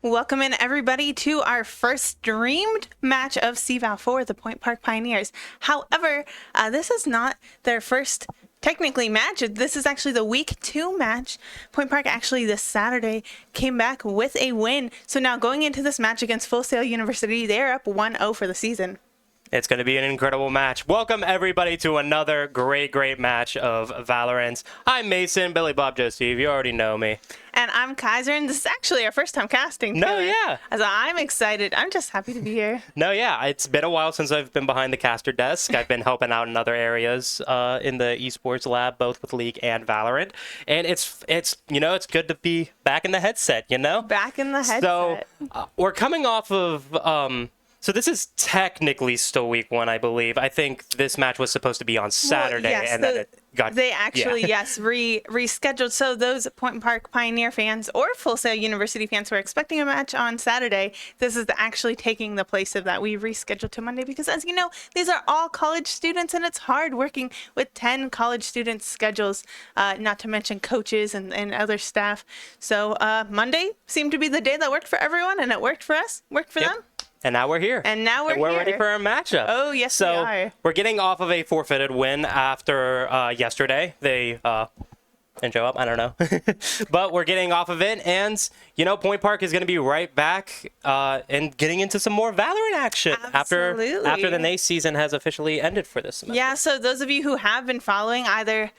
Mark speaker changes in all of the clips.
Speaker 1: Welcome in everybody to our first streamed match of CVAL for the Point Park Pioneers. However, this is not their first technically match. This is actually the week 2 match. Point Park actually this Saturday came back with a win. So now going into this match against Full Sail University, they're up 1-0 for the season.
Speaker 2: It's going to be an incredible match. Welcome, everybody, to another great match of Valorant. I'm Mason, Billy Bob Joe Steve. You already know me.
Speaker 1: And I'm Kaiser, and this is actually our first time casting.
Speaker 2: No, yeah.
Speaker 1: As I'm excited. I'm just happy to be here.
Speaker 2: No, yeah. It's been a while since I've been behind the caster desk. I've been helping out in other areas in the Esports lab, both with League and Valorant. And it's good to be back in the headset, you know?
Speaker 1: Back in the headset.
Speaker 2: So we're coming off of... So this is technically still week 1, I believe. I think this match was supposed to be on Saturday,
Speaker 1: well, yes,
Speaker 2: and then it got...
Speaker 1: They actually, yes, rescheduled. So those Point Park Pioneer fans or Full Sail University fans who are expecting a match on Saturday, this is actually taking the place of that. We rescheduled to Monday because, as you know, these are all college students, and it's hard working with 10 college students' schedules, not to mention coaches and other staff. So Monday seemed to be the day that worked for everyone, and it worked for us, worked for them.
Speaker 2: And now we're here.
Speaker 1: And now we're here.
Speaker 2: Ready for our matchup.
Speaker 1: Oh, yes, we are.
Speaker 2: We're getting off of a forfeited win after yesterday. They didn't show up. I don't know. But we're getting off of it. And, Point Park is going to be right back and getting into some more Valorant action after the NACE season has officially ended for this semester.
Speaker 1: Yeah, so those of you who have been following either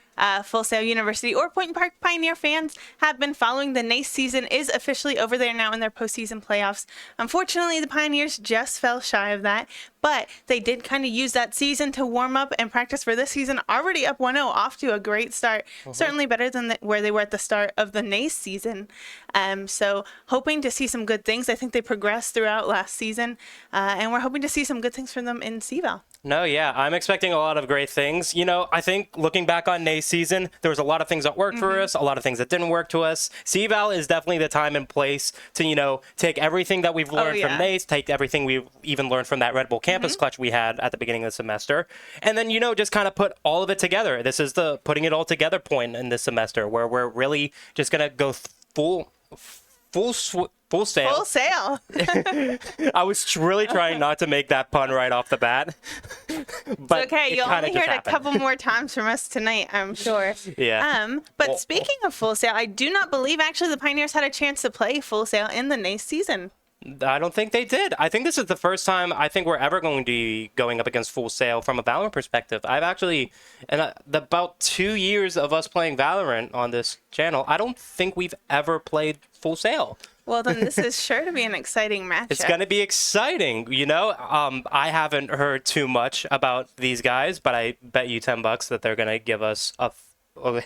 Speaker 1: Full Sail University or Point Park Pioneer fans have been following, the NACE season is officially over there now in their postseason playoffs. Unfortunately, the Pioneers just fell shy of that, but they did kind of use that season to warm up and practice for this season. Already up 1-0, off to a great start. Certainly better than where they were at the start of the NACE season. So hoping to see some good things. I think they progressed throughout last season, and we're hoping to see some good things from them in CVAL.
Speaker 2: No, yeah, I'm expecting a lot of great things. I think looking back on NACE season, there was a lot of things that worked for us, a lot of things that didn't work to us. CVAL is definitely the time and place to, take everything that we've learned from NACE, take everything we've even learned from that Redbull campus clutch we had at the beginning of the semester, and then, just kind of put all of it together. This is the putting it all together point in this semester where we're really just going to go full sail.
Speaker 1: Full sail.
Speaker 2: I was really trying not to make that pun right off the bat. But
Speaker 1: it's okay. You'll only hear it a couple more times from us tonight, I'm sure.
Speaker 2: Yeah.
Speaker 1: But speaking of Full Sail, I do not believe actually the Pioneers had a chance to play Full Sail in the NACE season.
Speaker 2: I don't think they did. I think this is the first time I think we're ever going to be going up against Full Sail from a Valorant perspective. I've actually, in about 2 years of us playing Valorant on this channel, I don't think we've ever played Full Sail.
Speaker 1: Well, then this is sure to be an exciting matchup.
Speaker 2: It's going to be exciting. I haven't heard too much about these guys, but I bet you $10 that they're going to give us a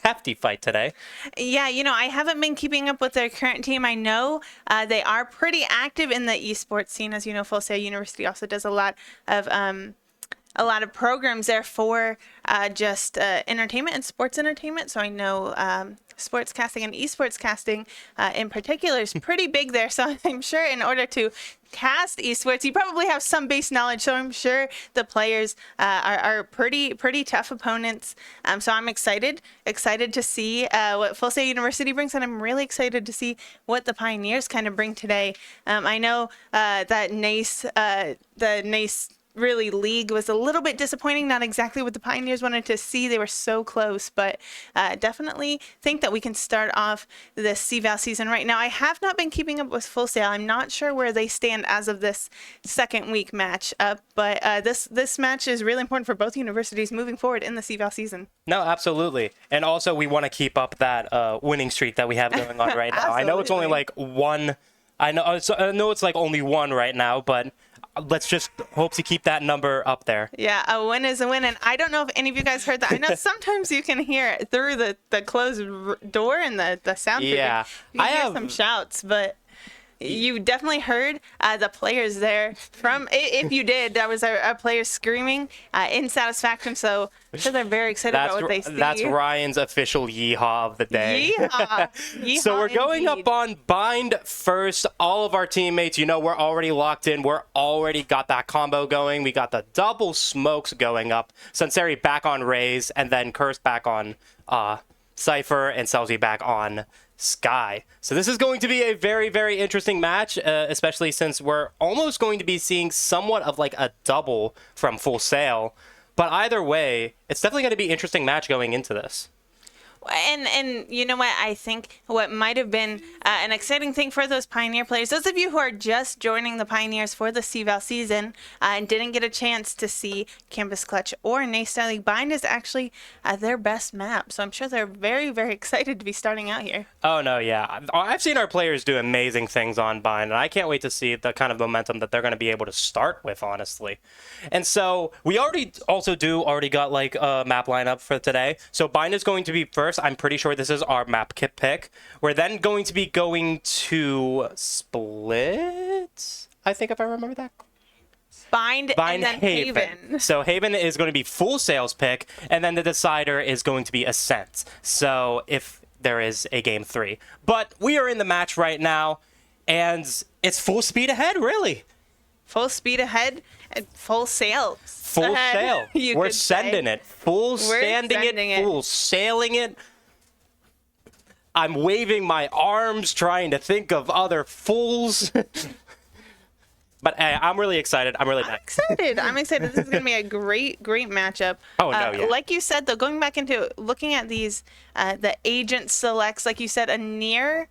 Speaker 2: hefty fight today.
Speaker 1: Yeah, I haven't been keeping up with their current team. I know they are pretty active in the esports scene. As you know, Full Sail University also does a lot of programs there for just entertainment and sports entertainment. So I know sports casting and esports casting in particular is pretty big there. So I'm sure in order to cast esports, you probably have some base knowledge. So I'm sure the players are pretty tough opponents. So I'm excited to see what Full Sail University brings, and I'm really excited to see what the Pioneers kind of bring today. I know that the NACE really league was a little bit disappointing, not exactly what the Pioneers wanted to see. They were so close, but definitely think that we can start off this CVAL season right now. I have not been keeping up with Full Sail. I'm not sure where they stand as of this second week match up, but this match is really important for both universities moving forward in the CVAL season.
Speaker 2: No, absolutely. And also we want to keep up that winning streak that we have going on right now. I know it's only like one. I know it's like only one right now, but let's just hope to keep that number up there.
Speaker 1: Yeah, a win is a win. And I don't know if any of you guys heard that. I know sometimes you can hear it through the closed door and the sound.
Speaker 2: Yeah.
Speaker 1: You can hear some shouts, but you definitely heard the players there. If you did, that was a player screaming in satisfaction. So I'm sure they're very excited about what they see.
Speaker 2: That's Ryan's official yeehaw of the day.
Speaker 1: Yeehaw. Yeehaw
Speaker 2: So we're going
Speaker 1: indeed.
Speaker 2: up on Bind first. All of our teammates, we're already locked in. We're already got that combo going. We got the double smokes going up. Sunseri back on Raze, and then Curse back on Cypher, and Selzy back on Sky. So this is going to be a very, very interesting match, especially since we're almost going to be seeing somewhat of like a double from Full Sail. But either way, it's definitely going to be an interesting match going into this.
Speaker 1: And you know what? I think what might have been an exciting thing for those Pioneer players, those of you who are just joining the Pioneers for the CVAL season and didn't get a chance to see Campus Clutch or Naystyle League, Bind is actually their best map. So I'm sure they're very, very excited to be starting out here.
Speaker 2: Oh, no, yeah. I've seen our players do amazing things on Bind, and I can't wait to see the kind of momentum that they're going to be able to start with, honestly. And so we already got like a map lineup for today. So Bind is going to be first. I'm pretty sure this is our map kit pick. We're then going to be going to Split, I think, if I remember that.
Speaker 1: Bind and then Haven.
Speaker 2: So Haven is going to be Full Sail's pick, and then the decider is going to be Ascent. So if there is a game 3. But we are in the match right now, and it's full speed ahead, really.
Speaker 1: Full speed ahead and full sail.
Speaker 2: Full sail. We're sending it. Full standing it. Full sailing it. I'm waving my arms, trying to think of other fools. But hey, I'm really excited. I'm
Speaker 1: excited. I'm excited. This is going to be a great, great matchup.
Speaker 2: Oh, no, yeah.
Speaker 1: Like you said, though, going back into looking at these, the agent selects, like you said, a near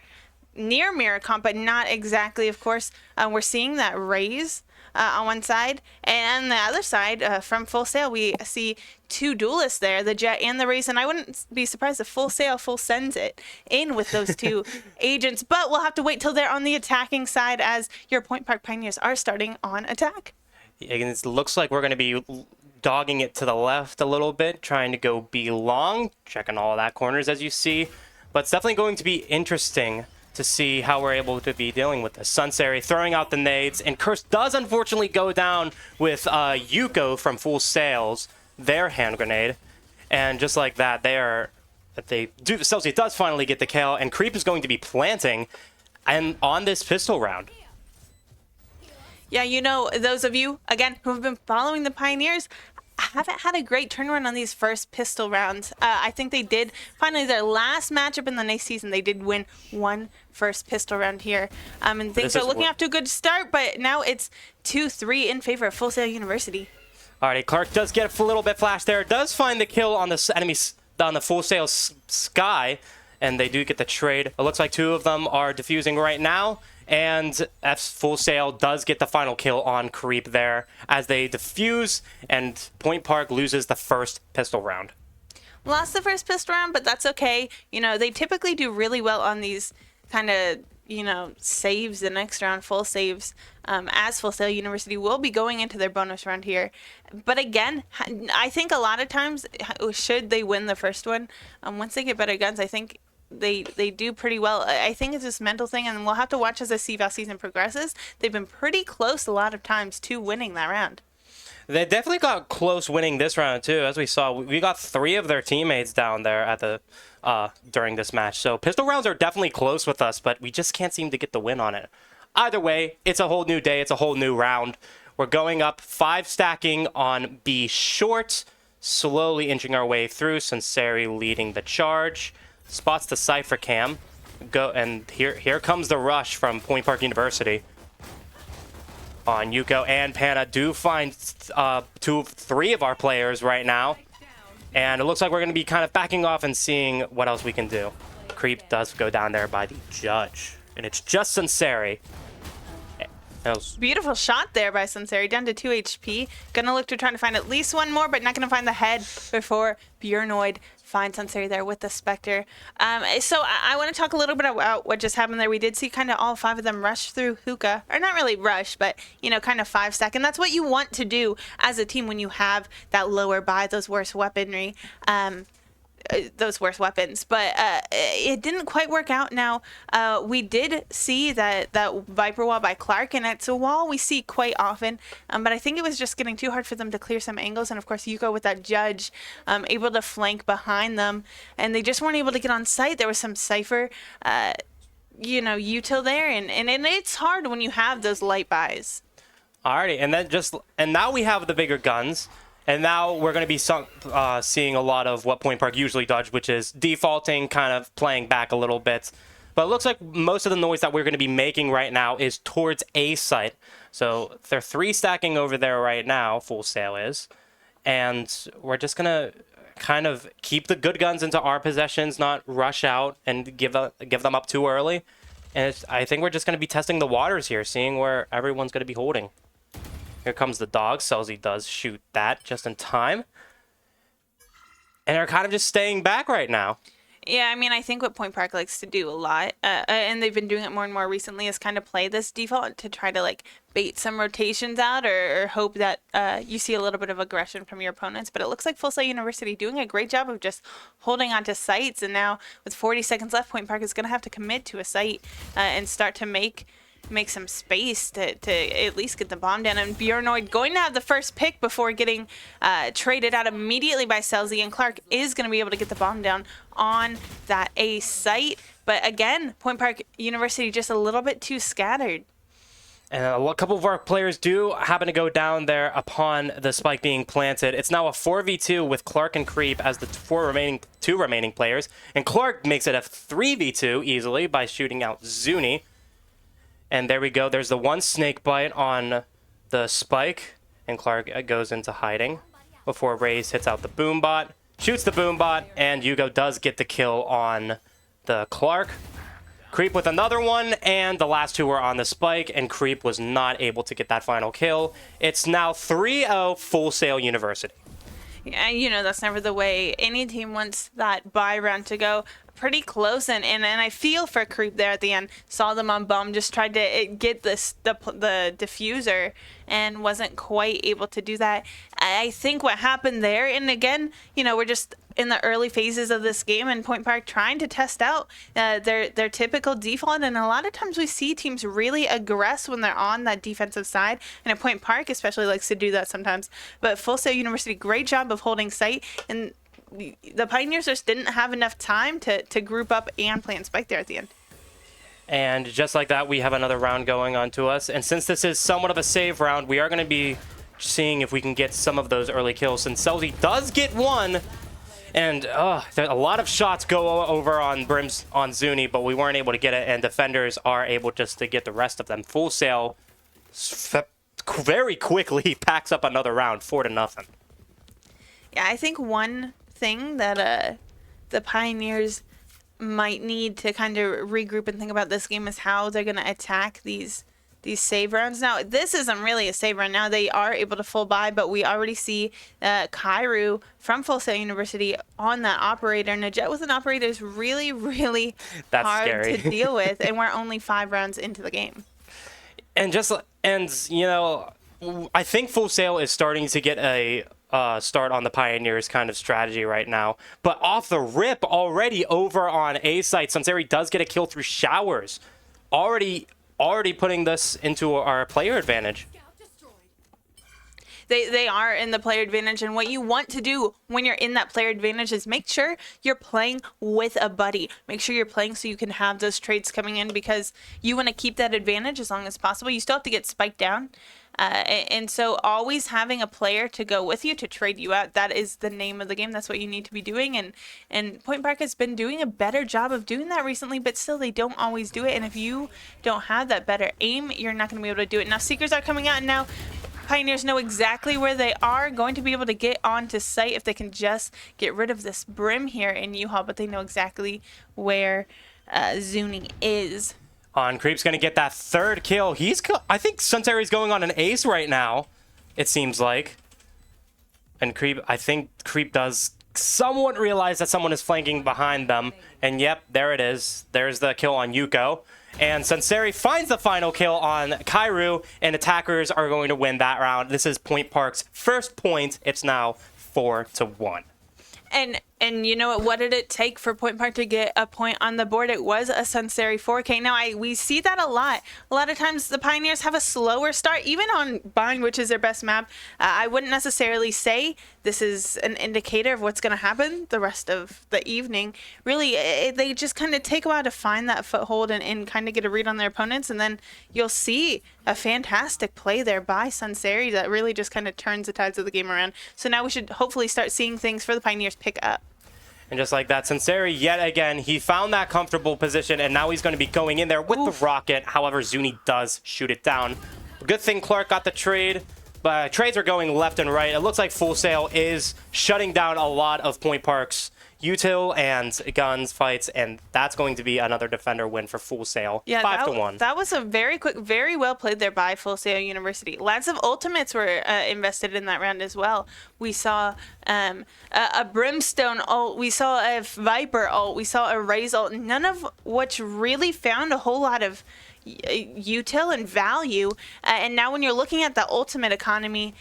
Speaker 1: mirror comp, but not exactly, of course. We're seeing that raise on one side, and on the other side, from Full Sail, we see two duelists there, the Jet and the Race, and I wouldn't be surprised if Full Sail full sends it in with those two agents, but we'll have to wait till they're on the attacking side as your Point Park Pioneers are starting on attack.
Speaker 2: It looks like we're going to be dogging it to the left a little bit, trying to go B long, checking all of that corners as you see, but it's definitely going to be interesting to see how we're able to be dealing with this. Sunsari throwing out the nades, and Curse does unfortunately go down with Yuko from Full Sails, their hand grenade, and just like that, Celsius does finally get the kill, and Creep is going to be planting and on this pistol round.
Speaker 1: Yeah, you know, those of you, again, who have been following the Pioneers, haven't had a great turnaround on these first pistol rounds. I think they did, finally, their last matchup in the next season, they did win one first pistol round here. And things are looking off to a good start, but now it's 2-3 in favor of Full Sail University.
Speaker 2: Alrighty, Clark does get a little bit flash there, does find the kill on the enemy, on the Full Sail Sky, and they do get the trade. It looks like two of them are defusing right now. And Full Sail does get the final kill on Creep there as they defuse, and Point Park loses the first pistol round.
Speaker 1: Lost the first pistol round, but that's okay. You know, they typically do really well on these kind of, you know, saves the next round, full saves, as Full Sail University will be going into their bonus round here. But again, I think a lot of times, should they win the first one, once they get better guns, I think they do pretty well. I think it's this mental thing, and we'll have to watch as the CVAL season progresses. They've been pretty close a lot of times to winning that round.
Speaker 2: They definitely got close winning this round too, as we saw. We got 3 of their teammates down there at the during this match. So pistol rounds are definitely close with us, but we just can't seem to get the win on it. Either way, it's a whole new day. It's a whole new round. We're going up 5 stacking on B short, slowly inching our way through. Sunsari leading the charge. Spots the Cypher Cam. And here comes the rush from Point Park University. On Yuko and Panna do find 3 of our players right now. And it looks like we're going to be kind of backing off and seeing what else we can do. Creep does go down there by the judge. And it's just Sunsari.
Speaker 1: Beautiful shot there by Sunsari, down to 2 HP. Gonna look to try to find at least one more, but not gonna find the head before Bjornoid finds Sunsari there with the Spectre. So I want to talk a little bit about what just happened there. We did see kind of all 5 of them rush through hookah, or not really rush, but, you know, kind of 5 stack. And that's what you want to do as a team when you have that lower buy, those worse weaponry. Those worst weapons, but it didn't quite work out. Now we did see that Viper wall by Clark, and it's a wall we see quite often, but I think it was just getting too hard for them to clear some angles, and of course Yuko with that judge able to flank behind them, and they just weren't able to get on site. There was some Cypher you know, util there, and it's hard when you have those light buys.
Speaker 2: Alrighty, and now we have the bigger guns. And now we're going to be seeing a lot of what Point Park usually does, which is defaulting, kind of playing back a little bit. But it looks like most of the noise that we're going to be making right now is towards A site. So they're 3 stacking over there right now, Full Sail is. And we're just going to kind of keep the good guns into our possessions, not rush out and give them up too early. And I think we're just going to be testing the waters here, seeing where everyone's going to be holding. Here comes the dog. Selzy does shoot that just in time. And they're kind of just staying back right now.
Speaker 1: Yeah, I mean, I think what Point Park likes to do a lot, and they've been doing it more and more recently, is kind of play this default to try to like bait some rotations out or hope that you see a little bit of aggression from your opponents. But it looks like Full Sail University doing a great job of just holding onto sites. And now with 40 seconds left, Point Park is going to have to commit to a site and start to make some space to at least get the bomb down. And Bjornoid going to have the first pick before getting traded out immediately by Selzy, and Clark is going to be able to get the bomb down on that A site. But again, Point Park University just a little bit too scattered.
Speaker 2: And a couple of our players do happen to go down there upon the spike being planted. It's now a 4v2 with Clark and Creep as the two remaining players. And Clark makes it a 3v2 easily by shooting out Zuni. And there we go. There's the one snake bite on the spike. And Clark goes into hiding before Raze hits out the boom bot. Shoots the boom bot. And Yugo does get the kill on the Clark. Creep with another one. And the last 2 were on the spike. And Creep was not able to get that final kill. It's now 3-0 Full Sail University.
Speaker 1: Yeah, you know, that's never the way any team wants that buy round to go. Pretty close, and I feel for Creep there at the end. Saw them on bomb, just tried to get the diffuser and wasn't quite able to do that. I think what happened there, and again, you know, we're just in the early phases of this game, and Point Park trying to test out their typical default, and a lot of times we see teams really aggress when they're on that defensive side, and at Point Park especially likes to do that sometimes. But Full Sail University, great job of holding site, and the Pioneers just didn't have enough time to group up and plant spike there at the end.
Speaker 2: And just like that, we have another round going on to us. And since this is somewhat of a save round, we are going to be seeing if we can get some of those early kills. And Selzy does get one. And a lot of shots go over on Brims on Zuni, but we weren't able to get it. And defenders are able just to get the rest of them. Full Sail very quickly packs up another round, 4-0.
Speaker 1: Yeah, I think one thing that the Pioneers might need to kind of regroup and think about this game is how they're going to attack these save rounds. Now, this isn't really a save round. Now, they are able to full buy, but we already see Kairu from Full Sail University on that operator. And a jet with an operator is really, really hard
Speaker 2: scary
Speaker 1: to deal with, and we're only 5 rounds into the game.
Speaker 2: And you know, I think Full Sail is starting to get a start on the Pioneers kind of strategy right now. But off the rip already over on A site, Sunseri does get a kill through showers. Already putting this into our player advantage.
Speaker 1: They are in the player advantage, and what you want to do when you're in that player advantage is make sure you're playing with a buddy. Make sure you're playing so you can have those trades coming in, because you want to keep that advantage as long as possible. You still have to get spiked down. And so always having a player to go with you to trade you out, that is the name of the game. That's what you need to be doing. And Point Park has been doing a better job of doing that recently, but still they don't always do it. And if you don't have that better aim, you're not going to be able to do it. Now Seekers are coming out, and now Pioneers know exactly where they are going to be able to get onto site if they can just get rid of this Brim here in U-Haul, but they know exactly where Zuni is.
Speaker 2: On Creep's going to get that 3rd kill. I think Sunseri's going on an ace right now, it seems like. And I think Creep does somewhat realize that someone is flanking behind them. And yep, there it is. There's the kill on Yuko. And Sunseri finds the final kill on Kairu, and attackers are going to win that round. This is Point Park's first point. It's now 4-1.
Speaker 1: And you know what did it take for Point Park to get a point on the board? It was a Sunseri 4K. Now, we see that a lot. A lot of times the Pioneers have a slower start, even on Bind, which is their best map. I wouldn't necessarily say this is an indicator of what's going to happen the rest of the evening. Really, they just kind of take a while to find that foothold and kind of get a read on their opponents. And then you'll see a fantastic play there by Sunseri that really just kind of turns the tides of the game around. So now we should hopefully start seeing things for the Pioneers pick up.
Speaker 2: And just like that, Sinceri, yet again, he found that comfortable position, and now he's going to be going in there with the rocket. However, Zuni does shoot it down. Good thing Clark got the trade, but trades are going left and right. It looks like Full Sail is shutting down a lot of Point Park's util and guns fights, and that's going to be another defender win for Full Sail.
Speaker 1: Yeah,
Speaker 2: 5-1.
Speaker 1: That was a very quick, very well played there by Full Sail University. Lots of ultimates were invested in that round as well. We saw a Brimstone ult, we saw a Viper ult, we saw a Raze ult, none of which really found a whole lot of util and value. And now when you're looking at the ultimate economy,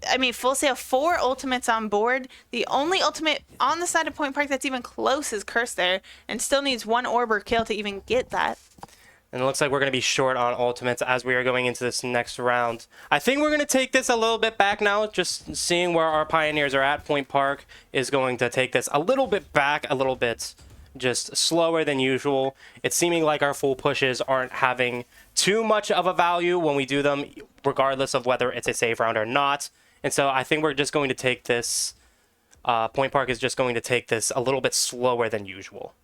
Speaker 1: I mean, Full Sail 4 ultimates on board. The only ultimate on the side of Point Park that's even close is Curse there, and still needs 1 orb or kill to even get that.
Speaker 2: And it looks like we're going to be short on ultimates as we are going into this next round. I think we're going to take this a little bit back now, just seeing where our Pioneers are at. Point Park is going to take this a little bit back, a little bit just slower than usual. It's seeming like our full pushes aren't having too much of a value when we do them, regardless of whether it's a safe round or not. And so I think we're just going to take this, Point Park is just going to take this a little bit slower than usual.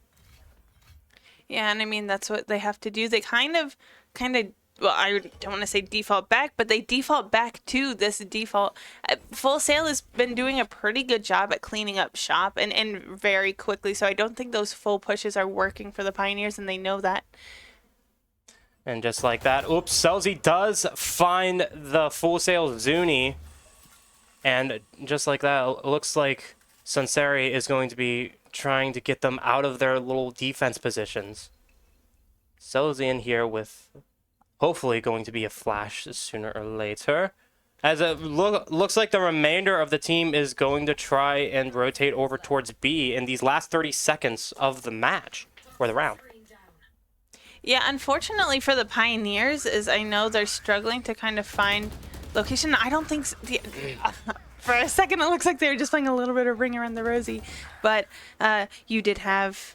Speaker 1: Yeah, and I mean, that's what they have to do. They kind of, well, I don't want to say default back, but they default back to this default. Full Sail has been doing a pretty good job at cleaning up shop and very quickly. So I don't think those full pushes are working for the Pioneers, and they know that.
Speaker 2: And just like that, oops, Selzy does find the Full Sail Zuni. And just like that, it looks like Sunseri is going to be trying to get them out of their little defense positions. Selzy in here with hopefully going to be a flash sooner or later. As it looks like the remainder of the team is going to try and rotate over towards B in these last 30 seconds of the match, or the round.
Speaker 1: Yeah, unfortunately for the Pioneers, is I know they're struggling to kind of find location. I don't think for a second it looks like they were just playing a little bit of Ring Around the Rosie, but you did have,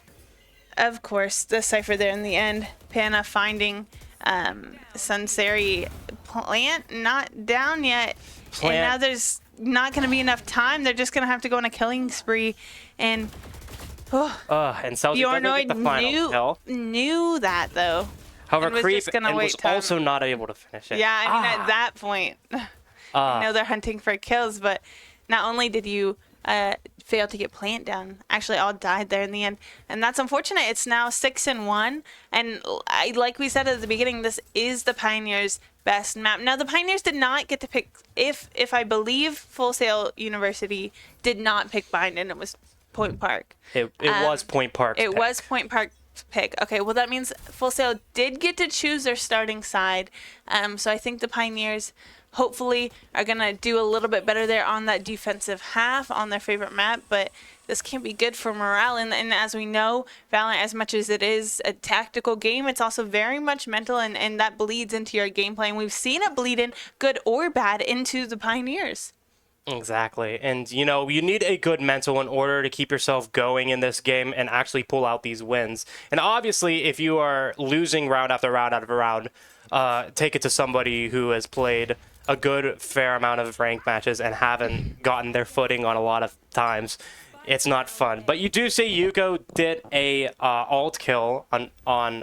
Speaker 1: of course, the Cypher there in the end. Panna finding Sunseri plant not down yet, and now there's not going to be enough time. They're just going to have to go on a killing spree, and
Speaker 2: and Selzy doesn't get the final kill.
Speaker 1: Knew that though.
Speaker 2: However, Creep was
Speaker 1: time.
Speaker 2: also not able to finish it.
Speaker 1: Yeah, I mean, at that point, I know they're hunting for kills, but not only did you fail to get plant down, actually all died there in the end. And that's unfortunate. It's now 6-1. And like we said at the beginning, this is the Pioneers' best map. Now, the Pioneers did not get to pick, if I believe Full Sail University did not pick Bind, and it was Point Park.
Speaker 2: It was Point Park.
Speaker 1: It was Point Park pick. Okay, well that means Full Sail did get to choose their starting side. So I think the Pioneers hopefully are going to do a little bit better there on that defensive half on their favorite map, but this can't be good for morale. And as we know, Valorant, as much as it is a tactical game, it's also very much mental, and that bleeds into your gameplay. And we've seen it bleed in, good or bad, into the Pioneers.
Speaker 2: Exactly. And, you know, you need a good mental in order to keep yourself going in this game and actually pull out these wins. And obviously, if you are losing round after round after round, take it to somebody who has played a good fair amount of ranked matches and haven't gotten their footing on a lot of times. It's not fun. But you do see Yuko did a alt kill on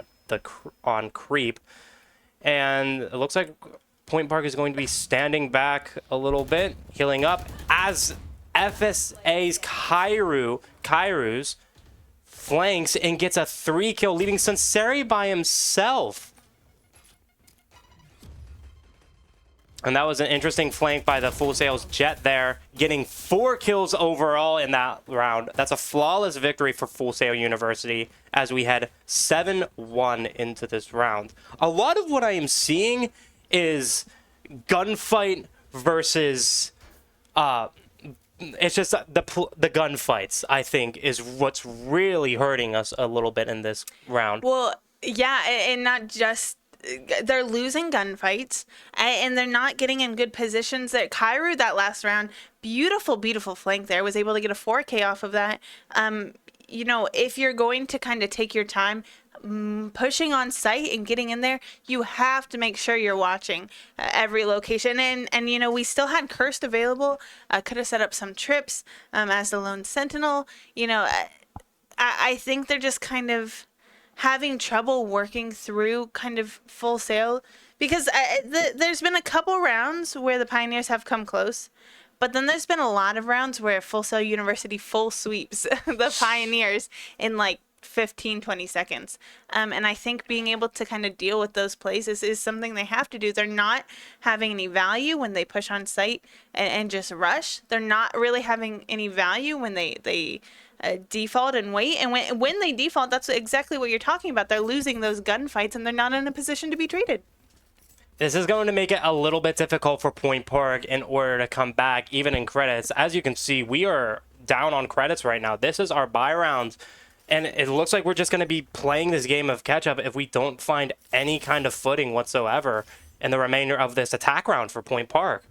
Speaker 2: Creep. And it looks like Point Park is going to be standing back a little bit, healing up, as FSA's Kairu's flanks and gets a 3-kill, leaving Sunseri by himself. And that was an interesting flank by the Full Sail's Jet there, getting 4 kills overall in that round. That's a flawless victory for Full Sail University as we head 7-1 into this round. A lot of what I am seeing is gunfight versus it's just the gunfights, I think, is what's really hurting us a little bit in this round.
Speaker 1: Well, yeah, and not just they're losing gunfights, and they're not getting in good positions. That Kairu, that last round, beautiful flank there, was able to get a 4K off of that. You know, if you're going to kind of take your time, pushing on site and getting in there, you have to make sure you're watching every location. And you know, we still had Cursed available. Could have set up some trips as the lone sentinel. You know, I think they're just kind of having trouble working through kind of Full Sail, because there's been a couple rounds where the Pioneers have come close. But then there's been a lot of rounds where Full Sail University full sweeps the Pioneers in like 15, 20 seconds. And I think being able to kind of deal with those plays is something they have to do. They're not having any value when they push on site and just rush. They're not really having any value when they default and wait. And when they default, that's exactly what you're talking about. They're losing those gunfights and they're not in a position to be treated.
Speaker 2: This is going to make it a little bit difficult for Point Park in order to come back, even in credits. As you can see, we are down on credits right now. This is our buy round, and it looks like we're just going to be playing this game of catch-up if we don't find any kind of footing whatsoever in the remainder of this attack round for Point Park.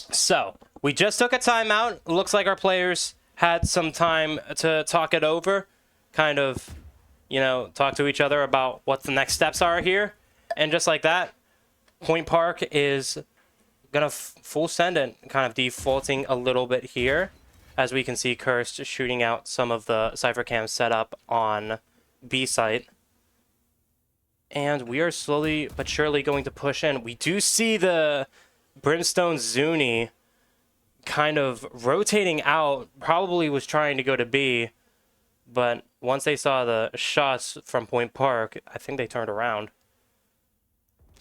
Speaker 2: So, we just took a timeout. It looks like our players had some time to talk it over, kind of, you know, talk to each other about what the next steps are here. And just like that, Point Park is going to full send it, kind of defaulting a little bit here. As we can see, Cursed shooting out some of the Cypher cams set up on B site. And we are slowly but surely going to push in. We do see the Brimstone Zuni kind of rotating out, probably was trying to go to B. But once they saw the shots from Point Park, I think they turned around.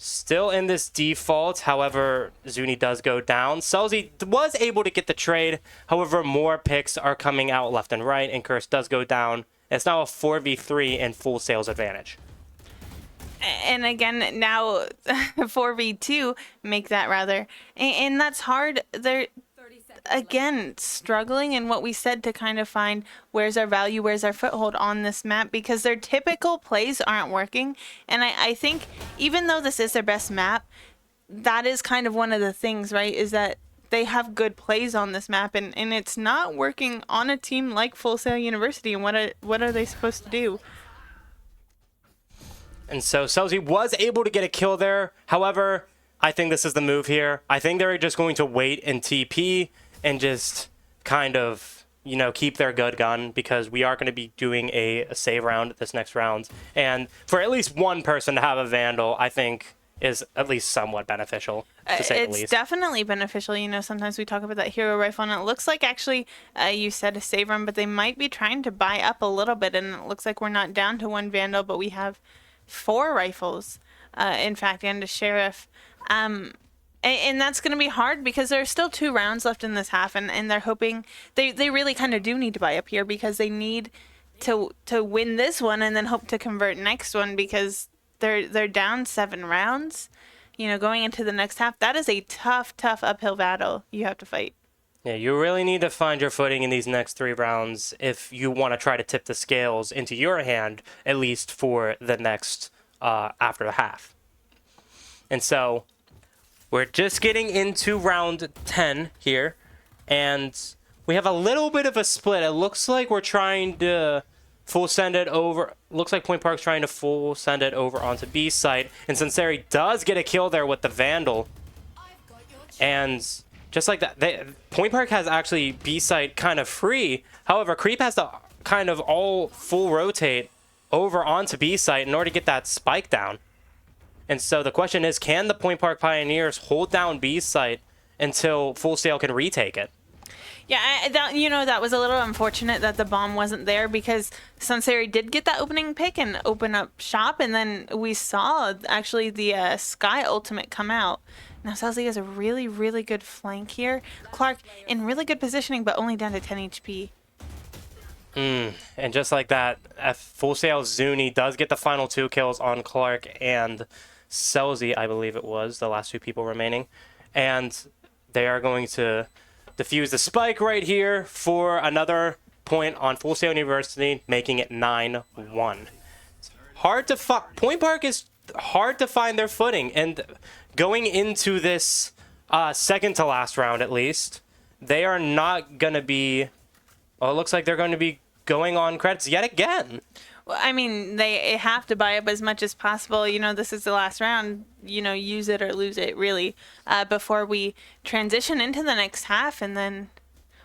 Speaker 2: Still in this default, however, Zuni does go down. Selzy was able to get the trade. However, more picks are coming out left and right, and Curse does go down. It's now a 4v3 and Full Sail's advantage.
Speaker 1: And again, now 4v2 make that rather. And that's hard. They're, again, struggling in what we said to kind of find where's our value, where's our foothold on this map, because their typical plays aren't working. And I think even though this is their best map, that is kind of one of the things, right, is that they have good plays on this map, and it's not working on a team like Full Sail University. And what are they supposed to do?
Speaker 2: And so Selzy was able to get a kill there. However, I think this is the move here. I think they're just going to wait and TP and just kind of, you know, keep their good gun, because we are going to be doing a save round this next round. And for at least one person to have a Vandal, I think is at least somewhat beneficial, to say the least.
Speaker 1: It's definitely beneficial. You know, sometimes we talk about that hero rifle, and it looks like actually you said a save run, but they might be trying to buy up a little bit, and it looks like we're not down to one Vandal, but we have 4 rifles, in fact, and a Sheriff. And that's going to be hard because there are still 2 rounds left in this half, and they're hoping they really kind of do need to buy up here, because they need to win this one and then hope to convert next one, because they're down 7 rounds, you know, going into the next half. That is a tough uphill battle you have to fight.
Speaker 2: Yeah, you really need to find your footing in these next 3 rounds if you want to try to tip the scales into your hand, at least for the next after the half. And so we're just getting into round 10 here, and we have a little bit of a split. It looks like we're trying to full send it over. Looks like Point Park's trying to full send it over onto B site, and Sinceri does get a kill there with the Vandal. And just like that, Point Park has actually B site kind of free. However, Creep has to kind of all full rotate over onto B site in order to get that spike down. And so the question is, can the Point Park Pioneers hold down B site until Full Sail can retake it?
Speaker 1: Yeah, that was a little unfortunate that the bomb wasn't there, because Sunseri did get that opening pick and open up shop, and then we saw actually the Sky ultimate come out. Now Selzy has a really, really good flank here. Clark in really good positioning, but only down to 10 HP.
Speaker 2: And just like that, Full Sail Zuni does get the final 2 kills on Clark and Selzy, I believe it was, the last 2 people remaining. And they are going to defuse the spike right here for another point on Full Sail University, making it 9-1. Point Park is hard to find their footing, and going into this second to last round at least, they are not going to be... Well, it looks like they're going to be going on credits yet again.
Speaker 1: I mean, they have to buy up as much as possible. This is the last round. Use it or lose it, really, before we transition into the next half. And then,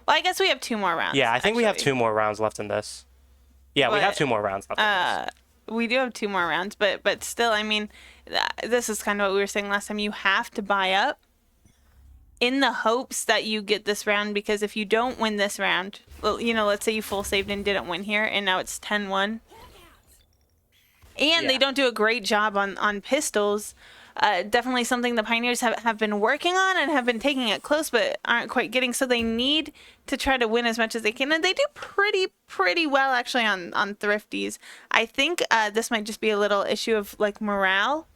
Speaker 1: well, I guess we have 2 more rounds.
Speaker 2: Yeah, I think we have
Speaker 1: actually.
Speaker 2: 2 more rounds left in this. Yeah, we have 2 more rounds left in this.
Speaker 1: We do have 2 more rounds, but still, I mean, this is kind of what we were saying last time. You have to buy up in the hopes that you get this round, because if you don't win this round, well, let's say you full saved and didn't win here, and now it's 10-1. And they don't do a great job on pistols. Definitely something the Pioneers have been working on and have been taking it close, but aren't quite getting. So they need to try to win as much as they can. And they do pretty well, actually, on Thrifties. I think this might just be a little issue of, like, morale.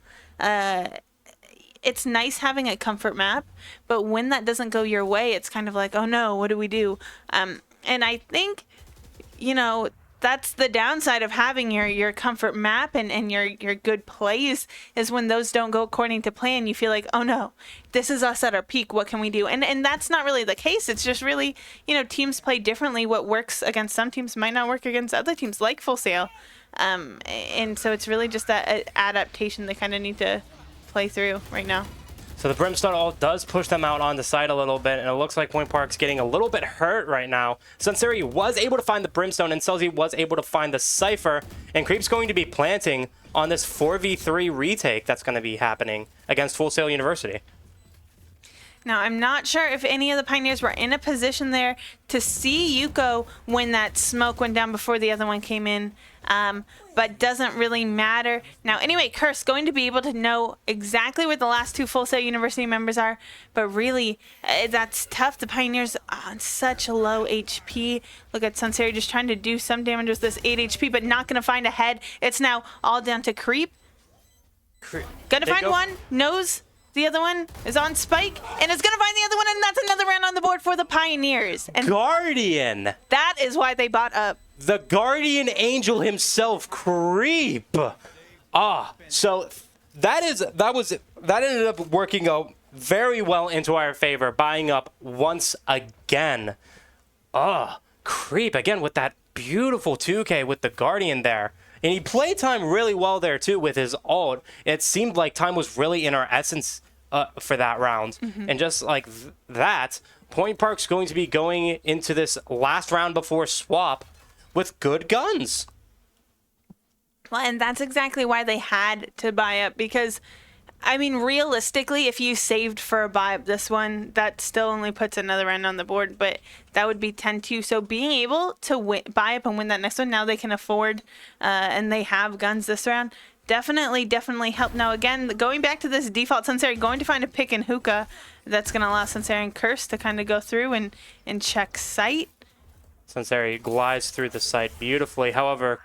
Speaker 1: It's nice having a comfort map, but when that doesn't go your way, it's kind of like, oh no, what do we do? And I think, that's the downside of having your comfort map and your good plays, is when those don't go according to plan, you feel like, oh no, this is us at our peak, what can we do? And that's not really the case. It's just really, teams play differently. What works against some teams might not work against other teams, like Full Sail. And so it's really just that adaptation they kind of need to play through right now.
Speaker 2: So the Brimstone ult does push them out on the side a little bit, and it looks like Point Park's getting a little bit hurt right now. Sunseri was able to find the Brimstone, and Celsi was able to find the Cypher, and Creep's going to be planting on this 4v3 retake that's going to be happening against Full Sail University.
Speaker 1: Now, I'm not sure if any of the Pioneers were in a position there to see Yuko when that smoke went down before the other one came in, but doesn't really matter. Now, anyway, Curse going to be able to know exactly where the last 2 Full Sail University members are, but really, that's tough. The Pioneers on such a low HP. Look at Sunseri just trying to do some damage with this 8 HP, but not going to find a head. It's now all down to Creep. Gonna find one, knows the other one is on Spike, and is going to find the other one, and that's another round on the board for the Pioneers. And
Speaker 2: Guardian!
Speaker 1: that is why they bought up.
Speaker 2: The Guardian Angel himself, Creep! So that ended up working out very well into our favor, buying up once again. Creep, again, with that beautiful 2K with the Guardian there. And he played time really well there, too, with his ult. It seemed like time was really in our essence for that round. And just like that, Point Park's going to be going into this last round before swap with good guns.
Speaker 1: Well, and that's exactly why they had to buy up, because, I mean, realistically, if you saved for a buy up this one, that still only puts another round on the board, but that would be 10-2. So being able to buy up and win that next one, now they can afford, and they have guns this round, definitely help. Now, again, going back to this default, Sunseri going to find a pick in Hookah that's going to allow Sunseri and Curse to kind of go through and check sight.
Speaker 2: Sunseri glides through the site beautifully. However,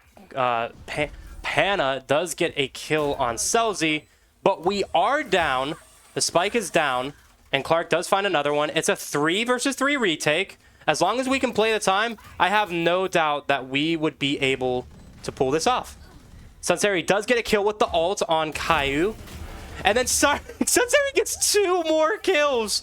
Speaker 2: Panna does get a kill on Celsi, but we are down. The spike is down, and Clark does find another one. It's a 3 versus 3 retake. As long as we can play the time, I have no doubt that we would be able to pull this off. Sunseri does get a kill with the ult on Caillou. And then Sunseri gets 2 more kills.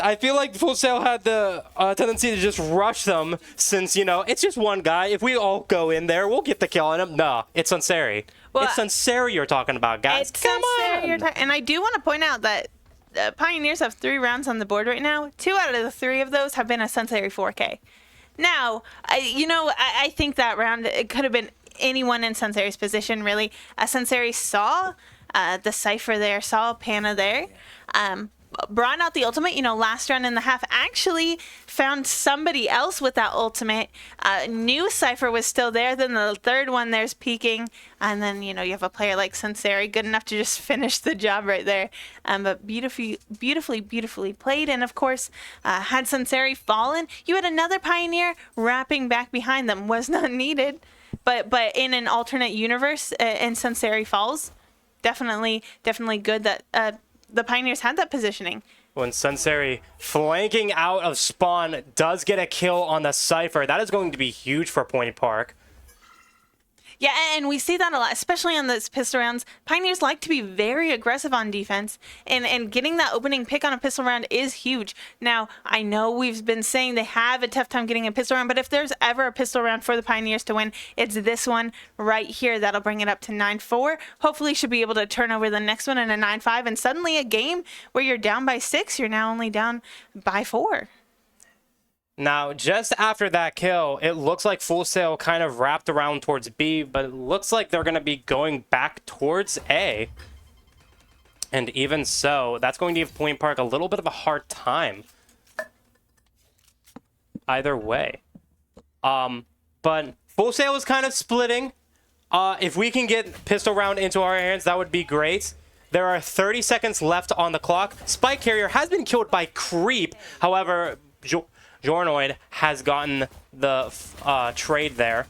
Speaker 2: I feel like Full Sail had the tendency to just rush them since, it's just one guy. If we all go in there, we'll get the kill on him. No, it's Sunseri. Well, it's Sunseri you're talking about, guys. Come on.
Speaker 1: And I do want to point out that Pioneers have 3 rounds on the board right now. 2 out of the 3 of those have been a Sunseri 4K. Now, I think that round, it could have been anyone in Sunseri's position, really. Sunseri saw the Cypher there, saw Panna there. Brought out the ultimate, last round in the half, actually found somebody else with that ultimate. Knew Cypher was still there. Then the third one there's peeking. And then, you have a player like Sunseri, good enough to just finish the job right there. But beautifully played. And of course, had Sunseri fallen, you had another Pioneer wrapping back behind them. Was not needed. But in an alternate universe, and Sunseri falls, definitely good that the Pioneers had that positioning.
Speaker 2: When Sunseri flanking out of spawn does get a kill on the Cypher, that is going to be huge for Point Park.
Speaker 1: Yeah, and we see that a lot, especially on those pistol rounds. Pioneers like to be very aggressive on defense, and getting that opening pick on a pistol round is huge. Now, I know we've been saying they have a tough time getting a pistol round, but if there's ever a pistol round for the Pioneers to win, it's this one right here. That'll bring it up to 9-4. Hopefully, should be able to turn over the next one in a 9-5, and suddenly a game where you're down by 6, you're now only down by 4.
Speaker 2: Now, just after that kill, it looks like Full Sail kind of wrapped around towards B, but it looks like they're going to be going back towards A. And even so, that's going to give Point Park a little bit of a hard time. Either way. But Full Sail is kind of splitting. If we can get pistol round into our hands, that would be great. There are 30 seconds left on the clock. Spike Carrier has been killed by Creep. However, Jornoid has gotten the trade there.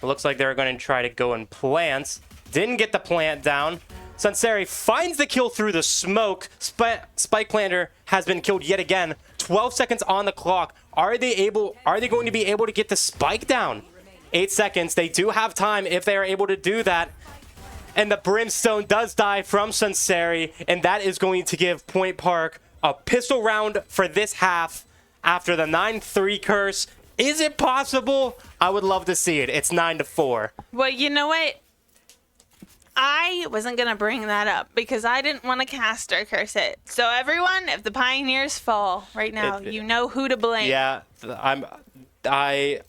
Speaker 2: It looks like they're going to try to go and plant. Didn't get the plant down. Sunseri finds the kill through the smoke. Spike Planter has been killed yet again. 12 seconds on the clock. Are they going to be able to get the spike down? 8 seconds. They do have time if they are able to do that. And the Brimstone does die from Sunseri, and that is going to give Point Park a pistol round for this half. After the 9-3 curse, is it possible? I would love to see it. It's 9-4.
Speaker 1: Well, you know what? I wasn't going to bring that up because I didn't want to caster curse it. So everyone, if the Pioneers fall right now, you know who to blame.
Speaker 2: Yeah, I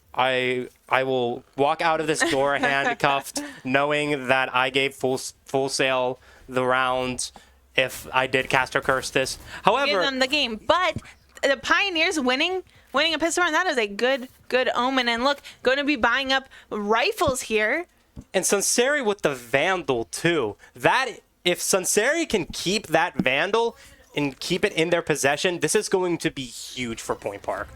Speaker 2: will walk out of this door handcuffed, knowing that I gave Full Sail the round if I did caster curse this. However,
Speaker 1: give them the game, but the Pioneers winning a pistol round, that is a good omen. And look, going to be buying up rifles here.
Speaker 2: And Sunseri with the Vandal too. That if Sunseri can keep that Vandal and keep it in their possession, this is going to be huge for Point Park.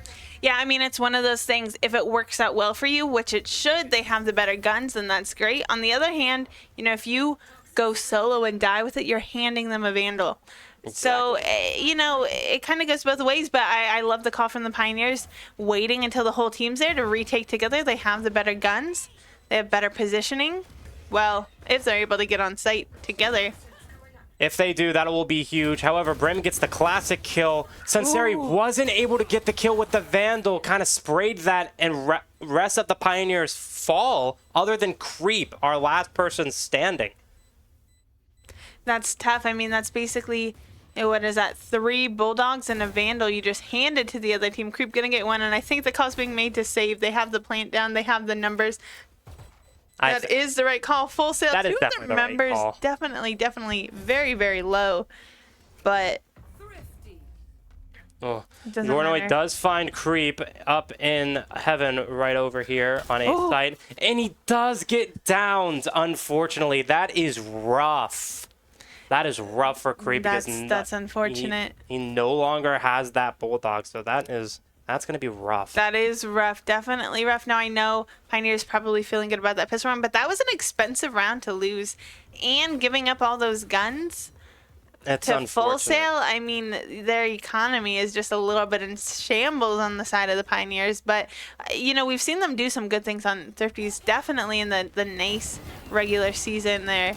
Speaker 1: Yeah, I mean, it's one of those things, if it works out well for you, which it should, they have the better guns, then that's great. On the other hand, you know, if you go solo and die with it, you're handing them a Vandal. Exactly. So, you know, it kind of goes both ways, but I love the call from the Pioneers, waiting until the whole team's there to retake together. They have the better guns. They have better positioning. Well, if they're able to get on site together.
Speaker 2: If they do, that will be huge. However, Brim gets the classic kill. Sunseri wasn't able to get the kill with the Vandal, kind of sprayed that, and rest of the Pioneers fall, other than Creep, our last person standing.
Speaker 1: That's tough. I mean, that's basically, what is that, 3 Bulldogs and a Vandal you just handed to the other team. Creep gonna get one, and I think the call's being made to save. They have the plant down. They have the numbers. That is the right call. Full Sail.
Speaker 2: That is
Speaker 1: Two
Speaker 2: definitely
Speaker 1: of their
Speaker 2: the right
Speaker 1: members,
Speaker 2: call.
Speaker 1: definitely very, very low. But
Speaker 2: Jornoid does find Creep up in heaven right over here on A site. And he does get downed, unfortunately. That is rough. That is rough for Creep.
Speaker 1: That's unfortunate.
Speaker 2: He no longer has that Bulldog, so that's going to be rough.
Speaker 1: That is rough. Definitely rough. Now, I know Pioneer's probably feeling good about that pistol round, but that was an expensive round to lose. And giving up all those guns to Full Sail, I mean, their economy is just a little bit in shambles on the side of the Pioneers. But, you know, we've seen them do some good things on Thrifties, definitely in the NACE regular season there.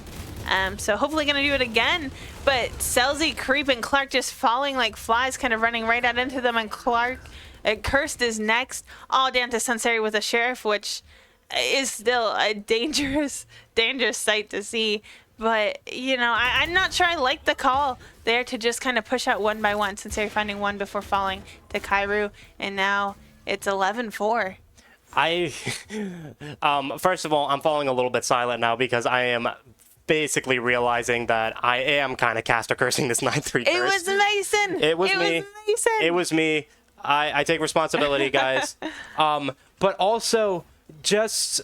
Speaker 1: So hopefully going to do it again. But Selzy, Creep, and Clark just falling like flies, kind of running right out into them. And Clark... Cursed is next, all down to Sunseri with a Sheriff, which is still a dangerous sight to see. But, you know, I'm not sure I like the call there to just kind of push out one by one. Sunseri finding one before falling to Kairu, and now it's 11-4.
Speaker 2: First of all, I'm falling a little bit silent now because I am basically realizing that I am kind of caster cursing this 9-3 curse.
Speaker 1: It was Mason.
Speaker 2: It was me. It was me. I take responsibility, guys. But also, just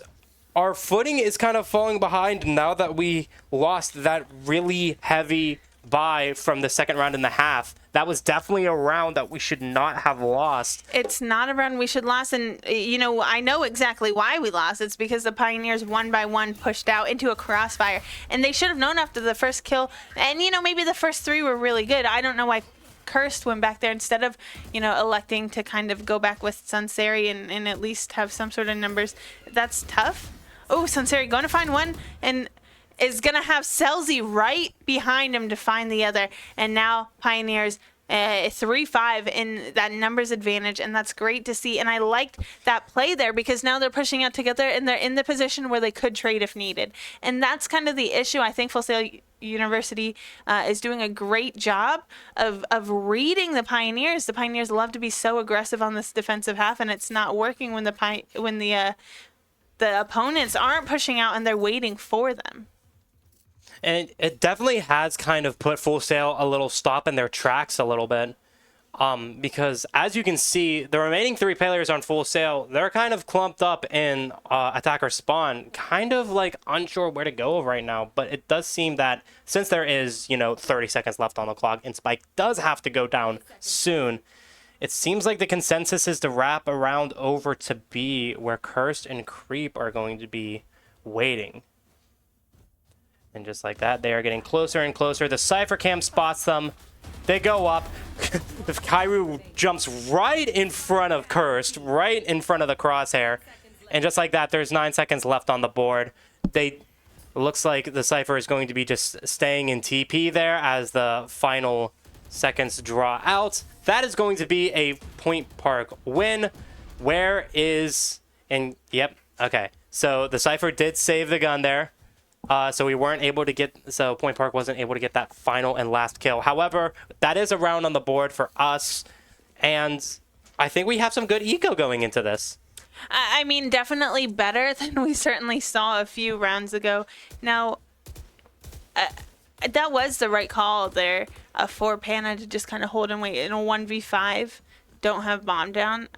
Speaker 2: our footing is kind of falling behind now that we lost that really heavy buy from the second round in the half. That was definitely a round that we should not have lost.
Speaker 1: It's not a round we should lost, and, you know, I know exactly why we lost. It's because the Pioneers one by one pushed out into a crossfire, and they should have known after the first kill. And, you know, maybe the first 3 were really good. I don't know why Cursed went back there instead of, you know, electing to kind of go back with Sunseri and at least have some sort of numbers. That's tough Oh, Sunseri going to find one and is going to have Selzy right behind him to find the other. And now Pioneers 3-5 in that numbers advantage, and that's great to see. And I liked that play there because now they're pushing out together and they're in the position where they could trade if needed. And that's kind of the issue. I think Full Sail University is doing a great job of reading the Pioneers. The Pioneers love to be so aggressive on this defensive half, and it's not working when the opponents aren't pushing out and they're waiting for them.
Speaker 2: And it definitely has kind of put Full Sail a little stop in their tracks a little bit. Because as you can see, the remaining 3 players on Full Sail, they're kind of clumped up in attacker spawn, kind of like unsure where to go right now. But it does seem that since there is, 30 seconds left on the clock and Spike does have to go down soon, it seems like the consensus is to wrap around over to B, where Cursed and Creep are going to be waiting. And just like that, they are getting closer and closer. The Cypher Cam spots them. They go up. Kairu jumps right in front of Cursed, right in front of the crosshair. And just like that, there's 9 seconds left on the board. Looks like the Cypher is going to be just staying in TP there as the final seconds draw out. That is going to be a Point Park win. Yep, okay. So the Cypher did save the gun there. So Point Park wasn't able to get that final and last kill. However, that is a round on the board for us, and I think we have some good eco going into this.
Speaker 1: I mean, definitely better than we certainly saw a few rounds ago. Now, that was the right call there for Pana to just kind of hold and wait in a 1v5, don't have bomb down.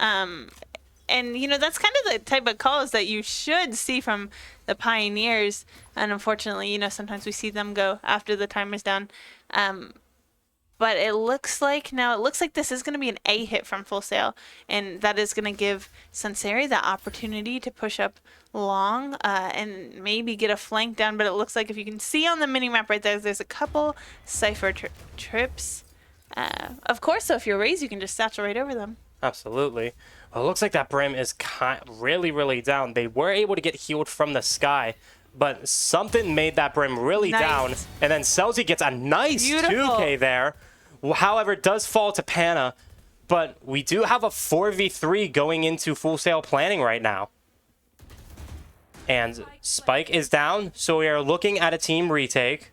Speaker 1: And, that's kind of the type of calls that you should see from the Pioneers. And unfortunately, sometimes we see them go after the timer's down. But it looks like this is going to be an A hit from Full Sail. And that is going to give Sunseri the opportunity to push up long and maybe get a flank down. But it looks like if you can see on the minimap right there's a couple Cypher trips. Of course, so if you're raised, you can just satchel right over them.
Speaker 2: Absolutely. Well, it looks like that Brim is really, really down. They were able to get healed from the sky, but something made that Brim really down. And then Selzy gets a nice 2K there. However, it does fall to Pana, but we do have a 4v3 going into Full Sail planning right now. And Spike is down, so we are looking at a team retake.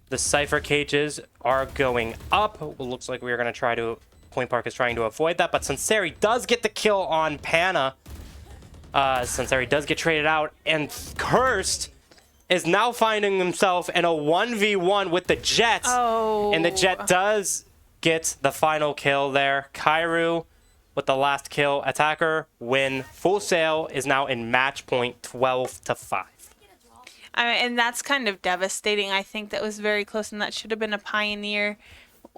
Speaker 2: The Cypher cages are going up. It looks like we are going to try to... Point Park is trying to avoid that, but Sunseri does get the kill on Pana. Sunseri does get traded out, and Cursed is now finding himself in a 1v1 with the Jet.
Speaker 1: Oh.
Speaker 2: And the Jet does get the final kill there. Kairu with the last kill. Attacker win. Full Sail is now in match point 12-5.
Speaker 1: And that's kind of devastating. I think that was very close, and that should have been a Pioneer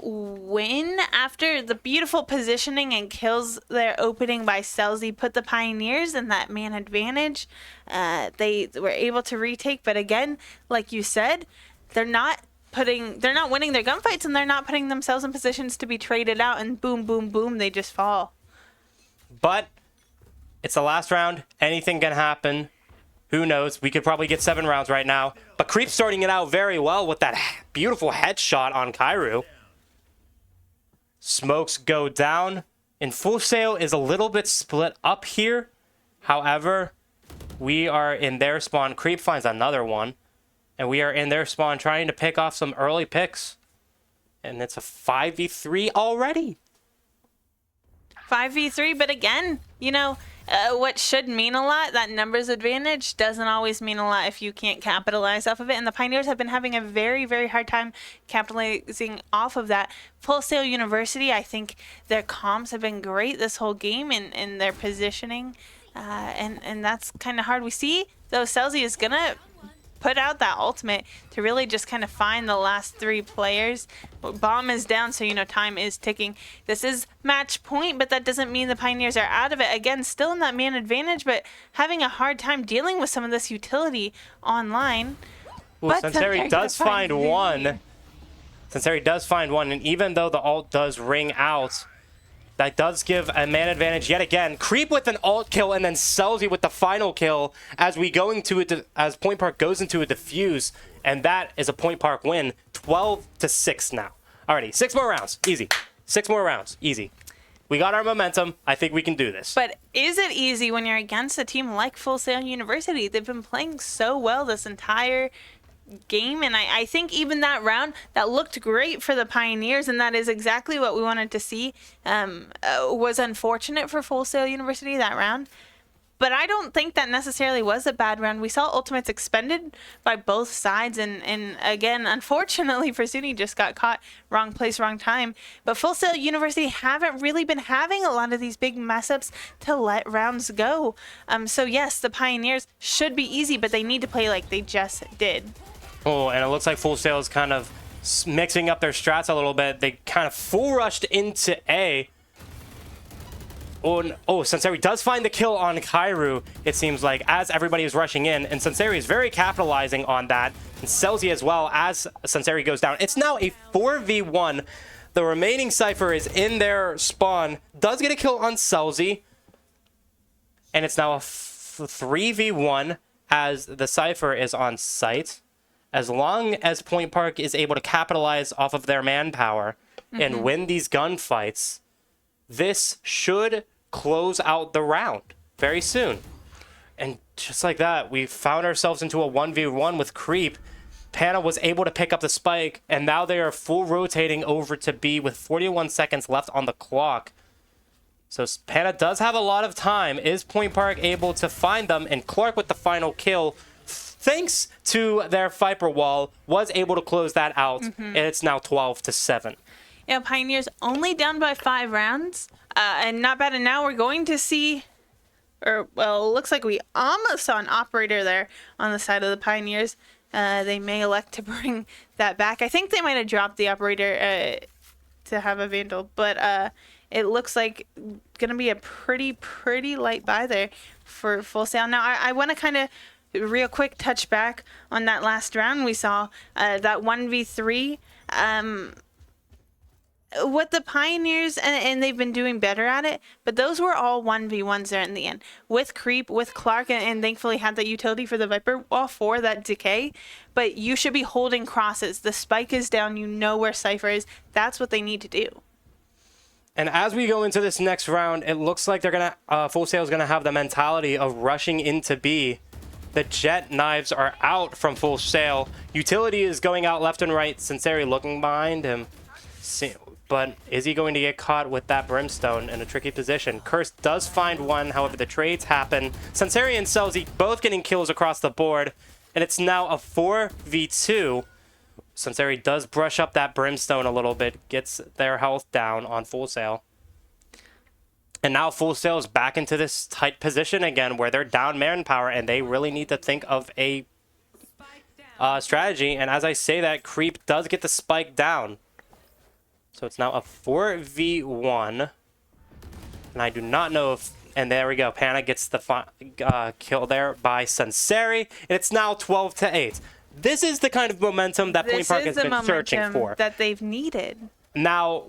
Speaker 1: win after the beautiful positioning and kills their opening by Selzy put the Pioneers in that man advantage. They were able to retake, but again, like you said, they're not winning their gunfights, and they're not putting themselves in positions to be traded out, and boom, boom, boom, they just fall.
Speaker 2: But it's the last round. Anything can happen. Who knows? We could probably get 7 rounds right now. But Creep starting it out very well with that beautiful headshot on Kairu. Smokes go down, and Full Sail is a little bit split up here. However, we are in their spawn. Creep finds another one, and we are in their spawn trying to pick off some early picks. And it's a 5v3 already.
Speaker 1: 5v3, but again, what should mean a lot, that numbers advantage doesn't always mean a lot if you can't capitalize off of it. And the Pioneers have been having a very, very hard time capitalizing off of that. Full Sail University, I think their comms have been great this whole game in their positioning. And that's kind of hard. We see, though, Selzy is going to put out that ultimate to really just kind of find the last 3 players. Bomb is down, so time is ticking. This is match point, but that doesn't mean the Pioneers are out of it. Again, still in that man advantage, but having a hard time dealing with some of this utility online.
Speaker 2: Well, Sunseri does find one. Sunseri does find one, and even though the ult does ring out, That does give a man advantage yet again. Creep with an alt kill and then Selzy with the final kill as we go into it as Point Park goes into a defuse, and that is a Point Park win, 12-6 now. Alrighty, 6 more rounds, easy. 6 more rounds, easy. We got our momentum. I think we can do this.
Speaker 1: But is it easy when you're against a team like Full Sail University? They've been playing so well this entire game, and I think even that round that looked great for the Pioneers, and that is exactly what we wanted to see. Was unfortunate for Full Sail University that round, but I don't think that necessarily was a bad round. We saw ultimates expended by both sides, and again, unfortunately for SUNY, just got caught wrong place, wrong time. But Full Sail University haven't really been having a lot of these big mess ups to let rounds go. So yes, the Pioneers should be easy, but they need to play like they just did.
Speaker 2: Oh, and it looks like Full Sail is kind of mixing up their strats a little bit. They kind of full rushed into A. Oh, Sunseri does find the kill on Kairu, it seems like, as everybody is rushing in. And Sunseri is very capitalizing on that. And Selzy as well as Sunseri goes down. It's now a 4v1. The remaining Cypher is in their spawn. Does get a kill on Selzy. And it's now a 3v1 as the Cypher is on site. As long as Point Park is able to capitalize off of their manpower and win these gunfights, this should close out the round very soon. And just like that, we found ourselves into a 1v1 with Creep. Pana was able to pick up the spike, and now they are full rotating over to B with 41 seconds left on the clock. So Pana does have a lot of time. Is Point Park able to find them? And Clark with the final kill, thanks to their Viper wall, was able to close that out, and it's now 12-7.
Speaker 1: Yeah, Pioneers only down by 5 rounds, and not bad. And now we're going to see, or well, it looks like we almost saw an operator there on the side of the Pioneers. They may elect to bring that back. I think they might have dropped the operator to have a Vandal, but it looks like going to be a pretty light buy there for Full Sail. Now, I want to kind of real quick touch back on that last round we saw, that 1v3. What the Pioneers, and they've been doing better at it, but those were all 1v1s there in the end. With Creep, with Clark, and thankfully had that utility for the Viper wall for that decay. But you should be holding crosses. The spike is down. You know where Cypher is. That's what they need to do.
Speaker 2: And as we go into this next round, it looks like they're gonna Full Sail is gonna have the mentality of rushing into B. The jet knives are out from Full Sail. Utility is going out left and right. Sinceri looking behind him. But is he going to get caught with that Brimstone in a tricky position? Curse does find one, however the trades happen. Sinceri and Selzy both getting kills across the board. And it's now a 4v2. Sinceri does brush up that Brimstone a little bit. Gets their health down on Full Sail. And now Full Sail is back into this tight position again where they're down manpower and they really need to think of a strategy. And as I say that, Creep does get the spike down. So it's now a 4v1. And I do not know if... And there we go. Pana gets the kill there by Sinceri. And it's now 12-8. This is the kind of momentum that Point Park has been searching for.
Speaker 1: That they've needed.
Speaker 2: Now,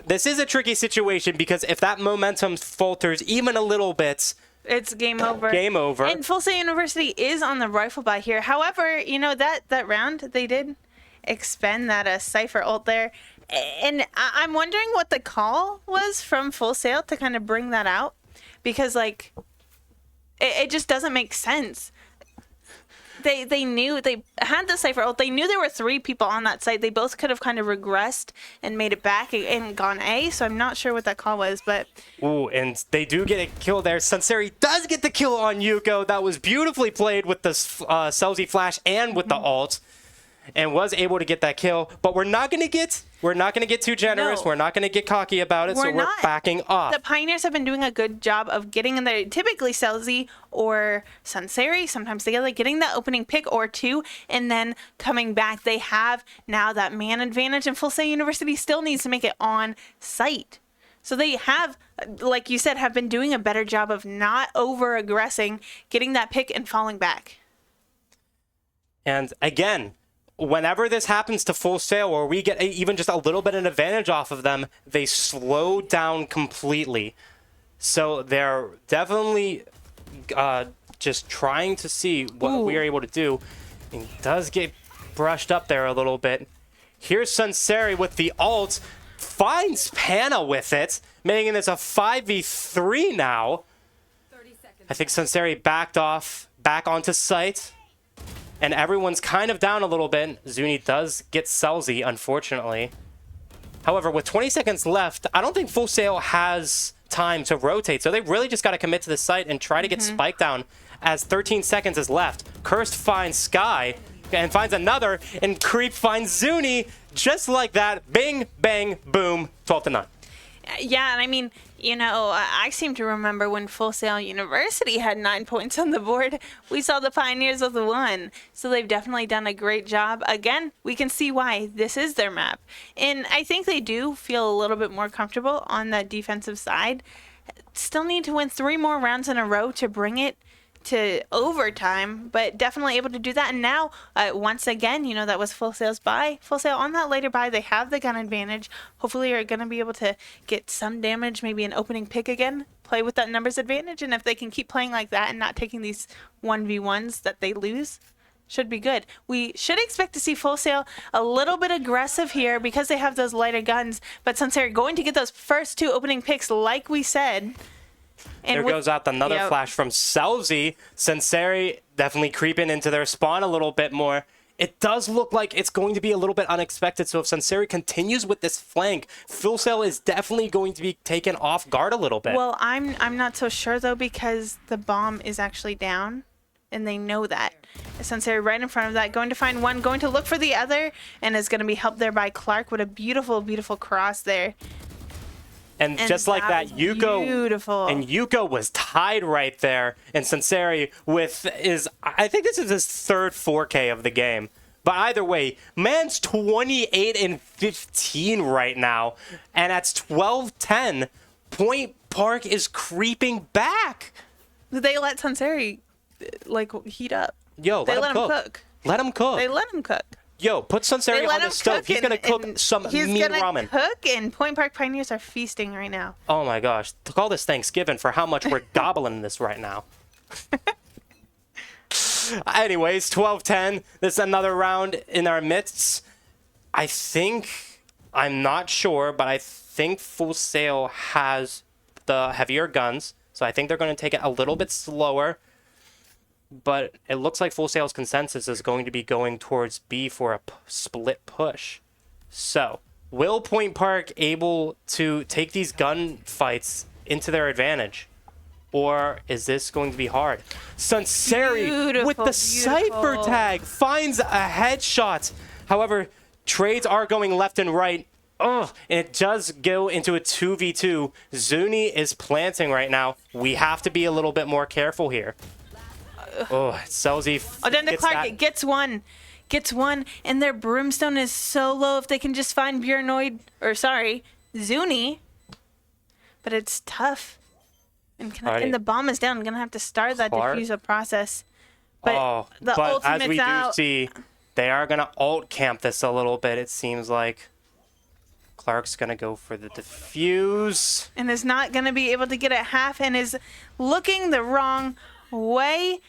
Speaker 2: this is a tricky situation because if that momentum falters even a little bit,
Speaker 1: it's game over.
Speaker 2: Game over.
Speaker 1: And Full Sail University is on the rifle buy here. However, you know, that round, they did expend that Cypher ult there. And I'm wondering what the call was from Full Sail to kind of bring that out. Because, like, it just doesn't make sense. They knew they had the Cypher ult. They knew there were 3 people on that site. They both could have kind of regressed and made it back and gone A. So I'm not sure what that call was, but...
Speaker 2: Ooh, and they do get a kill there. Sinceri does get the kill on Yuko. That was beautifully played with the Selzy flash and with the ult. And was able to get that kill. But we're not going to get too generous. No. We're not going to get cocky about it. We're backing off.
Speaker 1: The Pioneers have been doing a good job of getting in there. Typically Selzy or Sunseri, sometimes together, getting that opening pick or 2 and then coming back. They have now that man advantage, and Full Sail University still needs to make it on site. So they have, like you said, have been doing a better job of not over-aggressing, getting that pick and falling back.
Speaker 2: And again, whenever this happens to Full Sail or we get even just a little bit of an advantage off of them, they slow down completely. So they're definitely just trying to see what we are able to do. And does get brushed up there a little bit. Here's Sunseri with the ult. Finds Pana with it, making this a 5v3 now. I think Sunseri backed off, back onto site. And everyone's kind of down a little bit. Zuni does get Selzy, unfortunately. However, with 20 seconds left, I don't think Full Sail has time to rotate. So they really just got to commit to the site and try to get Spike down as 13 seconds is left. Cursed finds Sky and finds another. And Creep finds Zuni. Just like that. Bing, bang, boom. 12-9.
Speaker 1: Yeah, and I mean, you know, I seem to remember when Full Sail University had 9 points on the board. We saw the Pioneers with 1. So they've definitely done a great job. Again, we can see why this is their map. And I think they do feel a little bit more comfortable on that defensive side. Still need to win 3 more rounds in a row to bring it to overtime, but definitely able to do that. And now, once again, you know, that was Full Sail's buy. Full Sail on that later buy, they have the gun advantage. Hopefully are going to be able to get some damage, maybe an opening pick again, play with that numbers advantage. And if they can keep playing like that and not taking these 1v1s that they lose, should be good. We should expect to see Full Sail a little bit aggressive here because they have those lighter guns, but since they're going to get those first 2 opening picks, like we said. And
Speaker 2: there goes out another flash from Selzy. Sunseri definitely creeping into their spawn a little bit more. It does look like it's going to be a little bit unexpected. So if Sunseri continues with this flank, Full Sail is definitely going to be taken off guard a little bit.
Speaker 1: Well, I'm not so sure though, because the bomb is actually down and they know that. Sunseri right in front of that, going to find one, going to look for the other, and is going to be helped there by Clark with a beautiful, beautiful cross there.
Speaker 2: And just like that, Yuko was tied right there. And Sunseri I think this is his 3rd 4K of the game. But either way, man's 28 and 15 right now. And at 12-10, Point Park is creeping back.
Speaker 1: They let Sunseri, like, heat up.
Speaker 2: Yo,
Speaker 1: they let him cook.
Speaker 2: Let him cook.
Speaker 1: They let him cook.
Speaker 2: Yo, put Sunseri on the stove. He's going to cook some mean ramen.
Speaker 1: He's going to cook, and Point Park Pioneers are feasting right now.
Speaker 2: Oh, my gosh. Call this Thanksgiving for how much we're gobbling this right now. Anyways, 12-10. This is another round in our midst. I'm not sure, but I think Full Sail has the heavier guns. So I think they're going to take it a little bit slower. But it looks like Full Sail's consensus is going to be going towards B for a split push. So, will Point Park able to take these gunfights into their advantage? Or is this going to be hard? Sunseri with the Cypher tag finds a headshot. However, trades are going left and right. And it does go into a 2v2. Zuni is planting right now. We have to be a little bit more careful here. Selzy.
Speaker 1: Then the Clark gets one, and their brimstone is so low. If they can just find Zuni, but it's tough. And the bomb is down. I'm gonna have to start that diffuser process. But
Speaker 2: as we do see, they are gonna ult camp this a little bit. It seems like Clark's gonna go for the defuse,
Speaker 1: and is not gonna be able to get it half, and is looking the wrong way.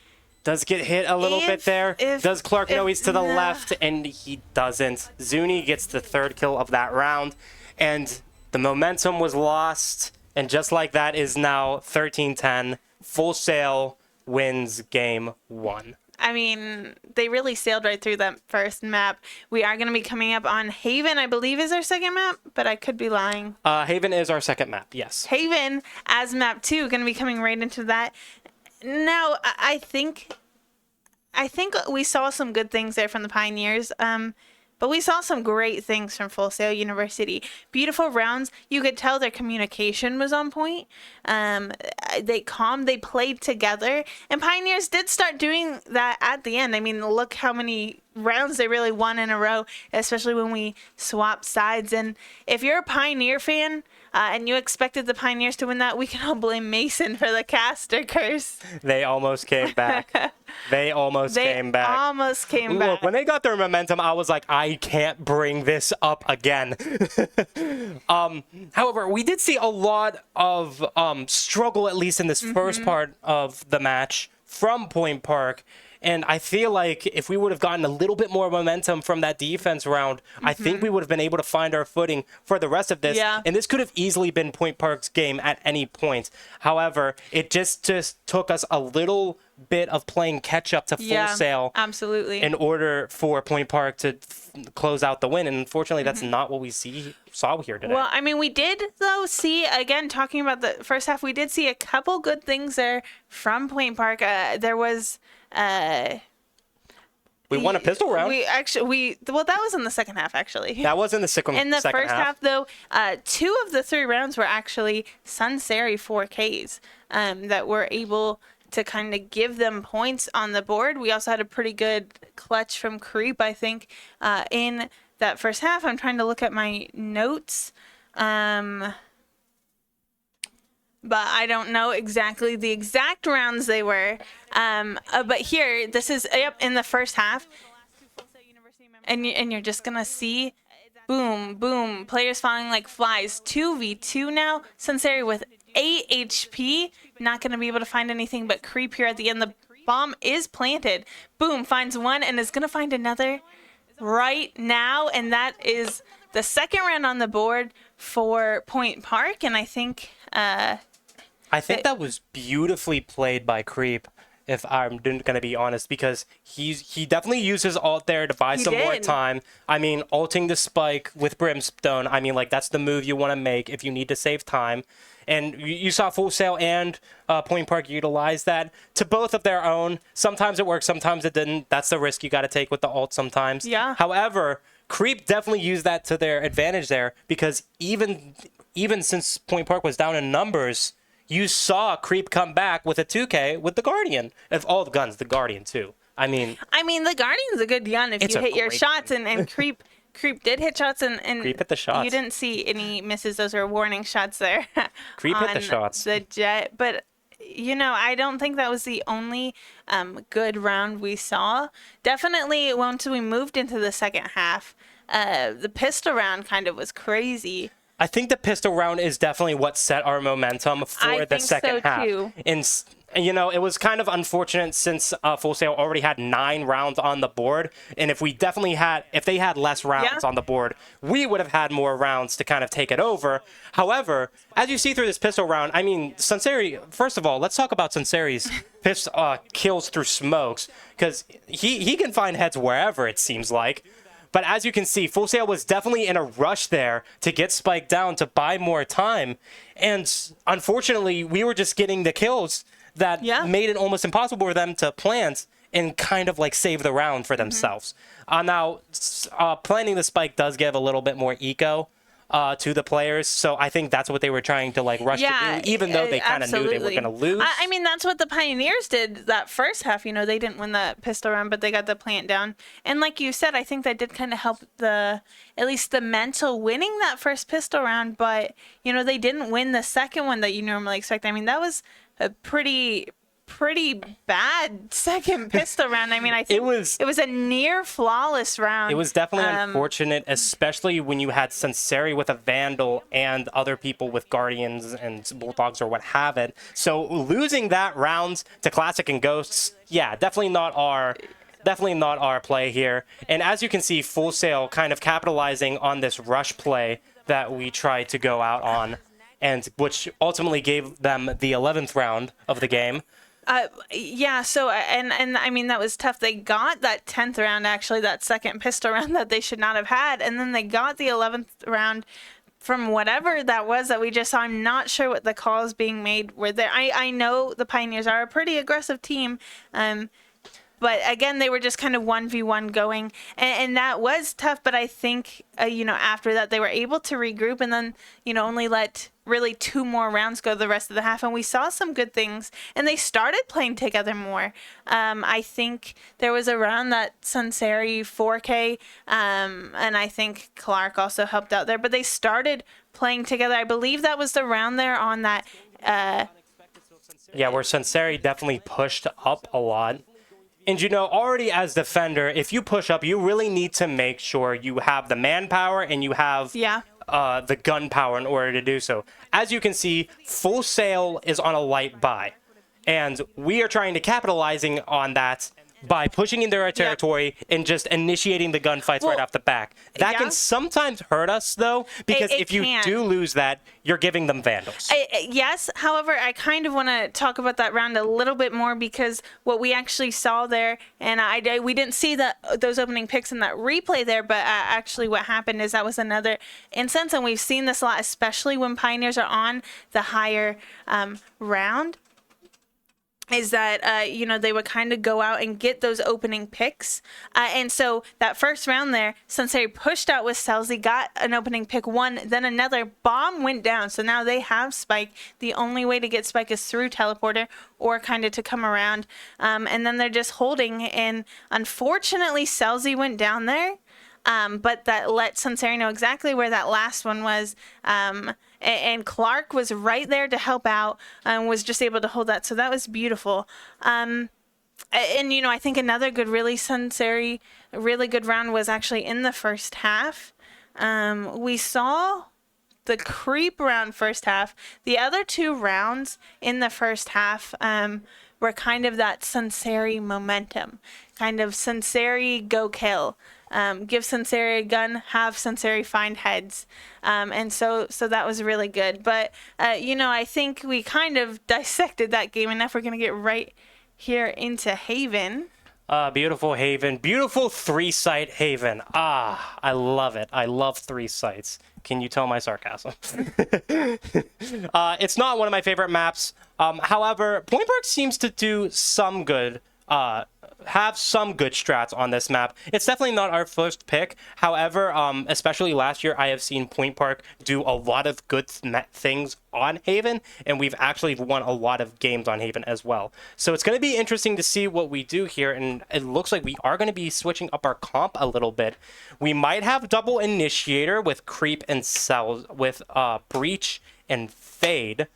Speaker 2: Does get hit a little bit there. Does Clark know he's to the left? And he doesn't. Zuni gets the 3rd kill of that round. And the momentum was lost. And just like that is now 13-10. Full Sail wins game 1.
Speaker 1: I mean, they really sailed right through that first map. We are going to be coming up on Haven, I believe is our second map, but I could be lying.
Speaker 2: Haven is our second map, yes.
Speaker 1: Haven as map 2, going to be coming right into that. Now, I think we saw some good things there from the Pioneers, but we saw some great things from Full Sail University. Beautiful rounds. You could tell their communication was on point. They played together, and Pioneers did start doing that at the end. I mean, look how many rounds they really won in a row, especially when we swapped sides. And if you're a Pioneer fan and you expected the Pioneers to win that, we can all blame Mason for the caster curse.
Speaker 2: They almost came back. They almost came back.
Speaker 1: Almost came back.
Speaker 2: Look, when they got their momentum, I was like, I can't bring this up again. However, we did see a lot of struggle, at least in this first part of the match, from Point Park. And I feel like if we would have gotten a little bit more momentum from that defense round, I think we would have been able to find our footing for the rest of this.
Speaker 1: Yeah.
Speaker 2: And this could have easily been Point Park's game at any point. However, it just took us a little bit of playing catch up to Full Sail.
Speaker 1: Absolutely.
Speaker 2: In order for Point Park to close out the win. And unfortunately, that's not what we saw here today.
Speaker 1: Well, I mean, we did, though, see, again, talking about the first half, we did see a couple good things there from Point Park. There was...
Speaker 2: we won a pistol round.
Speaker 1: Well, that was in the second half, actually.
Speaker 2: That was in the second half.
Speaker 1: In the first half, though, 2 of the 3 rounds were actually Sunseri 4Ks that were able to kind of give them points on the board. We also had a pretty good clutch from Creep, I think, in that first half. I'm trying to look at my notes. But I don't know exactly the exact rounds they were. But here, this is in the first half. And you're just going to see, boom, boom, players falling like flies. 2v2 now. Sunseri with 8 HP. Not going to be able to find anything but Creep here at the end. The bomb is planted. Boom, finds one and is going to find another right now. And that is the second round on the board for Point Park. And I think...
Speaker 2: I think that was beautifully played by Creep, if I'm going to be honest, because he definitely used his ult there to buy some more time. I mean, ulting the spike with Brimstone, I mean, like, that's the move you want to make if you need to save time. And you saw Full Sail and Point Park utilize that to both of their own. Sometimes it worked, sometimes it didn't. That's the risk you got to take with the ult sometimes.
Speaker 1: Yeah.
Speaker 2: However, Creep definitely used that to their advantage there, because even since Point Park was down in numbers, you saw Creep come back with a 2K with the Guardian. Of all the guns, the Guardian too. I mean,
Speaker 1: the Guardian's a good gun if you hit your shots, and Creep did hit shots, and
Speaker 2: Creep hit the shots.
Speaker 1: You didn't see any misses. Those are warning shots there.
Speaker 2: Creep hit the shots.
Speaker 1: The Jet, but I don't think that was the only good round we saw. Definitely once we moved into the second half, the pistol round kind of was crazy.
Speaker 2: I think the pistol round is definitely what set our momentum for the second half.
Speaker 1: Too.
Speaker 2: And it was kind of unfortunate since Full Sail already had 9 rounds on the board, and if they had less rounds on the board, we would have had more rounds to kind of take it over. However, as you see through this pistol round, I mean, Sunseri. First of all, let's talk about Sunseri's kills through smokes, because he can find heads wherever it seems like. But as you can see, Full Sail was definitely in a rush there to get Spike down to buy more time. And unfortunately, we were just getting the kills that made it almost impossible for them to plant and kind of like save the round for themselves. Now, planting the Spike does give a little bit more eco to the players. So I think that's what they were trying to like rush to do, even though they kind of knew they were going to lose.
Speaker 1: I mean, that's what the Pioneers did that first half. They didn't win that pistol round, but they got the plant down. And like you said, I think that did kind of help at least the mental winning that first pistol round. But, they didn't win the second one that you normally expect. I mean, that was a pretty bad second pistol round. I mean, I think it was a near flawless round.
Speaker 2: It was definitely unfortunate, especially when you had Sunseri with a Vandal and other people with Guardians and Bulldogs or what have it. So losing that round to Classic and Ghosts, definitely not our play here. And as you can see, Full Sail kind of capitalizing on this rush play that we tried to go out on, and which ultimately gave them the 11th round of the game.
Speaker 1: So I mean, that was tough. They got that 10th round, actually, that second pistol round that they should not have had, and then they got the 11th round from whatever that was that we just saw. I'm not sure what the calls being made were there. I know the Pioneers are a pretty aggressive team, but But again, they were just kind of 1v1 going, and that was tough. But I think, after that, they were able to regroup and then, only let really 2 more rounds go the rest of the half. And we saw some good things, and they started playing together more. I think there was a round that Sunseri 4K, and I think Clark also helped out there, but they started playing together. I believe that was the round there on that.
Speaker 2: Yeah, where Sunseri definitely pushed up a lot. And already as defender, if you push up, you really need to make sure you have the manpower and you have the gunpowder in order to do so. As you can see, Full Sail is on a light buy. And we are trying to capitalizing on that by pushing into our territory and just initiating the gunfights right off the back. That can sometimes hurt us, though, because if you do lose that, you're giving them Vandals.
Speaker 1: Yes. However, I kind of want to talk about that round a little bit more, because what we actually saw there, and we didn't see those opening picks in that replay there, but actually what happened is that was another instance, and we've seen this a lot, especially when Pioneers are on the higher round, is that, they would kind of go out and get those opening picks. And so that first round there, Sunseri pushed out with Selzy, got an opening pick, one, then another bomb went down. So now they have Spike. The only way to get Spike is through teleporter or kind of to come around. And then they're just holding. And unfortunately, Selzy went down there. But that let Sunseri know exactly where that last one was. And Clark was right there to help out and was just able to hold that. So that was beautiful. And, I think another good, really Sunseri, really good round was actually in the first half. We saw the creep round first half. The other 2 rounds in the first half were kind of that Sunseri momentum, kind of Sunseri go kill. Give Sunseri a gun, have Sunseri find heads. And so that was really good. But, I think we kind of dissected that game enough. We're going to get right here into Haven.
Speaker 2: Beautiful Haven. Beautiful 3-site Haven. I love it. I love 3 sites. Can you tell my sarcasm? It's not one of my favorite maps. However, Point Park seems to do some good have some good strats on this map. It's definitely not our first pick. However, especially last year, I have seen Point Park do a lot of good things on Haven, and we've actually won a lot of games on Haven as well. So it's going to be interesting to see what we do here, and it looks like we are going to be switching up our comp a little bit. We might have double Initiator with Creep and Cells, with Breach and Fade.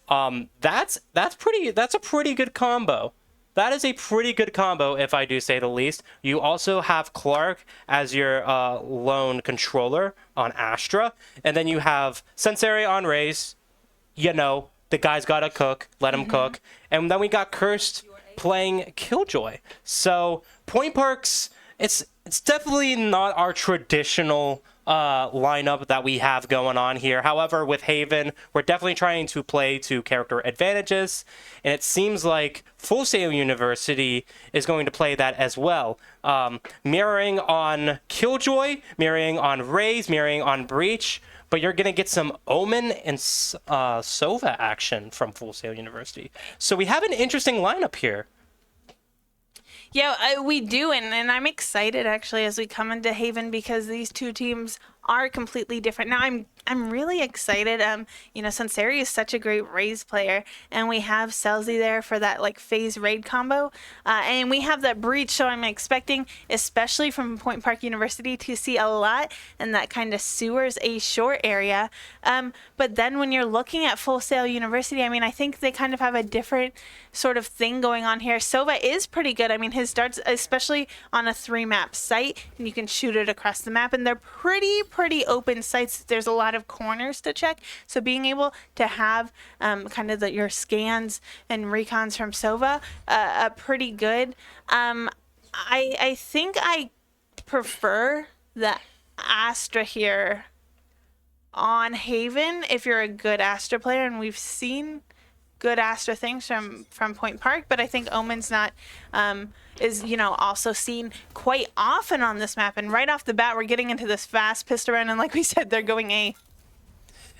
Speaker 2: That's a pretty good combo. That is a pretty good combo, if I do say the least. You also have Clark as your lone controller on Astra. And then you have Sunseri on Raze. The guy's got to cook. Let him cook. And then we got Cursed playing Killjoy. So Point Park's, it's definitely not our traditional lineup that we have going on here. However, with Haven, we're definitely trying to play to character advantages, and it seems like Full Sail University is going to play that as well. Mirroring on Killjoy, mirroring on Raze, mirroring on Breach, but you're going to get some Omen and Sova action from Full Sail University. So we have an interesting lineup here.
Speaker 1: Yeah, we do, and I'm excited actually as we come into Haven, because these 2 teams are completely different. Now I'm really excited. Sunseri is such a great Raze player, and we have Selzy there for that phase raid combo, and we have that Breach. So I'm expecting, especially from Point Park University, to see a lot in that kind of sewers A short area. But then when you're looking at Full Sail University, I think they kind of have a different sort of thing going on here. Sova is pretty good. His darts, especially on a 3-map site, and you can shoot it across the map, and they're pretty open sites. There's a lot of corners to check, so being able to have kind of your scans and recons from Sova, pretty good. I think I prefer the Astra here on Haven if you're a good Astra player, and we've seen good Astra things from Point Park, but I think Omen's not is also seen quite often on this map. And right off the bat, we're getting into this fast pistol round, and like we said, they're going A.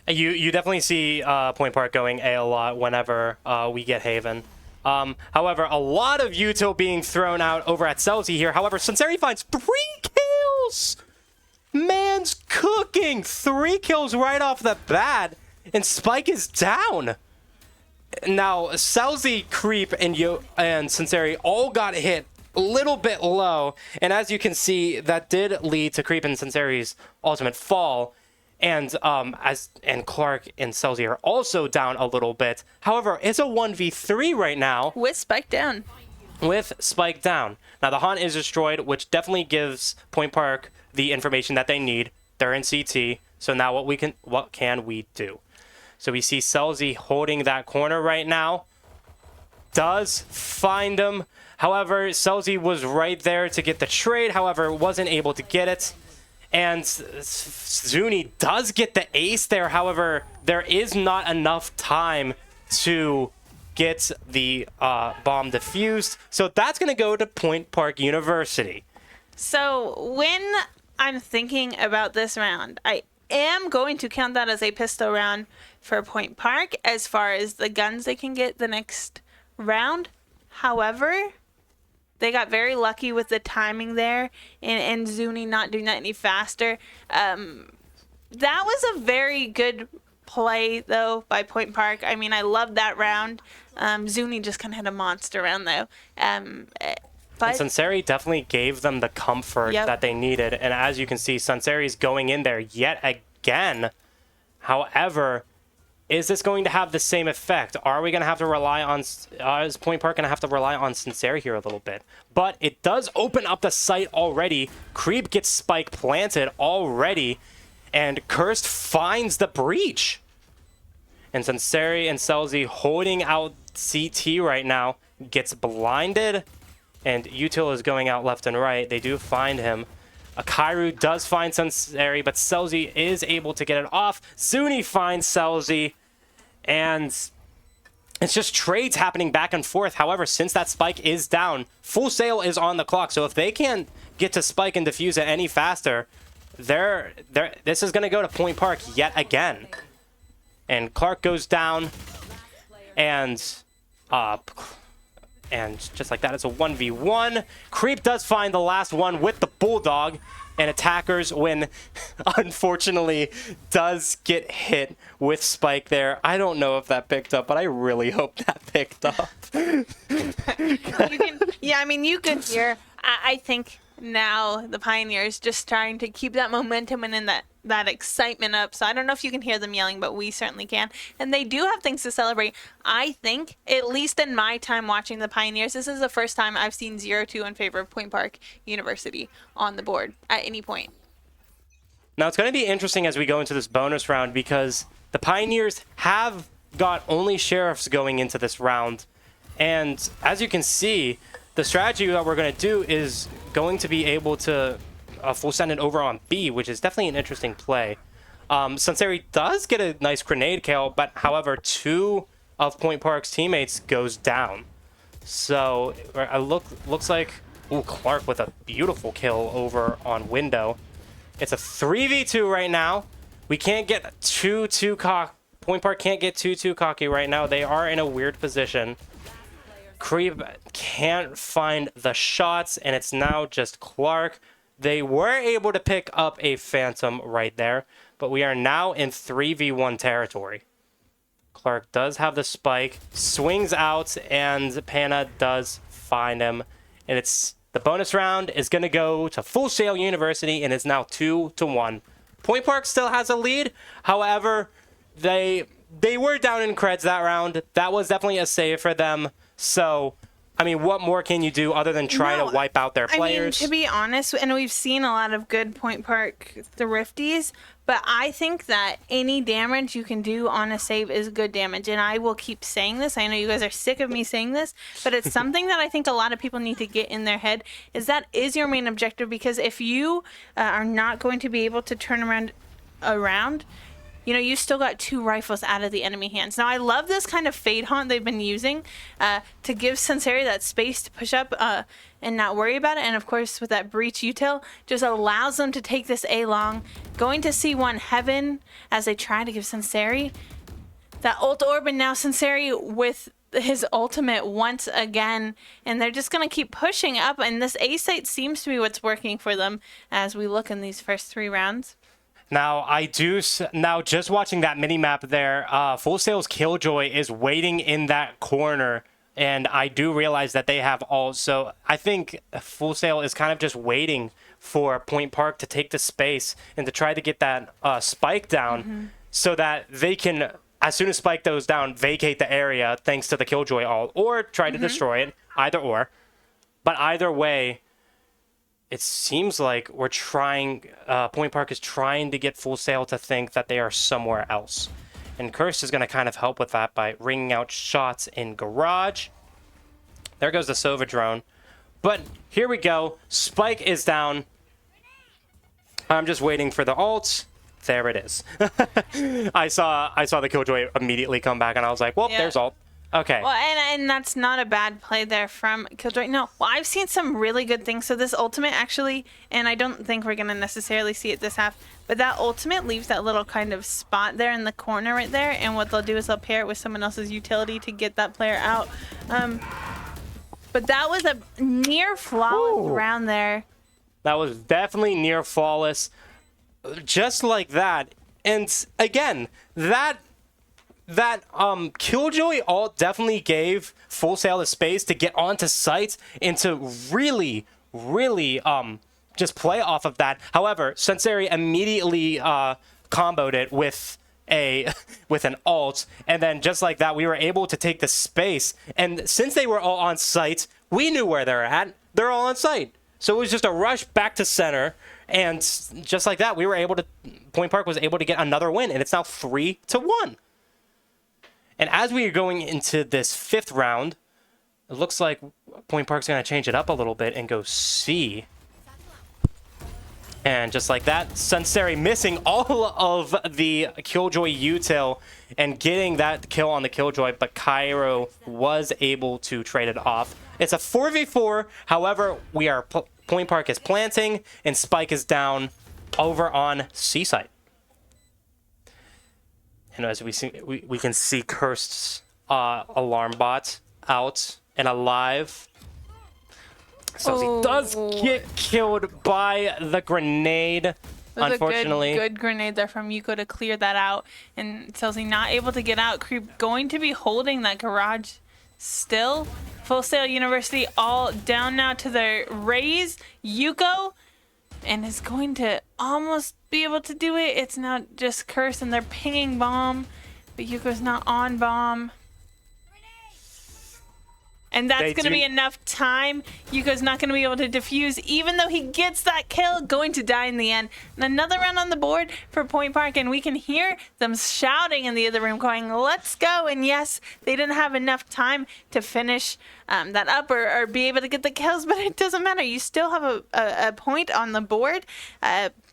Speaker 2: You definitely see Point Park going A a lot whenever we get Haven. However, a lot of util being thrown out over at Celsi here. However, Sunseri finds 3 kills. Man's cooking. 3 kills right off the bat, and Spike is down. Now, Celsi, Creep, and Sunseri all got hit a little bit low, and as you can see, that did lead to Creep and Sunseri's ultimate fall. And Clark and Celsi are also down a little bit. However, it's a 1v3 right now.
Speaker 1: With Spike down.
Speaker 2: With Spike down. Now, the Haunt is destroyed, which definitely gives Point Park the information that they need. They're in CT. So now what can we do? So we see Celsi holding that corner right now. Does find him. However, Celsi was right there to get the trade. However, wasn't able to get it. And Zuni does get the ace there. However, there is not enough time to get the bomb defused. So that's going to go to Point Park University.
Speaker 1: So when I'm thinking about this round, I am going to count that as a pistol round for Point Park as far as the guns they can get the next round. However, they got very lucky with the timing there and Zuni not doing that any faster. That was a very good play, though, by Point Park. I mean, I loved that round. Zuni just kind of had a monster round, though. But
Speaker 2: Sunseri definitely gave them the comfort that they needed. And as you can see, Sunseri's going in there yet again. However, is this going to have the same effect? Are we going to have to rely on... is Point Park going to have to rely on Sunseri here a little bit? But it does open up the site already. Creep gets Spike planted already. And Cursed finds the breach. And Sunseri and Celsi holding out CT right now. Gets blinded. And Util is going out left and right. They do find him. Akairu does find Sunseri, but Celsi is able to get it off. Zuni finds Celsi, and it's just trades happening back and forth. However, since that Spike is down, Full Sail is on the clock. So if they can't get to Spike and defuse it any faster, this is going to go to Point Park yet again. And Clark goes down, and just like that, it's a 1v1. Creep does find the last one with the Bulldog. And Attackers win, unfortunately, does get hit with Spike there. I don't know if that picked up, but I really hope that picked up.
Speaker 1: You can hear. I think now the Pioneers just trying to keep that momentum and in that excitement up. So I don't know if you can hear them yelling, but we certainly can. And they do have things to celebrate. I think, at least in my time watching the Pioneers, this is the first time I've seen 0-2 in favor of Point Park University on the board at any point.
Speaker 2: Now it's going to be interesting as we go into this bonus round because the Pioneers have got only Sheriffs going into this round. And as you can see, the strategy that we're going to do is going to be able to full send it over on B, which is definitely an interesting play. Sunseri does get a nice grenade kill, but however, 2 of Point Park's teammates goes down. So it looks like Clark with a beautiful kill over on Window. It's a 3v2 right now. We can't get too cocky. Point Park can't get too cocky right now. They are in a weird position. Creep can't find the shots, and it's now just Clark. They were able to pick up a Phantom right there, but we are now in 3v1 territory. Clark does have the Spike, swings out, and Panna does find him. And it's the bonus round is going to go to Full Sail University, and it's now 2-1. Point Park still has a lead. However, they were down in creds that round. That was definitely a save for them. So, I mean, what more can you do other than try to wipe out their players?
Speaker 1: I mean, to be honest, and we've seen a lot of good Point Park thrifties, but I think that any damage you can do on a save is good damage, and I will keep saying this. I know you guys are sick of me saying this, but it's something that I think a lot of people need to get in their head, is that is your main objective, because if you are not going to be able to turn around, you know, you still got 2 rifles out of the enemy hands. Now, I love this kind of fade haunt they've been using to give Sunseri that space to push up and not worry about it. And, of course, with that breach util, just allows them to take this A long. Going to C1 Heaven as they try to give Sunseri that ult orb. And now Sunseri with his ultimate once again, and they're just going to keep pushing up, and this A site seems to be what's working for them as we look in these first 3 rounds.
Speaker 2: Now, just watching that mini map there, Full Sail's Killjoy is waiting in that corner, and I do realize that they have ult, so I think Full Sail is kind of just waiting for Point Park to take the space and to try to get that spike down so that they can, as soon as spike goes down, vacate the area thanks to the Killjoy ult, or try to destroy it, either or. But either way, it seems like we're trying, Point Park is trying to get Full Sail to think that they are somewhere else. And Curse is going to kind of help with that by ringing out shots in Garage. There goes the Sova drone. But here we go. Spike is down. I'm just waiting for the ult. There it is. I saw the Killjoy immediately come back, and I was like, well, there's ult. Okay.
Speaker 1: Well, and that's not a bad play there from Killjoy. No, well, I've seen some really good things. So this ultimate actually, and I don't think we're going to necessarily see it this half, but that ultimate leaves that little kind of spot there in the corner right there. And what they'll do is they'll pair it with someone else's utility to get that player out. But that was a near flawless round there.
Speaker 2: That was definitely near flawless. Just like that. And again, that Killjoy ult definitely gave Full Sail the space to get onto site and to really just play off of that. However, Sunseri immediately comboed it with an ult, and then just like that, we were able to take the space. And since they were all on site, we knew where they're at. They're all on site, so it was just a rush back to center. And just like that, we were able to. Point Park was able to get another win, and it's now 3-1. And as we are going into this 5th round, it looks like Point Park's going to change it up a little bit and go C. And just like that, Sunseri missing all of the Killjoy util and getting that kill on the Killjoy, but Cairo was able to trade it off. It's a 4v4, however, Point Park is planting, and Spike is down over on C site. And as we see, we can see Cursed alarm bot out and alive. So he does get killed by the grenade, unfortunately.
Speaker 1: A good grenade there from Yuko to clear that out. And Chelsea not able to get out. Creep going to be holding that garage still. Full Sail University all down now to their raise. Yuko, and is going to almost be able to do it. It's now just Curse, and they're pinging bomb, but Yuko's not on bomb. And that's going to be enough time. Yuko's not going to be able to defuse, even though he gets that kill, going to die in the end. And another round on the board for Point Park, and we can hear them shouting in the other room, going, let's go. And yes, they didn't have enough time to finish that up or be able to get the kills, but it doesn't matter. You still have a point on the board.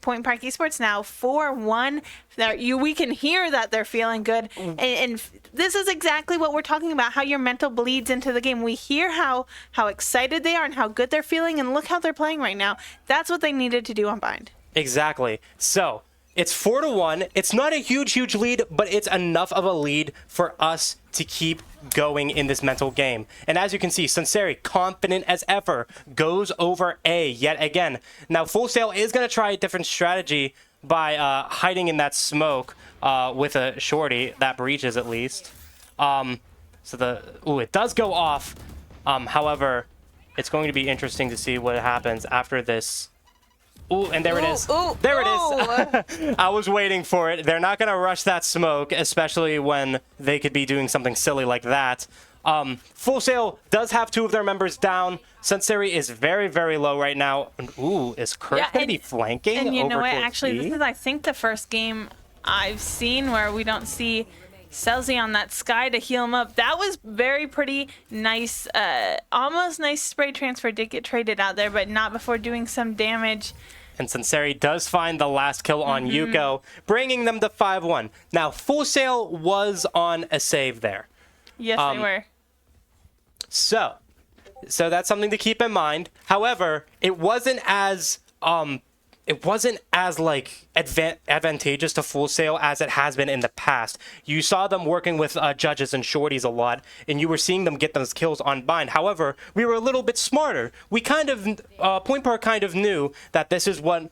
Speaker 1: Point Park Esports now 4-1. We can hear that they're feeling good. And this is exactly what we're talking about, how your mental bleeds into the game. We hear how excited they are and how good they're feeling, and look how they're playing right now. That's what they needed to do on Bind.
Speaker 2: Exactly. So it's 4-1. It's not a huge lead, but it's enough of a lead for us to keep going in this mental game. And as you can see, Sunseri, confident as ever, goes over A yet again. Now, Full Sail is going to try a different strategy by hiding in that smoke with a shorty. That breaches at least. It does go off. However, it's going to be interesting to see what happens after this. Ooh, and there it is. There it is. I was waiting for it. They're not going to rush that smoke, especially when they could be doing something silly like that. Full Sail does have 2 of their members down. Sunseri is very, very low right now. And, is Kurt going to be flanking?
Speaker 1: And you
Speaker 2: over
Speaker 1: know what?
Speaker 2: towards
Speaker 1: Actually,
Speaker 2: B?
Speaker 1: this is, I think, the first game I've seen where we don't see Celsi on that Sky to heal him up. That was pretty nice. Almost nice spray transfer. Did get traded out there, but not before doing some damage.
Speaker 2: And Sunseri does find the last kill on Yuko, bringing them to 5-1. Now, Full Sail was on a save there.
Speaker 1: Yes, they were. So that's something to keep in mind. However, it wasn't as
Speaker 2: it wasn't as like advantageous to Full Sail as it has been in the past. You saw them working with judges and shorties a lot, and you were seeing them get those kills on bind. However, we were a little bit smarter. We kind of Point Park kind of knew that this is what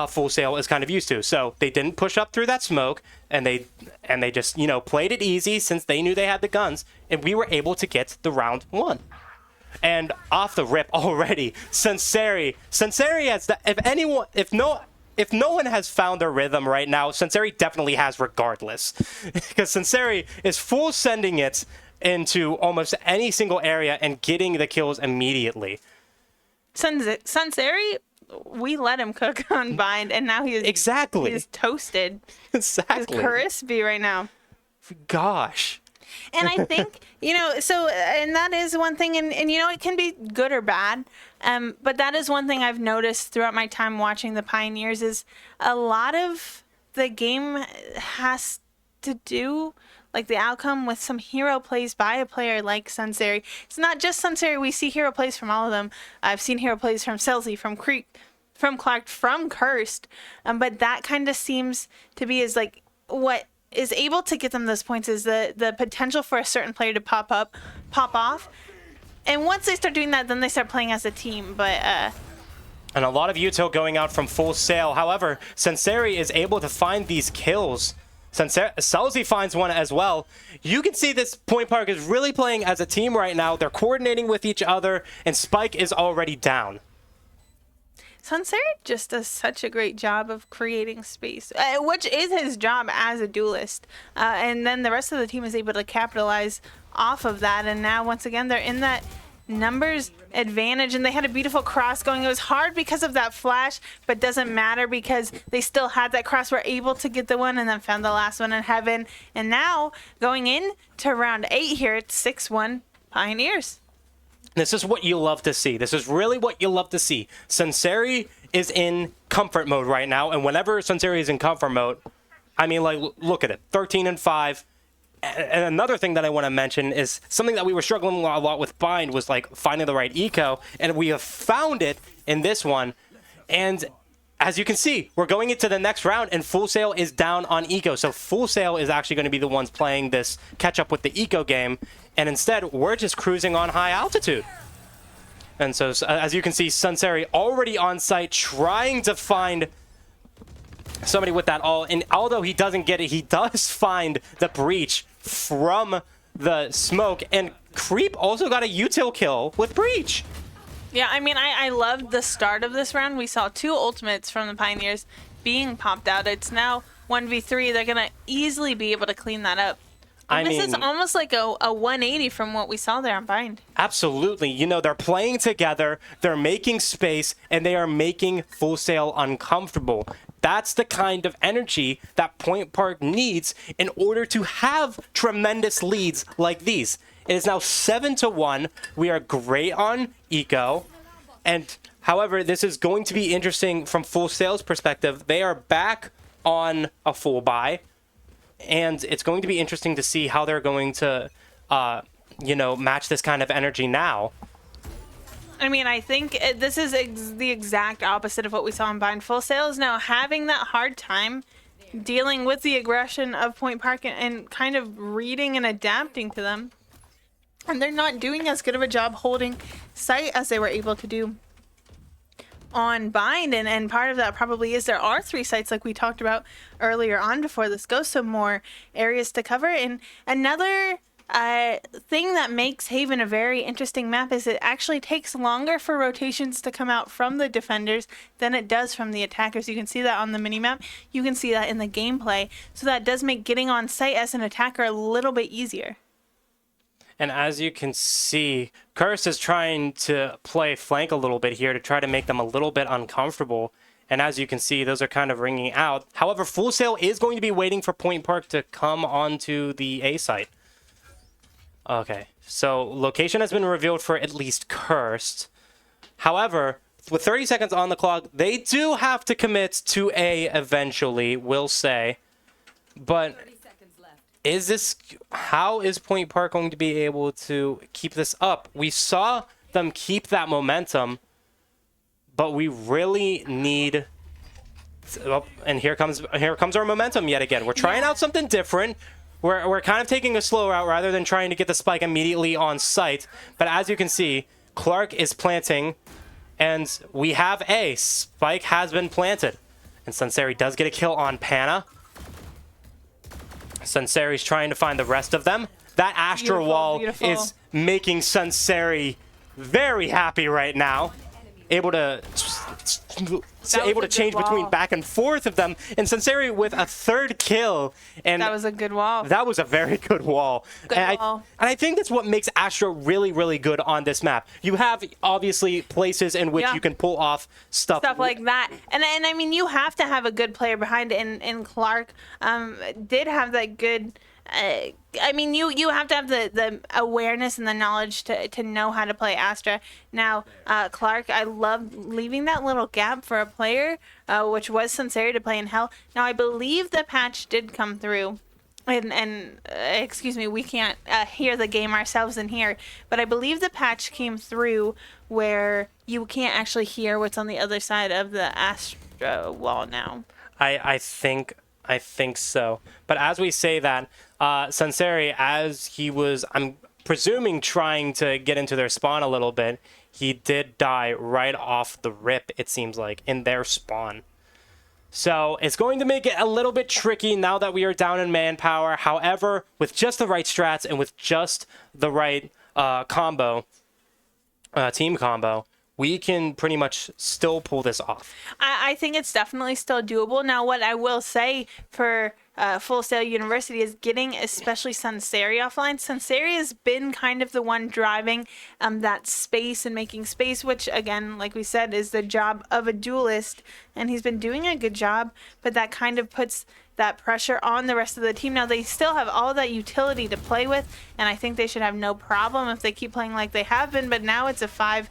Speaker 2: Full Sail is kind of used to. So they didn't push up through that smoke, and they just, you know, played it easy since they knew they had the guns, and we were able to get the round 1. And off the rip already, Senseri has the, if no one has found their rhythm right now, Senseri definitely has regardless. Because Senseri is full sending it into almost any single area and getting the kills immediately.
Speaker 1: Senseri, we let him cook on bind, and now he is he's toasted.
Speaker 2: Exactly.
Speaker 1: He's crispy right now.
Speaker 2: Gosh.
Speaker 1: And I think, you know, so, and that is one thing, and you know, it can be good or bad, but that is one thing I've noticed throughout my time watching the Pioneers is a lot of the game has to do, like the outcome with some hero plays by a player like Sunseri. It's not just Sunseri, we see hero plays from all of them. I've seen hero plays from Selzy, from Creek, from Clark, from Cursed, but that kind of seems to be is like what is able to get them those points is the potential for a certain player to pop off. And once they start doing that, then they start playing as a team. But
Speaker 2: and a lot of util going out from Full Sail. However, Senseri is able to find these kills. Selzy finds one as well. You can see this Point Park is really playing as a team right now. They're coordinating with each other, and Spike is already down.
Speaker 1: Sunseri just does such a great job of creating space, which is his job as a duelist. And then the rest of the team is able to capitalize off of that. And now, once again, they're in that numbers advantage, and they had a beautiful cross going. It was hard because of that flash, but doesn't matter because they still had that cross, were able to get the one, and then found the last one in heaven. And now, going in to round 8 here, it's 6-1 Pioneers.
Speaker 2: This is what you love to see. This is really what you love to see. Senseri is in comfort mode right now, and whenever Senseri is in comfort mode, I mean, like, look at it, 13-5. And another thing that I want to mention is something that we were struggling a lot with Bind was, like, finding the right eco, and we have found it in this one. And as you can see, we're going into the next round, and Full Sail is down on eco. So Full Sail is actually going to be the ones playing this catch-up with the eco game, and instead, we're just cruising on high altitude. And so, as you can see, Sunseri already on site trying to find somebody with that all. And although he doesn't get it, he does find the breach from the smoke. And Creep also got a util kill with breach.
Speaker 1: Yeah, I mean, I loved the start of this round. We saw 2 ultimates from the Pioneers being popped out. It's now 1v3. They're going to easily be able to clean that up. This is almost like a 180 from what we saw there on Bind.
Speaker 2: Absolutely. You know, they're playing together, they're making space, and they are making Full Sail uncomfortable. That's the kind of energy that Point Park needs in order to have tremendous leads like these. It is now 7-1. We are great on eco. And however, this is going to be interesting from Full Sail's perspective. They are back on a full buy. And it's going to be interesting to see how they're going to, you know, match this kind of energy now.
Speaker 1: I mean, I think this is the exact opposite of what we saw in Bind. Full Sail is now having that hard time dealing with the aggression of Point Park and kind of reading and adapting to them. And they're not doing as good of a job holding sight as they were able to do on Bind, and part of that probably is there are 3 sites like we talked about earlier on before this goes, so more areas to cover. And another thing that makes Haven a very interesting map is it actually takes longer for rotations to come out from the defenders than it does from the attackers. You can see that on the minimap. You can see that in the gameplay. So that does make getting on site as an attacker a little bit easier.
Speaker 2: And as you can see, Curse is trying to play flank a little bit here to try to make them a little bit uncomfortable. And as you can see, those are kind of ringing out. However, Full Sail is going to be waiting for Point Park to come onto the A site. Okay, so location has been revealed for at least Cursed. However, with 30 seconds on the clock, they do have to commit to A eventually, we'll say. But how is Point Park going to be able to keep this up? We saw them keep that momentum, but we really need And here comes our momentum yet again. We're trying out something different. We're kind of taking a slow route rather than trying to get the spike immediately on site. But as you can see, Clark is planting, and we have a spike has been planted. And Sunseri does get a kill on Pana. Sunseri's trying to find the rest of them. That Astra wall is making Sunseri very happy right now. Able to change between back and forth of them, and Sunseri with a third kill. And
Speaker 1: that was a good wall.
Speaker 2: That was a very good wall. And I think that's what makes Astra really, really good on this map. You have obviously places in which you can pull off stuff
Speaker 1: like that, and I mean you have to have a good player behind it. And Clark did have that good. I mean, you have to have the awareness and the knowledge to know how to play Astra. Now, Clark, I love leaving that little gap for a player, which was Sunseri to play in Hell. Now, I believe the patch did come through. And excuse me, we can't hear the game ourselves in here, but I believe the patch came through where you can't actually hear what's on the other side of the Astra wall now.
Speaker 2: I think so. But as we say that, Sunseri, as he was, I'm presuming, trying to get into their spawn a little bit, he did die right off the rip, it seems like, in their spawn. So it's going to make it a little bit tricky now that we are down in manpower. However, with just the right strats and with just the right team combo, we can pretty much still pull this off.
Speaker 1: I think it's definitely still doable. Now, what I will say for Full Sail University is getting especially Sunseri offline. Sunseri has been kind of the one driving that space and making space, which, again, like we said, is the job of a duelist. And he's been doing a good job, but that kind of puts that pressure on the rest of the team. Now, they still have all that utility to play with, and I think they should have no problem if they keep playing like they have been. But now it's a 5-3,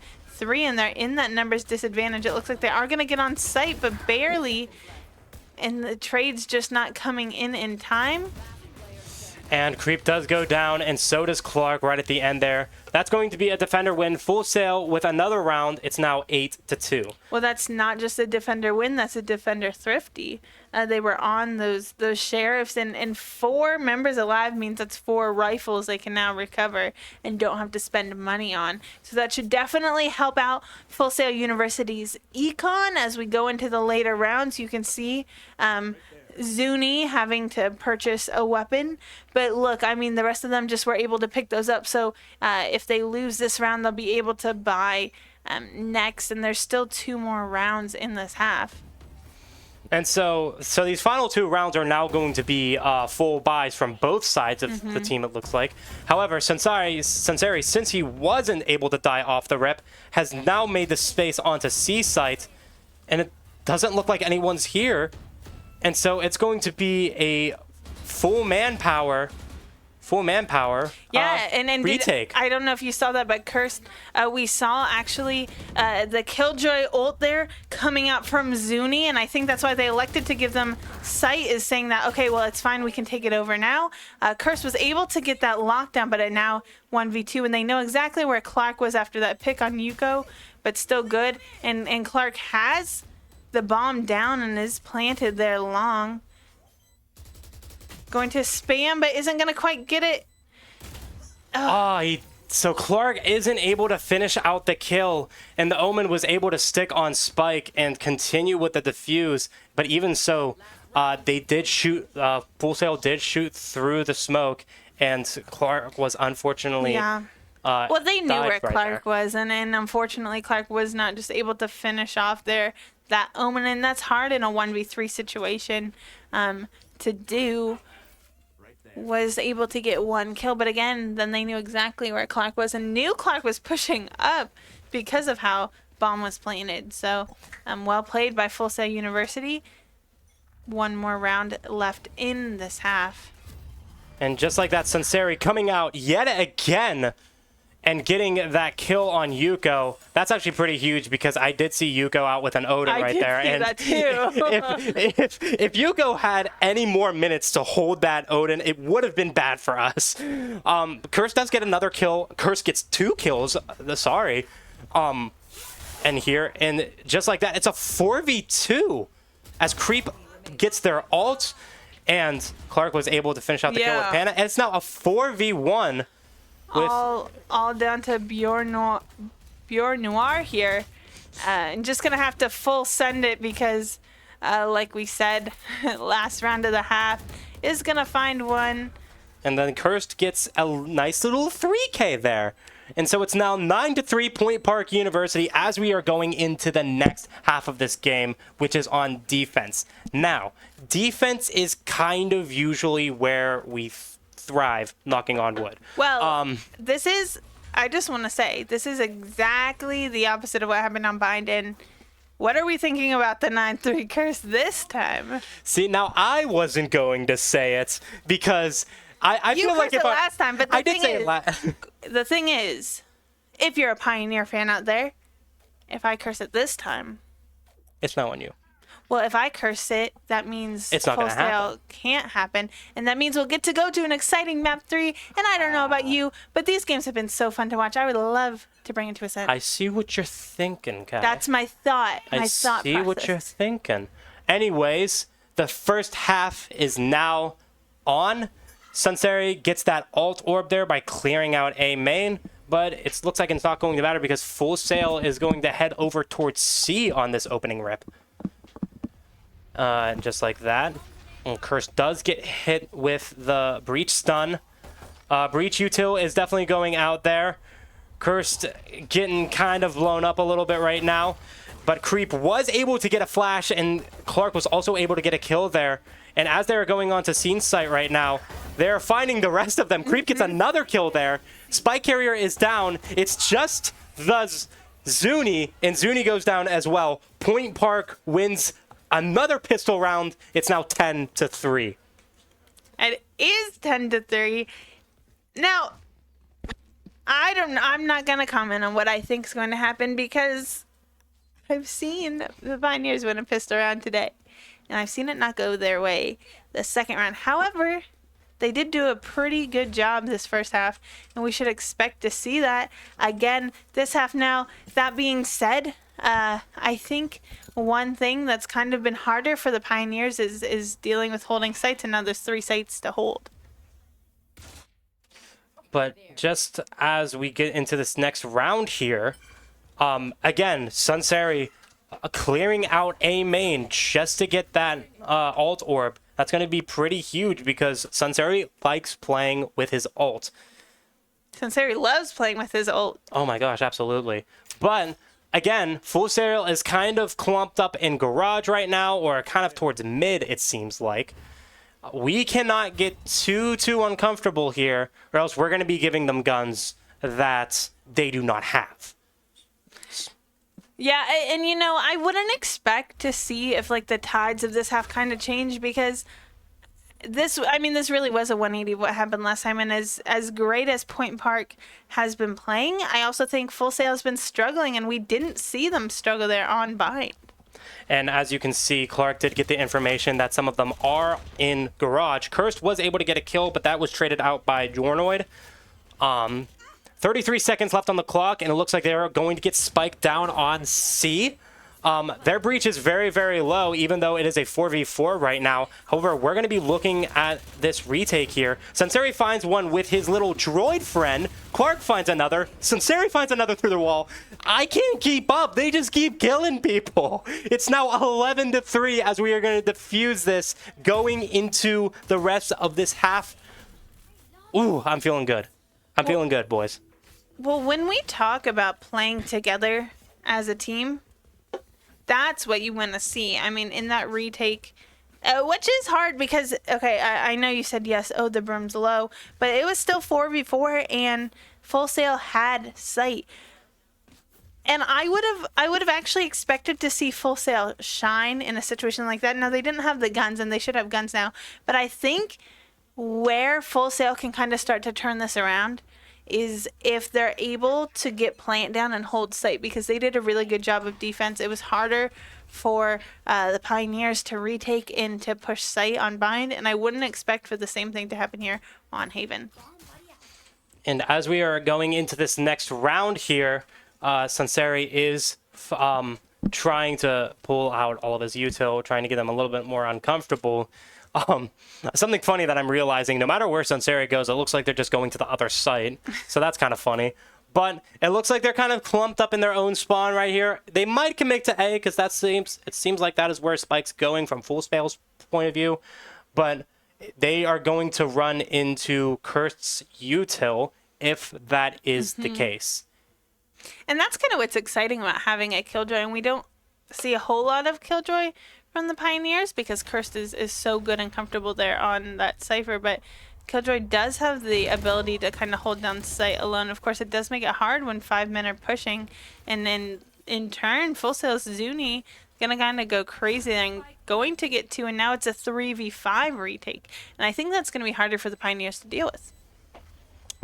Speaker 1: and they're in that numbers disadvantage. It looks like they are going to get on site, but barely. And the trade's just not coming in time.
Speaker 2: And Creep does go down, and so does Clark right at the end there. That's going to be a defender win. Full Sail with another round. It's now 8-2.
Speaker 1: Well, that's not just a defender win. That's a defender thrifty. They were on those sheriffs, and 4 members alive means that's 4 rifles they can now recover and don't have to spend money on. So that should definitely help out Full Sail University's econ as we go into the later rounds. You can see Zuni having to purchase a weapon, but look, I mean, the rest of them just were able to pick those up. So if they lose this round, they'll be able to buy next, and there's still 2 more rounds in this half.
Speaker 2: And so these final 2 rounds are now going to be full buys from both sides of the team, it looks like. However, Sunseri, since he wasn't able to die off the rip, has now made the space onto C site, and it doesn't look like anyone's here. And so it's going to be a full manpower retake.
Speaker 1: I don't know if you saw that, but Cursed, we saw actually the Killjoy ult there coming out from Zuni, and I think that's why they elected to give them sight, is saying that, okay, well, it's fine, we can take it over now. Cursed was able to get that lockdown, but it now 1v2, and they know exactly where Clark was after that pick on Yuko, but still good. And Clark has the bomb down and is planted there long. Going to spam, but isn't going to quite get it.
Speaker 2: So Clark isn't able to finish out the kill, and the Omen was able to stick on Spike and continue with the defuse. But even so, they did shoot, Full Sail did shoot through the smoke, and Clark was unfortunately...
Speaker 1: well, they knew where Clark was, and unfortunately Clark was not just able to finish off that Omen, and that's hard in a 1v3 situation to do. Was able to get 1 kill, but again, then they knew exactly where Clark was and knew Clark was pushing up because of how bomb was planted. So well played by Full Sail University. 1 more round left in this half.
Speaker 2: And just like that, Sunseri coming out yet again and getting that kill on Yuko. That's actually pretty huge because I did see Yuko out with an Odin right there.
Speaker 1: I did see that
Speaker 2: too. if Yuko had any more minutes to hold that Odin, it would have been bad for us. Curse does get another kill. Curse gets 2 kills. And just like that, it's a 4v2. as Creep gets their ult, and Clark was able to finish out the kill with Panda. And it's now a 4v1 with
Speaker 1: all down to Bjorn Noir here. And just gonna have to full send it because like we said, last round of the half is gonna find one.
Speaker 2: And then Cursed gets a nice little 3K there. And so it's now 9-3 Point Park University as we are going into the next half of this game, which is on defense. Now, defense is kind of usually where we thrive, knocking on wood.
Speaker 1: Well, this is, I just want to say, this is exactly the opposite of what happened on Bind. And what are we thinking about the 9-3 curse this time?
Speaker 2: See, now I wasn't going to say it because I
Speaker 1: you
Speaker 2: feel like if
Speaker 1: last time, but the thing is, if you're a Pioneer fan out there, if I curse it this time,
Speaker 2: it's not on you.
Speaker 1: Well, if I curse it, that means
Speaker 2: it's not going to happen.
Speaker 1: Can't happen, and that means we'll get to go to an exciting map 3. And I don't know about you, but these games have been so fun to watch. I would love to bring it to a set.
Speaker 2: I see what you're thinking, Kat.
Speaker 1: That's my thought.
Speaker 2: I see what you're thinking. Anyways, the first half is now on. Sunseri gets that alt orb there by clearing out A main, but it looks like it's not going to matter because Full Sail is going to head over towards C on this opening rip. Just like that. And Curse does get hit with the Breach stun. Breach util is definitely going out there. Cursed getting kind of blown up a little bit right now. But Creep was able to get a flash, and Clark was also able to get a kill there. And as they're going on to Scene Site right now, they're finding the rest of them. Creep gets another kill there. Spike Carrier is down. It's just the Zuni, and Zuni goes down as well. Point Park wins another pistol round. It's now 10-3.
Speaker 1: It is 10-3. Now, I'm not gonna comment on what I think is going to happen because I've seen the Pioneers win a pistol round today, and I've seen it not go their way the second round. However, they did do a pretty good job this first half, and we should expect to see that again this half. Now, that being said, I think one thing that's kind of been harder for the Pioneers is dealing with holding sites, and now there's 3 sites to hold.
Speaker 2: But just as we get into this next round here, again, Sunseri clearing out A main just to get that alt orb. That's going to be pretty huge because Sunseri likes playing with his ult.
Speaker 1: Sunseri loves playing with his ult.
Speaker 2: Oh my gosh, absolutely. But again, Full Sail is kind of clumped up in garage right now, or kind of towards mid, it seems like. We cannot get too uncomfortable here, or else we're going to be giving them guns that they do not have.
Speaker 1: Yeah, and you know, I wouldn't expect to see if like the tides of this half kind of change because this really was a 180 what happened last time, and as great as Point Park has been playing, I also think Full Sail has been struggling, and we didn't see them struggle there on Bind.
Speaker 2: And as you can see, Clark did get the information that some of them are in garage. Cursed was able to get a kill, but that was traded out by Jornoid. 33 seconds left on the clock, and it looks like they're going to get spiked down on C. Their breach is very, very low, even though it is a 4v4 right now. However, we're going to be looking at this retake here. Sunseri finds one with his little droid friend. Clark finds another. Sunseri finds another through the wall. I can't keep up. They just keep killing people. It's now 11-3 as we are going to defuse this going into the rest of this half. Ooh, I'm feeling good. I'm feeling good, boys.
Speaker 1: Well, when we talk about playing together as a team, that's what you want to see. I mean, in that retake, which is hard because, okay, I know you said yes, oh, the broom's low, but it was still 4v4 and Full Sail had sight. And I would have actually expected to see Full Sail shine in a situation like that. Now, they didn't have the guns, and they should have guns now, but I think where Full Sail can kind of start to turn this around is if they're able to get plant down and hold site, because they did a really good job of defense. It was harder for the Pioneers to retake and to push site on Bind, and I wouldn't expect for the same thing to happen here on Haven.
Speaker 2: And as we are going into this next round here, Sunseri is trying to pull out all of his util, trying to get them a little bit more uncomfortable. Something funny that I'm realizing, no matter where Sunseri goes, it looks like they're just going to the other site. So that's kind of funny. But it looks like they're kind of clumped up in their own spawn right here. They might commit to A because it seems like that is where Spike's going from Full Sail's point of view. But they are going to run into Kurt's util if that is the case.
Speaker 1: And that's kind of what's exciting about having a Killjoy. And we don't see a whole lot of Killjoy from the Pioneers because Kurst is so good and comfortable there on that Cypher. But Killjoy does have the ability to kind of hold down the site alone. Of course, it does make it hard when 5 men are pushing. And then, in turn, Full Sail's Zuni going to kind of go crazy and going to get 2. And now it's a 3v5 retake. And I think that's going to be harder for the Pioneers to deal with.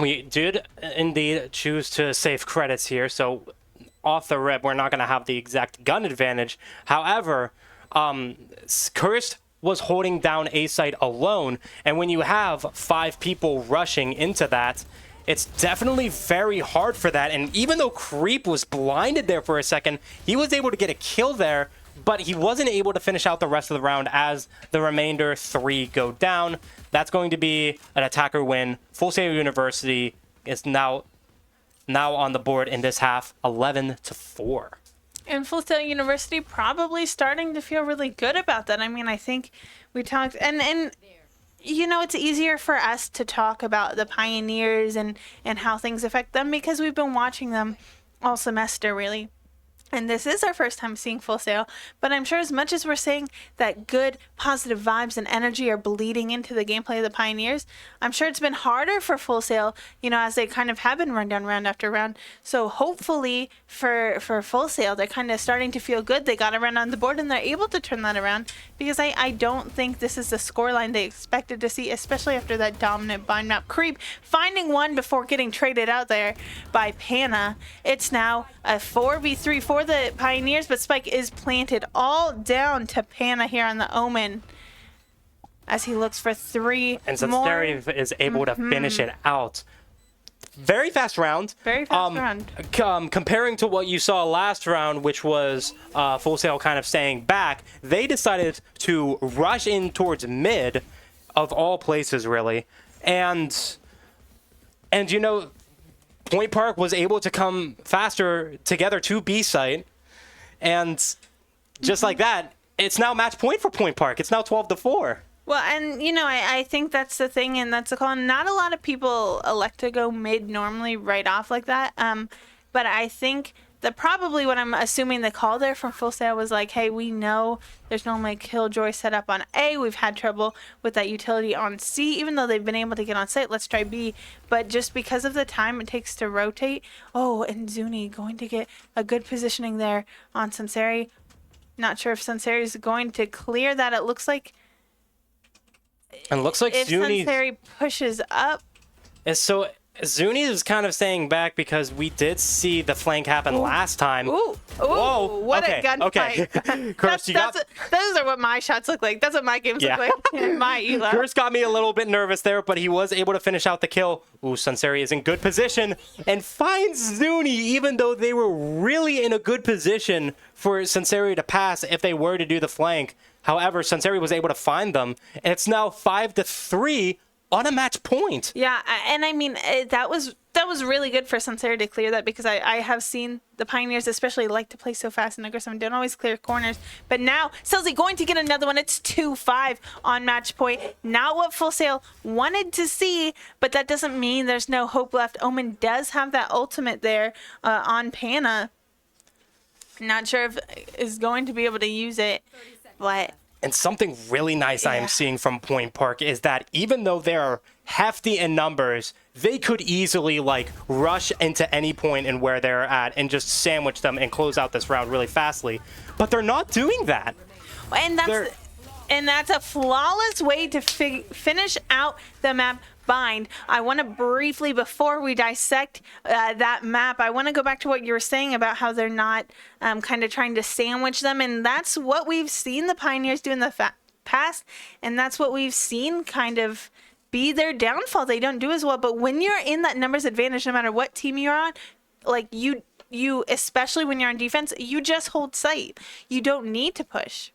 Speaker 2: We did indeed choose to save credits here. So, off the rip, we're not going to have the exact gun advantage. However, Kurst was holding down A site alone, and when you have 5 people rushing into that, it's definitely very hard for that. And even though Creep was blinded there for a second, he was able to get a kill there, but he wasn't able to finish out the rest of the round as the remainder 3 go down. That's going to be an attacker win. Full Sail University is now on the board in this half, 11-4.
Speaker 1: And Full Sail University probably starting to feel really good about that. I mean, I think we talked, and you know, it's easier for us to talk about the Pioneers and how things affect them because we've been watching them all semester, really. And this is our first time seeing Full Sail, but I'm sure as much as we're saying that good, positive vibes and energy are bleeding into the gameplay of the Pioneers, I'm sure it's been harder for Full Sail, you know, as they kind of have been run down round after round. So hopefully for Full Sail, they're kind of starting to feel good. They got a run on the board and they're able to turn that around because I don't think this is the scoreline they expected to see, especially after that dominant bind map. Creep finding one before getting traded out there by Pana. It's now a 4v3 for the Pioneers, but Spike is planted all down to Pana here on the Omen as he looks for 3
Speaker 2: and
Speaker 1: more.
Speaker 2: Sunseri is able to finish it out. Very fast round.
Speaker 1: Very fast round.
Speaker 2: Comparing to what you saw last round, which was Full Sail kind of staying back, they decided to rush in towards mid, of all places, really. And you know, Point Park was able to come faster together to B site, and just like that, it's now match point for Point Park. It's now 12-4.
Speaker 1: Well, and, you know, I think that's the thing, and that's the call. Not a lot of people elect to go mid normally right off like that. But I think that probably what I'm assuming the call there from Full Sail was like, hey, we know there's normally a Killjoy set up on A. We've had trouble with that utility on C, even though they've been able to get on site. Let's try B. But just because of the time it takes to rotate, oh, and Zuni going to get a good positioning there on Sunseri. Not sure if Sunseri is going to clear that. It looks like
Speaker 2: And it looks like
Speaker 1: if
Speaker 2: Zuni
Speaker 1: Sunseri pushes up.
Speaker 2: so Zuni is kind of staying back because we did see the flank happen last time.
Speaker 1: Ooh,
Speaker 2: Whoa,
Speaker 1: what
Speaker 2: okay,
Speaker 1: a gunfight.
Speaker 2: okay. Curse,
Speaker 1: Those are what my shots look like. That's what my games look like in my elo.
Speaker 2: Curse got me a little bit nervous there, but he was able to finish out the kill. Ooh, Sunseri is in good position and finds Zuni, even though they were really in a good position for Sunseri to pass if they were to do the flank. However, Sunseri was able to find them, and it's now 5-3 on a match point.
Speaker 1: Yeah, and I mean, that was really good for Sunseri to clear that because I have seen the Pioneers especially like to play so fast and aggressive and don't always clear corners. But now, Selzy going to get another one. It's 2-5 on match point. Not what Full Sail wanted to see, but that doesn't mean there's no hope left. Omen does have that ultimate there on Pana. Not sure if is going to be able to use it, but...
Speaker 2: And something really nice I am seeing from Point Park is that even though they're hefty in numbers, they could easily like rush into any point in where they're at and just sandwich them and close out this round really fastly. But they're not doing that.
Speaker 1: And that's a flawless way to finish out the map bind. I want to briefly, before we dissect that map, I want to go back to what you were saying about how they're not kind of trying to sandwich them. And that's what we've seen the Pioneers do in the past. And that's what we've seen kind of be their downfall. They don't do as well. But when you're in that numbers advantage, no matter what team you're on, like you especially when you're on defense, you just hold sight. You don't need to push.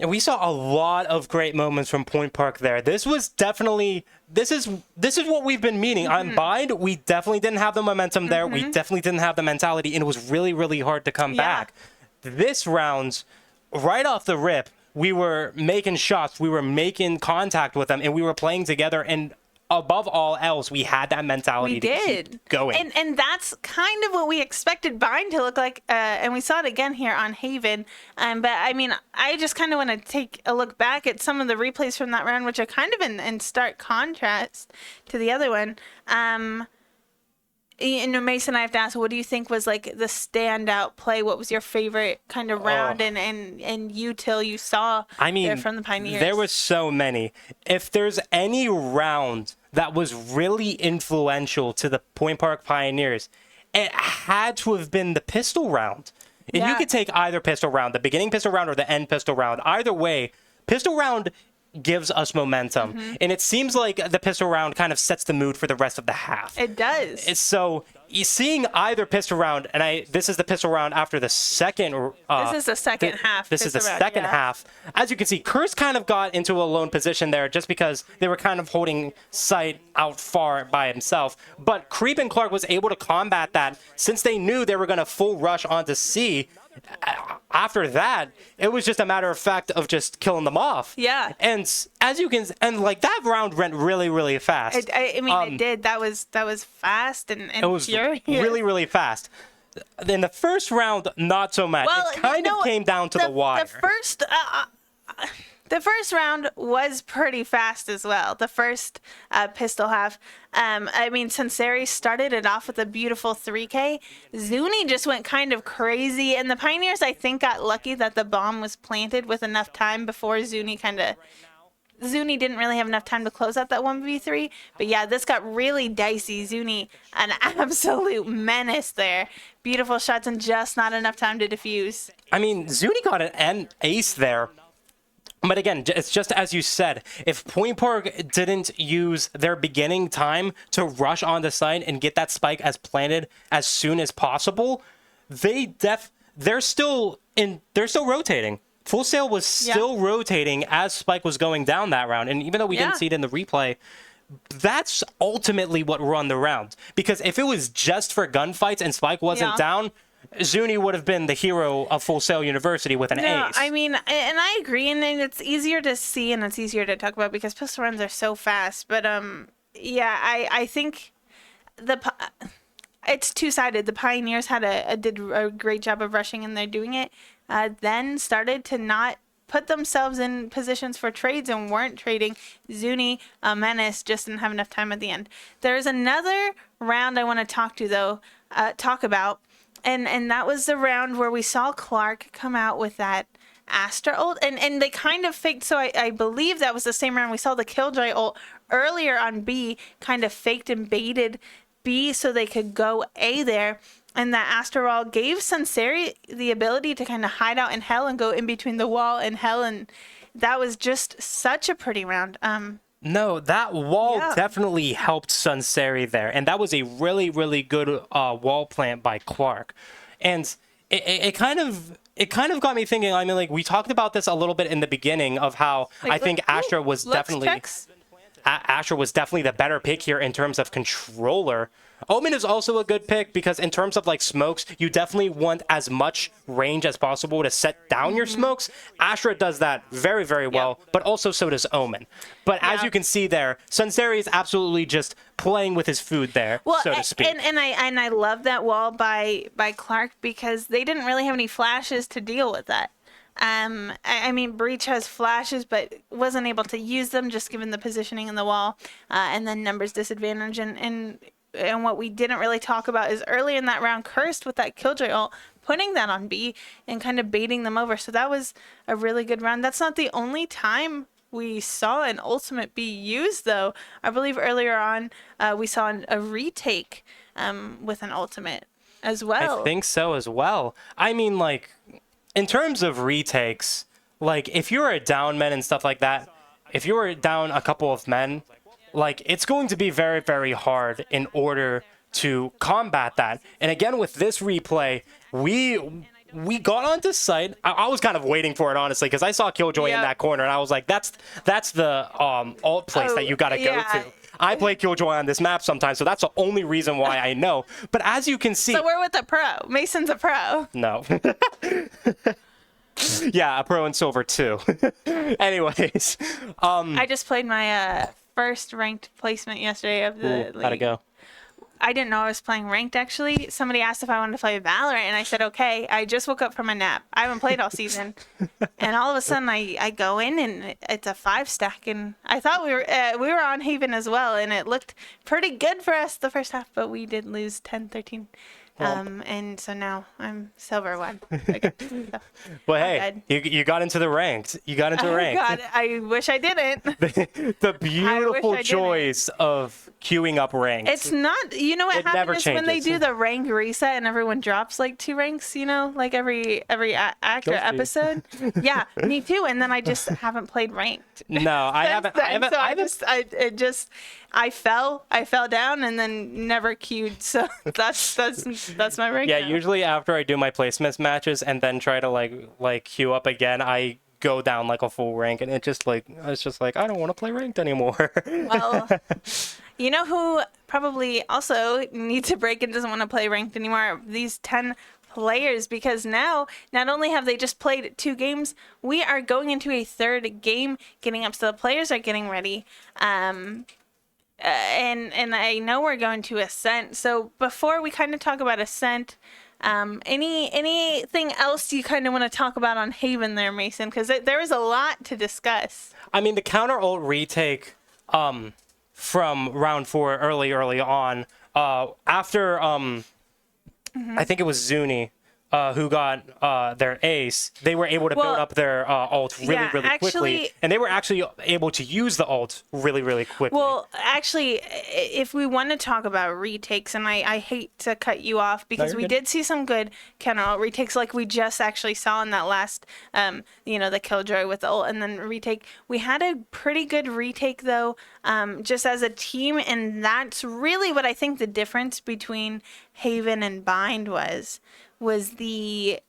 Speaker 2: And we saw a lot of great moments from Point Park there. This was definitely this is what we've been meaning. On Bide, we definitely didn't have the momentum there. We definitely didn't have the mentality, and it was really, really hard to come back. This round, right off the rip, we were making shots, we were making contact with them, and we were playing together, and above all else, we had that mentality to keep going.
Speaker 1: And that's kind of what we expected Bind to look like, and we saw it again here on Haven. But I mean, I just kind of want to take a look back at some of the replays from that round, which are kind of in stark contrast to the other one. Mason, I have to ask, what do you think was like the standout play? What was your favorite kind of round and util you saw there from the Pioneers?
Speaker 2: There was so many. If there's any round that was really influential to the Point Park Pioneers, it had to have been the pistol round. If you could take either pistol round, the beginning pistol round or the end pistol round, either way, pistol round gives us momentum. And it seems like the pistol round kind of sets the mood for the rest of the half.
Speaker 1: It does.
Speaker 2: So seeing either pistol round, and this is the pistol round after the second.
Speaker 1: This is the second half.
Speaker 2: This is the second half. As you can see, Curse kind of got into a lone position there just because they were kind of holding sight out far by himself. But Creep and Clark was able to combat that since they knew they were going to full rush onto C. After that, it was just a matter of fact of just killing them off.
Speaker 1: Yeah.
Speaker 2: And as you can, and like that round went really, really fast.
Speaker 1: I mean, it did. That was fast and
Speaker 2: it was
Speaker 1: furious.
Speaker 2: really, really fast. In the first round, not so much.
Speaker 1: Well,
Speaker 2: it kind of came down to the wire.
Speaker 1: The first round was pretty fast as well. The first pistol half. I mean, Sunseri started it off with a beautiful 3K. Zuni just went kind of crazy. And the Pioneers, I think, got lucky that the bomb was planted with enough time before Zuni didn't really have enough time to close out that 1v3. But yeah, this got really dicey. Zuni, an absolute menace there. Beautiful shots and just not enough time to defuse.
Speaker 2: I mean, Zuni got an ace there. But again, it's just as you said, if Point Park didn't use their beginning time to rush on the site and get that spike as planted as soon as possible, they're still rotating. Full Sail was still rotating as Spike was going down that round. And even though we didn't see it in the replay, that's ultimately what won the round. Because if it was just for gunfights and Spike wasn't down, Zuni would have been the hero of Full Sail University with an ace.
Speaker 1: I mean, and I agree, and it's easier to see and it's easier to talk about because pistol runs are so fast. But I think it's two-sided. The Pioneers did a great job of rushing, and they're doing it. Then started to not put themselves in positions for trades and weren't trading. Zuni, a menace, just didn't have enough time at the end. There's another round I want to talk about. And that was the round where we saw Clark come out with that Astra ult. And they kind of faked, so I believe that was the same round we saw the Killjoy ult earlier on B, kind of faked and baited B so they could go A there. And that Astra ult gave Sunseri the ability to kind of hide out in hell and go in between the wall and hell. And that was just such a pretty round.
Speaker 2: No, that wall definitely helped Sunseri there, and that was a really, really good wall plant by Clark. And it kind of got me thinking. I mean, like we talked about this a little bit in the beginning of how I think Astra was definitely the better pick here in terms of controller. Omen is also a good pick because in terms of like smokes, you definitely want as much range as possible to set down your smokes. Astra does that very, very well, but also so does Omen. But as you can see there, Sunseri is absolutely just playing with his food there, so to speak.
Speaker 1: And I love that wall by Clark because they didn't really have any flashes to deal with that. I mean, Breach has flashes, but wasn't able to use them just given the positioning in the wall, and then numbers disadvantage. And what we didn't really talk about is early in that round, Cursed with that Killjoy ult, putting that on B and kind of baiting them over. So that was a really good round. That's not the only time we saw an ultimate be used, though. I believe earlier on we saw a retake with an ultimate as well.
Speaker 2: I think so as well. I mean, like, in terms of retakes, like, if you're a down men and stuff like that, if you were down a couple of men, like, it's going to be very, very hard in order to combat that. And again, with this replay, we got onto site. I was kind of waiting for it, honestly, because I saw Killjoy in that corner, and I was like, that's the alt place that you got to go to. I play Killjoy on this map sometimes, so that's the only reason why I know. But as you can see...
Speaker 1: So we're with a pro. Mason's a pro.
Speaker 2: No. Yeah, a pro in silver, too. Anyways.
Speaker 1: I just played my first ranked placement yesterday of the league.
Speaker 2: How'd it go?
Speaker 1: I didn't know I was playing ranked, actually. Somebody asked if I wanted to play Valorant, and I said, okay. I just woke up from a nap. I haven't played all season. And all of a sudden, I go in, and it's a 5-stack. And I thought we were on Haven as well, and it looked pretty good for us the first half, but we did lose 10-13. And so now I'm silver 1. Okay, so
Speaker 2: well, hey, you got into the ranked. You got into ranked.
Speaker 1: God, I wish I didn't.
Speaker 2: The beautiful joys of queuing up ranked.
Speaker 1: It's not, you know what
Speaker 2: It never
Speaker 1: happens when they
Speaker 2: changes.
Speaker 1: do the rank reset and everyone drops like 2 ranks, you know, like every act or
Speaker 2: Guilty.
Speaker 1: episode. Yeah, me too. And then I just haven't played ranked.
Speaker 2: No, I haven't.
Speaker 1: So I fell down and then never queued. So that's my rank.
Speaker 2: Yeah,
Speaker 1: now.
Speaker 2: usually after I do my placements matches and then try to like queue up again, I go down like a full rank, and it's just like I don't want to play ranked anymore.
Speaker 1: Well, you know who probably also needs a break and doesn't want to play ranked anymore? These 10 players, because now not only have they just played 2 games, we are going into a 3rd game, getting up, so the players are getting ready. And I know we're going to Ascent. So before we kind of talk about Ascent, anything else you kind of want to talk about on Haven there, Mason? Because there was a lot to discuss.
Speaker 2: I mean, the counter ult retake from round 4 early on after I think it was Zuni who got their ace. They were able to build up their ult really quickly, and they were actually able to use the ult really quickly.
Speaker 1: Well, actually, if we want to talk about retakes, and I hate to cut you off because we did see some good counter ult retakes, like we just actually saw in that last, the Killjoy with the ult and then retake. We had a pretty good retake though, just as a team, and that's really what I think the difference between Haven and Bind was the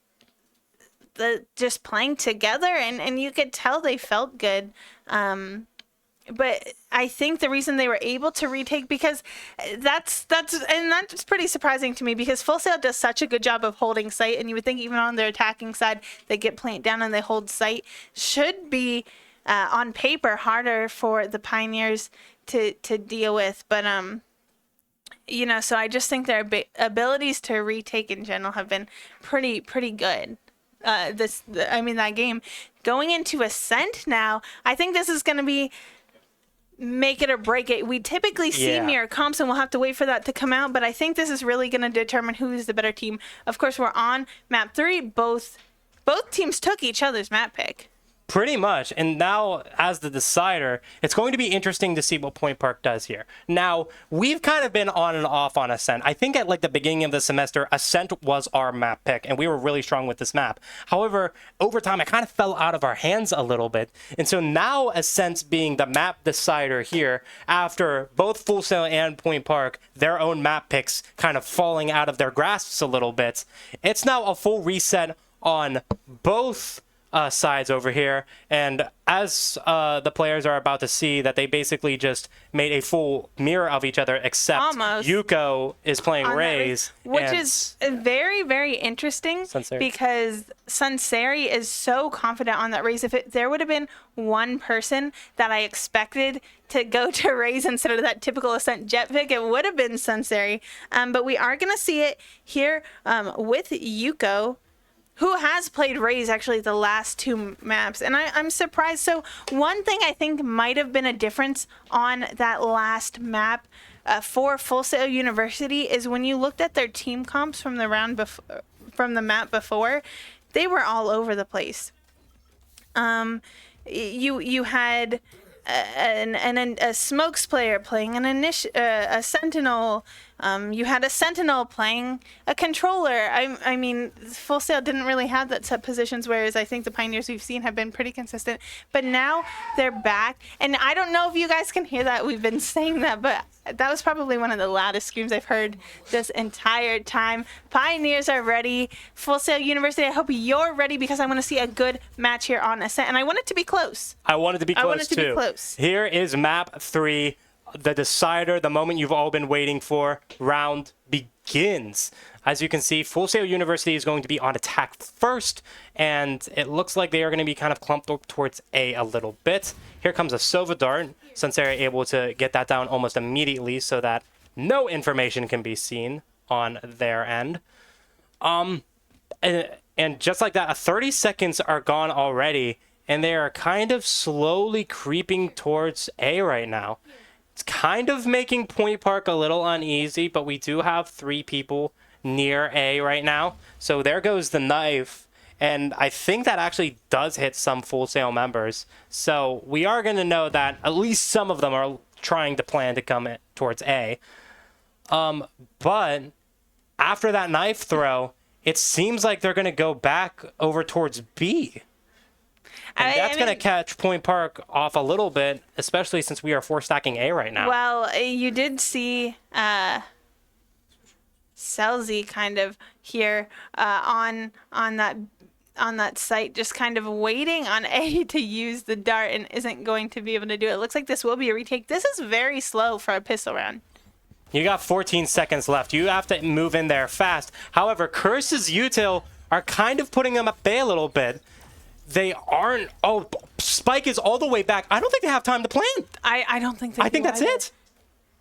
Speaker 1: just playing together, and you could tell they felt good. But I think the reason they were able to retake, because that's pretty surprising to me, because Full Sail does such a good job of holding site, and you would think even on their attacking side they get plant down and they hold site. Should be on paper harder for the Pioneers to deal with, but so I just think their abilities to retake in general have been pretty good. That game going into Ascent now, I think this is going to be make it or break it. We typically see mirror comps, and we'll have to wait for that to come out, but I think this is really going to determine who is the better team. Of course, we're on map 3. Both teams took each other's map pick.
Speaker 2: Pretty much. And now, as the decider, it's going to be interesting to see what Point Park does here. Now, we've kind of been on and off on Ascent. I think at the beginning of the semester, Ascent was our map pick, and we were really strong with this map. However, over time, it kind of fell out of our hands a little bit. And so now, Ascent being the map decider here, after both Full Sail and Point Park, their own map picks kind of falling out of their grasps a little bit, it's now a full reset on both sides over here, and as the players are about to see that they basically just made a full mirror of each other, except
Speaker 1: Almost.
Speaker 2: Yuko is playing Raze,
Speaker 1: which is very, very interesting
Speaker 2: Sunseri.
Speaker 1: Because Sunseri is so confident on that Raze. If there would have been one person that I expected to go to Raze instead of that typical Ascent jet pick, it would have been Sunseri. But we are going to see it here with Yuko, who has played Raze actually the last 2 maps. And I'm surprised. So one thing I think might have been a difference on that last map for Full Sail University is when you looked at their team comps from the map before, they were all over the place. You had a smokes player playing a sentinel, You had a Sentinel playing a controller. I mean, Full Sail didn't really have that set positions, whereas I think the Pioneers we've seen have been pretty consistent. But now they're back, and I don't know if you guys can hear that. We've been saying that, but that was probably one of the loudest screams I've heard this entire time. Pioneers are ready. Full Sail University, I hope you're ready, because I want to see a good match here on Ascent, and I want it to be close.
Speaker 2: I want it to be close, too.
Speaker 1: Be close.
Speaker 2: Here is map 3, the decider, the moment you've all been waiting for. Round begins. As you can see, Full Sail University is going to be on attack first, and it looks like they are going to be kind of clumped up towards A a little bit. Here comes a Sova Dart, since they're able to get that down almost immediately so that no information can be seen on their end. And just like that, 30 seconds are gone already, and they are kind of slowly creeping towards A right now. It's kind of making Point Park a little uneasy, but we do have 3 people near A right now. So there goes the knife, and I think that actually does hit some Full Sail members. So we are going to know that at least some of them are trying to plan to come towards A. But after that knife throw, it seems like they're going to go back over towards B. And that's going to catch Point Park off a little bit, especially since we are 4-stacking A right now.
Speaker 1: Well, you did see Selzy kind of here on that site, just kind of waiting on A to use the dart and isn't going to be able to do it. It looks like this will be a retake. This is very slow for a pistol round.
Speaker 2: You got 14 seconds left. You have to move in there fast. However, Curse's util are kind of putting them at bay a little bit. They aren't. Oh, Spike is all the way back. I don't think they have time to plant.
Speaker 1: I don't think they do.
Speaker 2: I think that's it.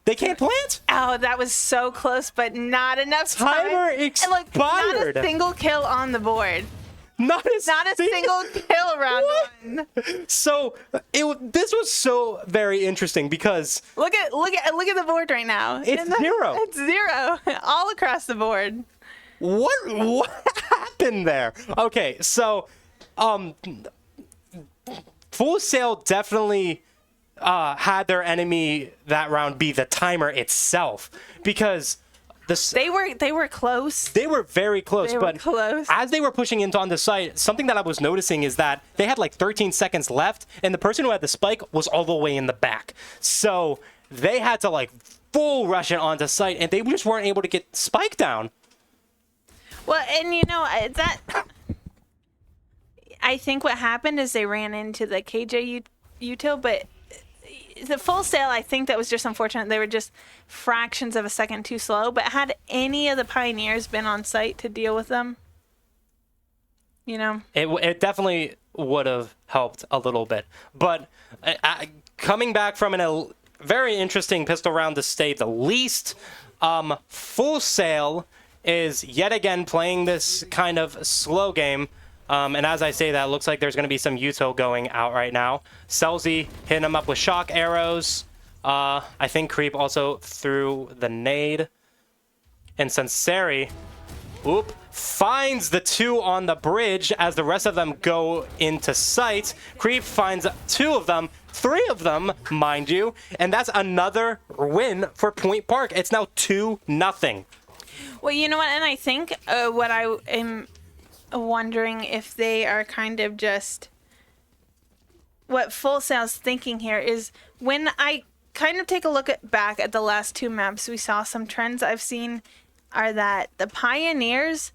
Speaker 2: They can't plant.
Speaker 1: Oh, that was so close, but not enough time.
Speaker 2: Timer expired.
Speaker 1: And look, not a single kill on the board.
Speaker 2: Not a
Speaker 1: single kill round one.
Speaker 2: So this was so very interesting because
Speaker 1: look at the board right now.
Speaker 2: It's 0.
Speaker 1: It's 0 all across the board.
Speaker 2: What happened there? Okay, so Full Sail definitely had their enemy that round be the timer itself, because they
Speaker 1: were close.
Speaker 2: They were very close.
Speaker 1: They were close.
Speaker 2: As they were pushing into on the site, something that I was noticing is that they had like 13 seconds left, and the person who had the spike was all the way in the back. So they had to like full rush it onto site, and they just weren't able to get spike down.
Speaker 1: Well, and you know that. I think what happened is they ran into the KJ util, but the Full Sail, I think that was just unfortunate. They were just fractions of a second too slow. But had any of the Pioneers been on site to deal with them, you know,
Speaker 2: it definitely would have helped a little bit. But coming back from a very interesting pistol round, to say the least, Full Sail is yet again playing this kind of slow game. And as I say that, it looks like there's going to be some util going out right now. Selzy hitting him up with shock arrows. I think Creep also threw the nade. And Senseri, finds the 2 on the bridge as the rest of them go into sight. Creep finds 2 of them, 3 of them, mind you. And that's another win for Point Park. It's now 2-0.
Speaker 1: Well, you know what? And I think what I am wondering if they are kind of just what Full Sail's thinking here is, when I kind of take a look back at the last 2 maps, we saw some trends I've seen are that the Pioneers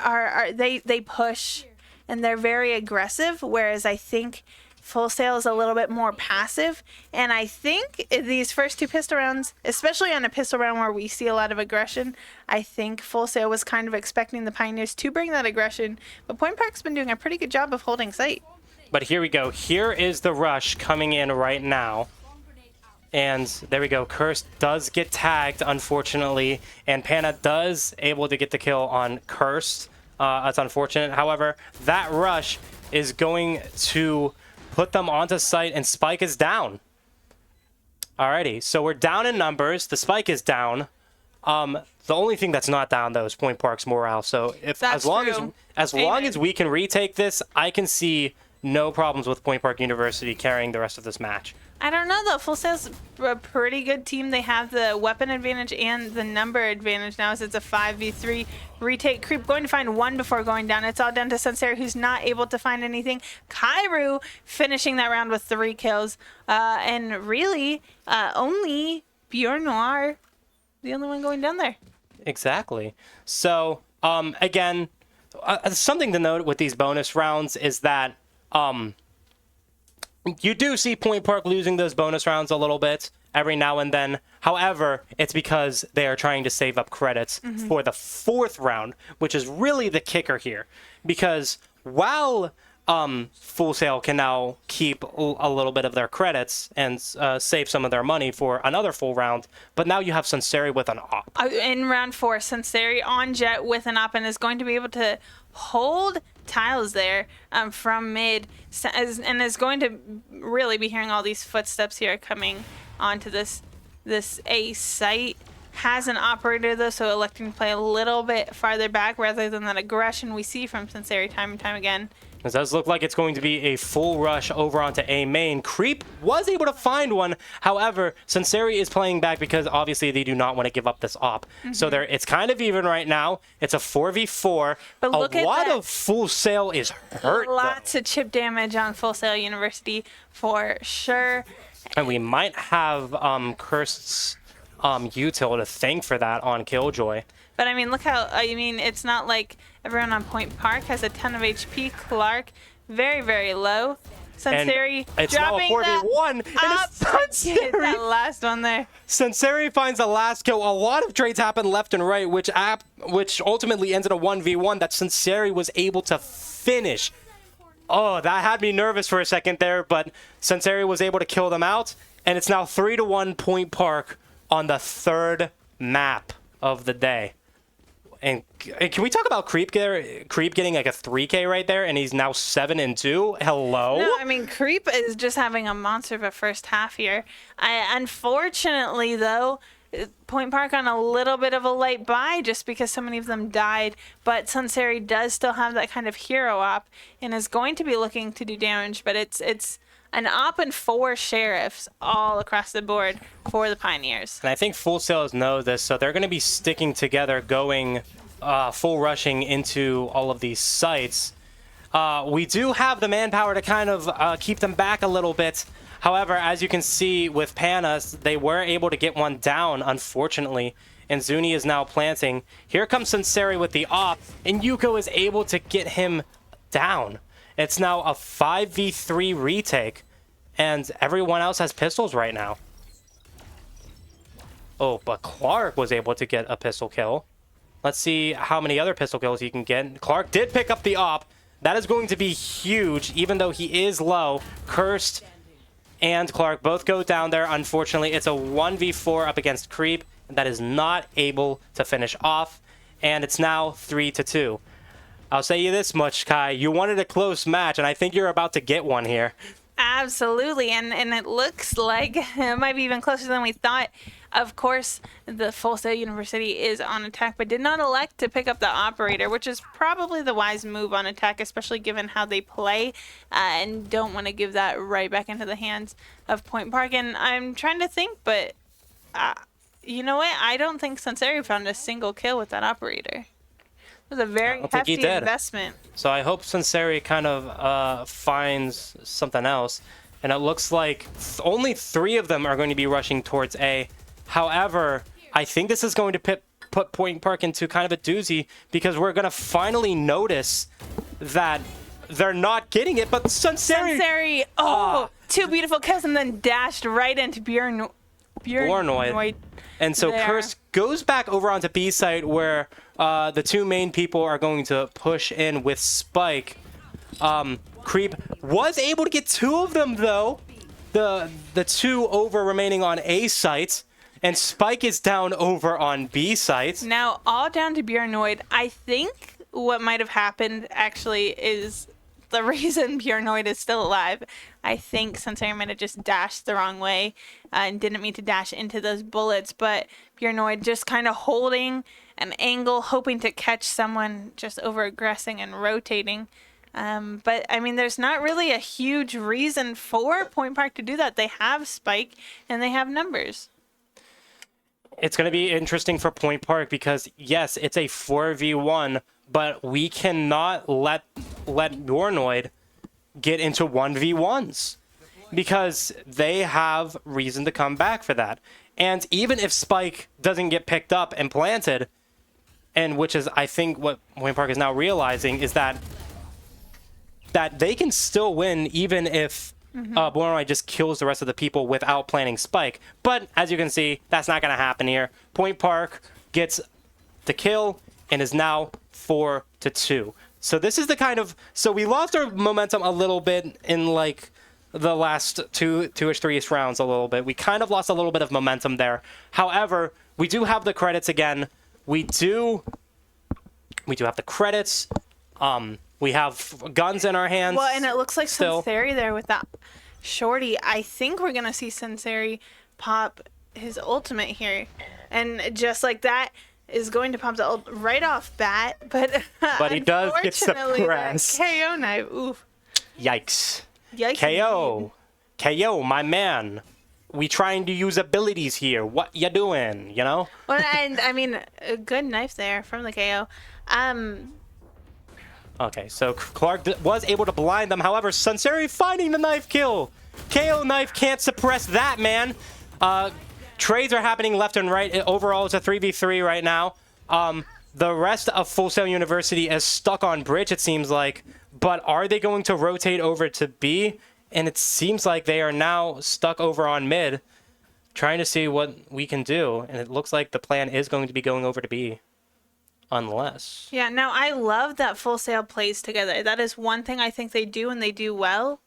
Speaker 1: they push and they're very aggressive, whereas I think Full Sail is a little bit more passive. And I think these first 2 pistol rounds, especially on a pistol round where we see a lot of aggression, I think Full Sail was kind of expecting the Pioneers to bring that aggression. But Point Park's been doing a pretty good job of holding site.
Speaker 2: But here we go. Here is the rush coming in right now. And there we go. Curse does get tagged, unfortunately. And Panna does able to get the kill on Curse. That's unfortunate. However, that rush is going to put them onto site, and Spike is down. Alrighty, so we're down in numbers. The Spike is down. The only thing that's not down, though, is Point Park's morale. So as long as we can retake this, I can see no problems with Point Park University carrying the rest of this match.
Speaker 1: I don't know though. Full Sail's a pretty good team. They have the weapon advantage and the number advantage now, as it's a 5v3 retake. Creep going to find one before going down. It's all down to Sunseri, who's not able to find anything. Kairu finishing that round with 3 kills, and really only Pure Noir, the only one going down there.
Speaker 2: Exactly. So again, something to note with these bonus rounds is that you do see Point Park losing those bonus rounds a little bit every now and then. However, it's because they are trying to save up credits for the 4th round, which is really the kicker here. Because while Full Sail can now keep a little bit of their credits and save some of their money for another full round, but now you have Sunseri with an op.
Speaker 1: In round 4, Sunseri on Jet with an op and is going to be able to hold tiles there from mid, and is going to really be hearing all these footsteps here coming onto this A site. Has an operator though, so electing to play a little bit farther back rather than that aggression we see from Sunseri time and time again.
Speaker 2: It does look like it's going to be a full rush over onto A main. Creep was able to find one. However, Sunseri is playing back because obviously they do not want to give up this op. So it's kind of even right now. It's a 4v4.
Speaker 1: But look
Speaker 2: a
Speaker 1: at
Speaker 2: lot
Speaker 1: that.
Speaker 2: of Full Sail is hurt.
Speaker 1: Lots of chip damage on Full Sail University for sure.
Speaker 2: And we might have Cursed's util to thank for that on Killjoy.
Speaker 1: But I mean, look how, it's not like everyone on Point Park has a ton of HP. Clark, very, very low. Sunseri
Speaker 2: it's now a
Speaker 1: dropping
Speaker 2: 4v1. And it's Sunseri.
Speaker 1: that last one there.
Speaker 2: Sunseri finds the last kill. A lot of trades happen left and right, which ultimately ended a 1v1 that Sunseri was able to finish. Oh, that had me nervous for a second there, but Sunseri was able to kill them out. And it's now 3-1 Point Park on the 3rd map of the day. And can we talk about Creep getting like a 3K right there, and he's now 7-2? Hello?
Speaker 1: No, I mean, Creep is just having a monster of a first half here. Unfortunately, though, Point Park on a little bit of a late buy just because so many of them died. But Sunseri does still have that kind of hero op and is going to be looking to do damage. But it's an op and 4 sheriffs all across the board for the Pioneers.
Speaker 2: And I think Full Sails know this, so they're going to be sticking together, going full rushing into all of these sites. We do have the manpower to kind of keep them back a little bit. However, as you can see with Panas, they were able to get one down, unfortunately. And Zuni is now planting. Here comes Sunseri with the op, and Yuko is able to get him down. It's now a 5v3 retake, and everyone else has pistols right now. Oh, but Clark was able to get a pistol kill. Let's see how many other pistol kills he can get. Clark did pick up the op. That is going to be huge, even though he is low. Cursed and Clark both go down there. Unfortunately, it's a 1v4 up against Creep, and that is not able to finish off. And it's now 3-2. I'll say you this much, Kai. You wanted a close match, and I think you're about to get one here.
Speaker 1: Absolutely, and it looks like it might be even closer than we thought. Of course, the Full Sail University is on attack, but did not elect to pick up the operator, which is probably the wise move on attack, especially given how they play, and don't want to give that right back into the hands of Point Park. And I'm trying to think, but you know what? I don't think Sunseri found a single kill with that operator. It was a very hefty investment.
Speaker 2: So I hope Sunseri kind of finds something else. And it looks like only 3 of them are going to be rushing towards A. However, I think this is going to put Point Park into kind of a doozy, because we're going to finally notice that they're not getting it. But Sunseri,
Speaker 1: 2 beautiful kills and then dashed right into Bjornoid.
Speaker 2: And so Curse goes back over onto B site, where the 2 main people are going to push in with Spike. Creep was able to get 2 of them, though. The 2 over remaining on A site. And Spike is down over on B site.
Speaker 1: Now, all down to Bjornoid. I think what might have happened, actually, is the reason Bjornoid is still alive. I think Sunseri might have just dashed the wrong way and didn't mean to dash into those bullets. But Bjornoid just kind of holding an angle, hoping to catch someone, just over-aggressing and rotating. But I mean, there's not really a huge reason for Point Park to do that. They have Spike and they have numbers.
Speaker 2: It's going to be interesting for Point Park because, yes, it's a 4v1, but we cannot let Yornoid get into 1v1s because they have reason to come back for that. And even if Spike doesn't get picked up and planted, and which is, I think, what Point Park is now realizing, is that they can still win even if Bornoi just kills the rest of the people without planting Spike. But as you can see, that's not going to happen here. Point Park gets the kill and is now 4-2. So this is the kind of... So we lost our momentum a little bit in like the last two-ish, three-ish rounds a little bit. We kind of lost a little bit of momentum there. However, we do have the credits again. We do have the credits. We have guns in our hands.
Speaker 1: Well, and it looks like
Speaker 2: still.
Speaker 1: Senseri there with that shorty. I think we're going to see Senseri pop his ultimate here. And just like that is going to pop the ult right off bat. But
Speaker 2: he does get suppressed.
Speaker 1: KO knife. Oof.
Speaker 2: Yikes.
Speaker 1: Yikes.
Speaker 2: KO. KO, my man. We trying to use abilities here. What you doing, you know?
Speaker 1: Well, and I mean, a good knife there from the KO.
Speaker 2: Okay, so Clark was able to blind them. However, Sunseri finding the knife kill. KO knife can't suppress that, man. Trades are happening left and right. Overall, it's a 3v3 right now. The rest of Full Sail University is stuck on bridge, it seems like. But are they going to rotate over to B? And it seems like they are now stuck over on mid, trying to see what we can do. And it looks like the plan is going to be going over to B. Unless.
Speaker 1: Yeah, now I love that Full Sail plays together. That is one thing I think they do and they do well,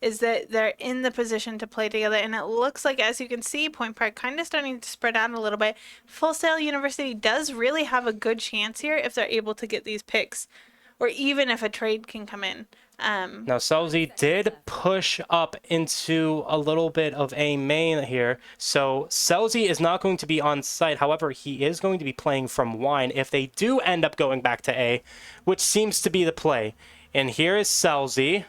Speaker 1: is that they're in the position to play together. And it looks like, as you can see, Point Park kind of starting to spread out a little bit. Full Sail University does really have a good chance here if they're able to get these picks, or even if a trade can come in.
Speaker 2: Now, Selzy did push up into a little bit of a main here. So Selzy is not going to be on site. However, he is going to be playing from Wine if they do end up going back to A, which seems to be the play. And here is Selzy.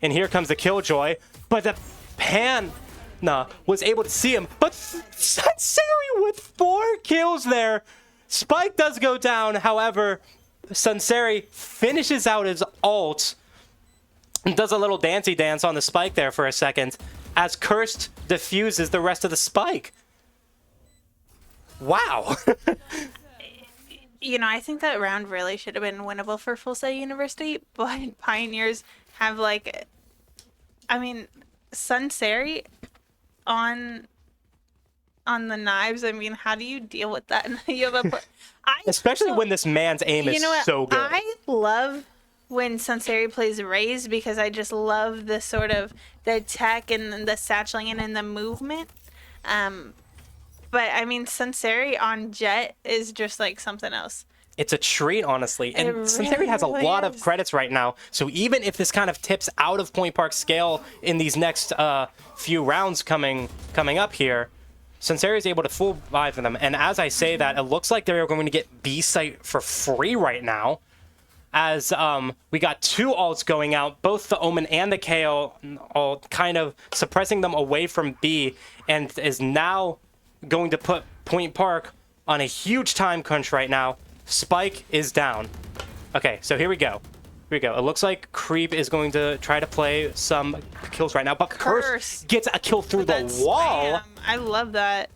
Speaker 2: And here comes the Killjoy. But the Panna was able to see him. But Sunseri with 4 kills there. Spike does go down. However, Sunseri finishes out his ult. Does a little dancey dance on the Spike there for a second as Cursed diffuses the rest of the Spike. Wow.
Speaker 1: You know, I think that round really should have been winnable for Full Sail University, but Pioneers have, like, I mean, Sunseri on the knives. I mean, how do you deal with that? You have a
Speaker 2: especially when this man's aim is so good.
Speaker 1: I love when Sunseri plays Raze because I just love the sort of the tech and the satcheling and the movement. But I mean, Sunseri on Jet is just like something else.
Speaker 2: It's a treat, honestly. And Sunseri has a
Speaker 1: really
Speaker 2: lot of
Speaker 1: is.
Speaker 2: credits right now. So even if this kind of tips out of Point Park scale in these next few rounds coming up here, Sunseri is able to full buy for them. And as I say that, it looks like they're going to get B site for free right now. As we got 2 ults going out, both the Omen and the KO all kind of suppressing them away from B, and is now going to put Point Park on a huge time crunch right now. Spike is down. Okay, so here we go. It looks like Creep is going to try to play some kills right now, but Curse gets a kill through the wall.
Speaker 1: Spam. I love that.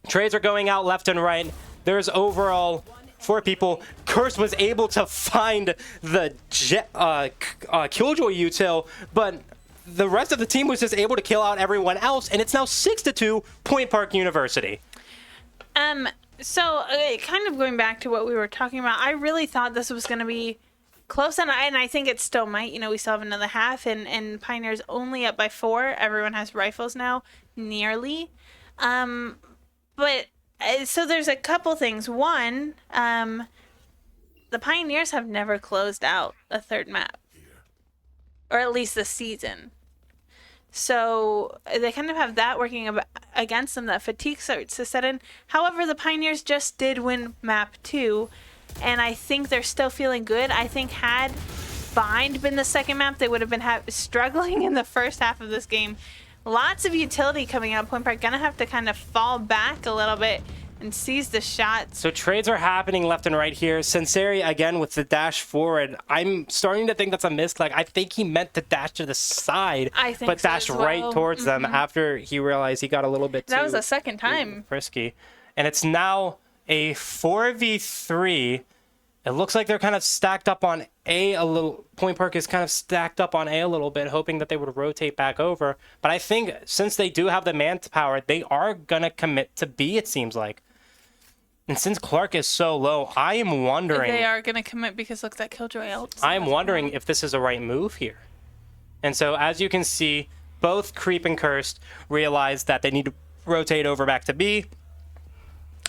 Speaker 2: Trades are going out left and right. There's overall 4 people. Curse was able to find the Killjoy util, but the rest of the team was just able to kill out everyone else, and it's now 6-2 Point Park University.
Speaker 1: So kind of going back to what we were talking about, I really thought this was going to be close, and I think it still might. You know, we still have another half, and Pioneer's only up by 4. Everyone has rifles now, nearly. But so there's a couple things. One, the Pioneers have never closed out a third map, or at least this season. So they kind of have that working against them, that fatigue starts to set in. However, the Pioneers just did win map 2, and I think they're still feeling good. I think had Bind been the second map, they would have been struggling in the first half of this game. Lots of utility coming out. Point Park gonna have to kind of fall back a little bit and seize the shots.
Speaker 2: So trades are happening left and right here. Senseri again with the dash forward. I'm starting to think that's a misclick. I think he meant to dash to the side, but
Speaker 1: so
Speaker 2: dash
Speaker 1: as well.
Speaker 2: right towards them after he realized he got a little bit too
Speaker 1: That was the second time.
Speaker 2: risky. And it's now a 4v3. It looks like they're kind of stacked up on A a little. Point Park is kind of stacked up on A a little bit, hoping that they would rotate back over. But I think since they do have the manpower, they are going to commit to B, it seems like. And since Clark is so low, I am wondering...
Speaker 1: They are going to commit because look, that Killjoy ult.
Speaker 2: I am wondering if this is a right move here. And so as you can see, both Creep and Cursed realize that they need to rotate over back to B.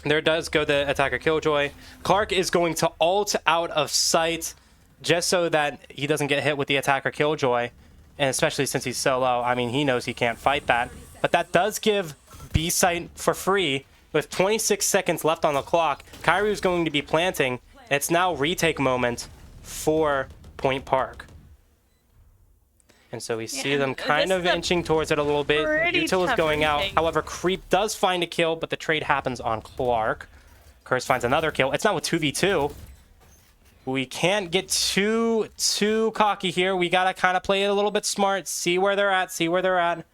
Speaker 2: There does go the attacker Killjoy. Clark is going to ult out of sight just so that he doesn't get hit with the attacker Killjoy. And especially since he's so low, I mean, he knows he can't fight that. But that does give B site for free. With 26 seconds left on the clock, Kyrie is going to be planting. It's now retake moment for Point Park. And so we see them kind of inching towards it a little bit. Util is going out. However, Creep does find a kill, but the trade happens on Clark. Curse finds another kill. It's now a 2v2. We can't get too cocky here. We got to kind of play it a little bit smart. See where they're at.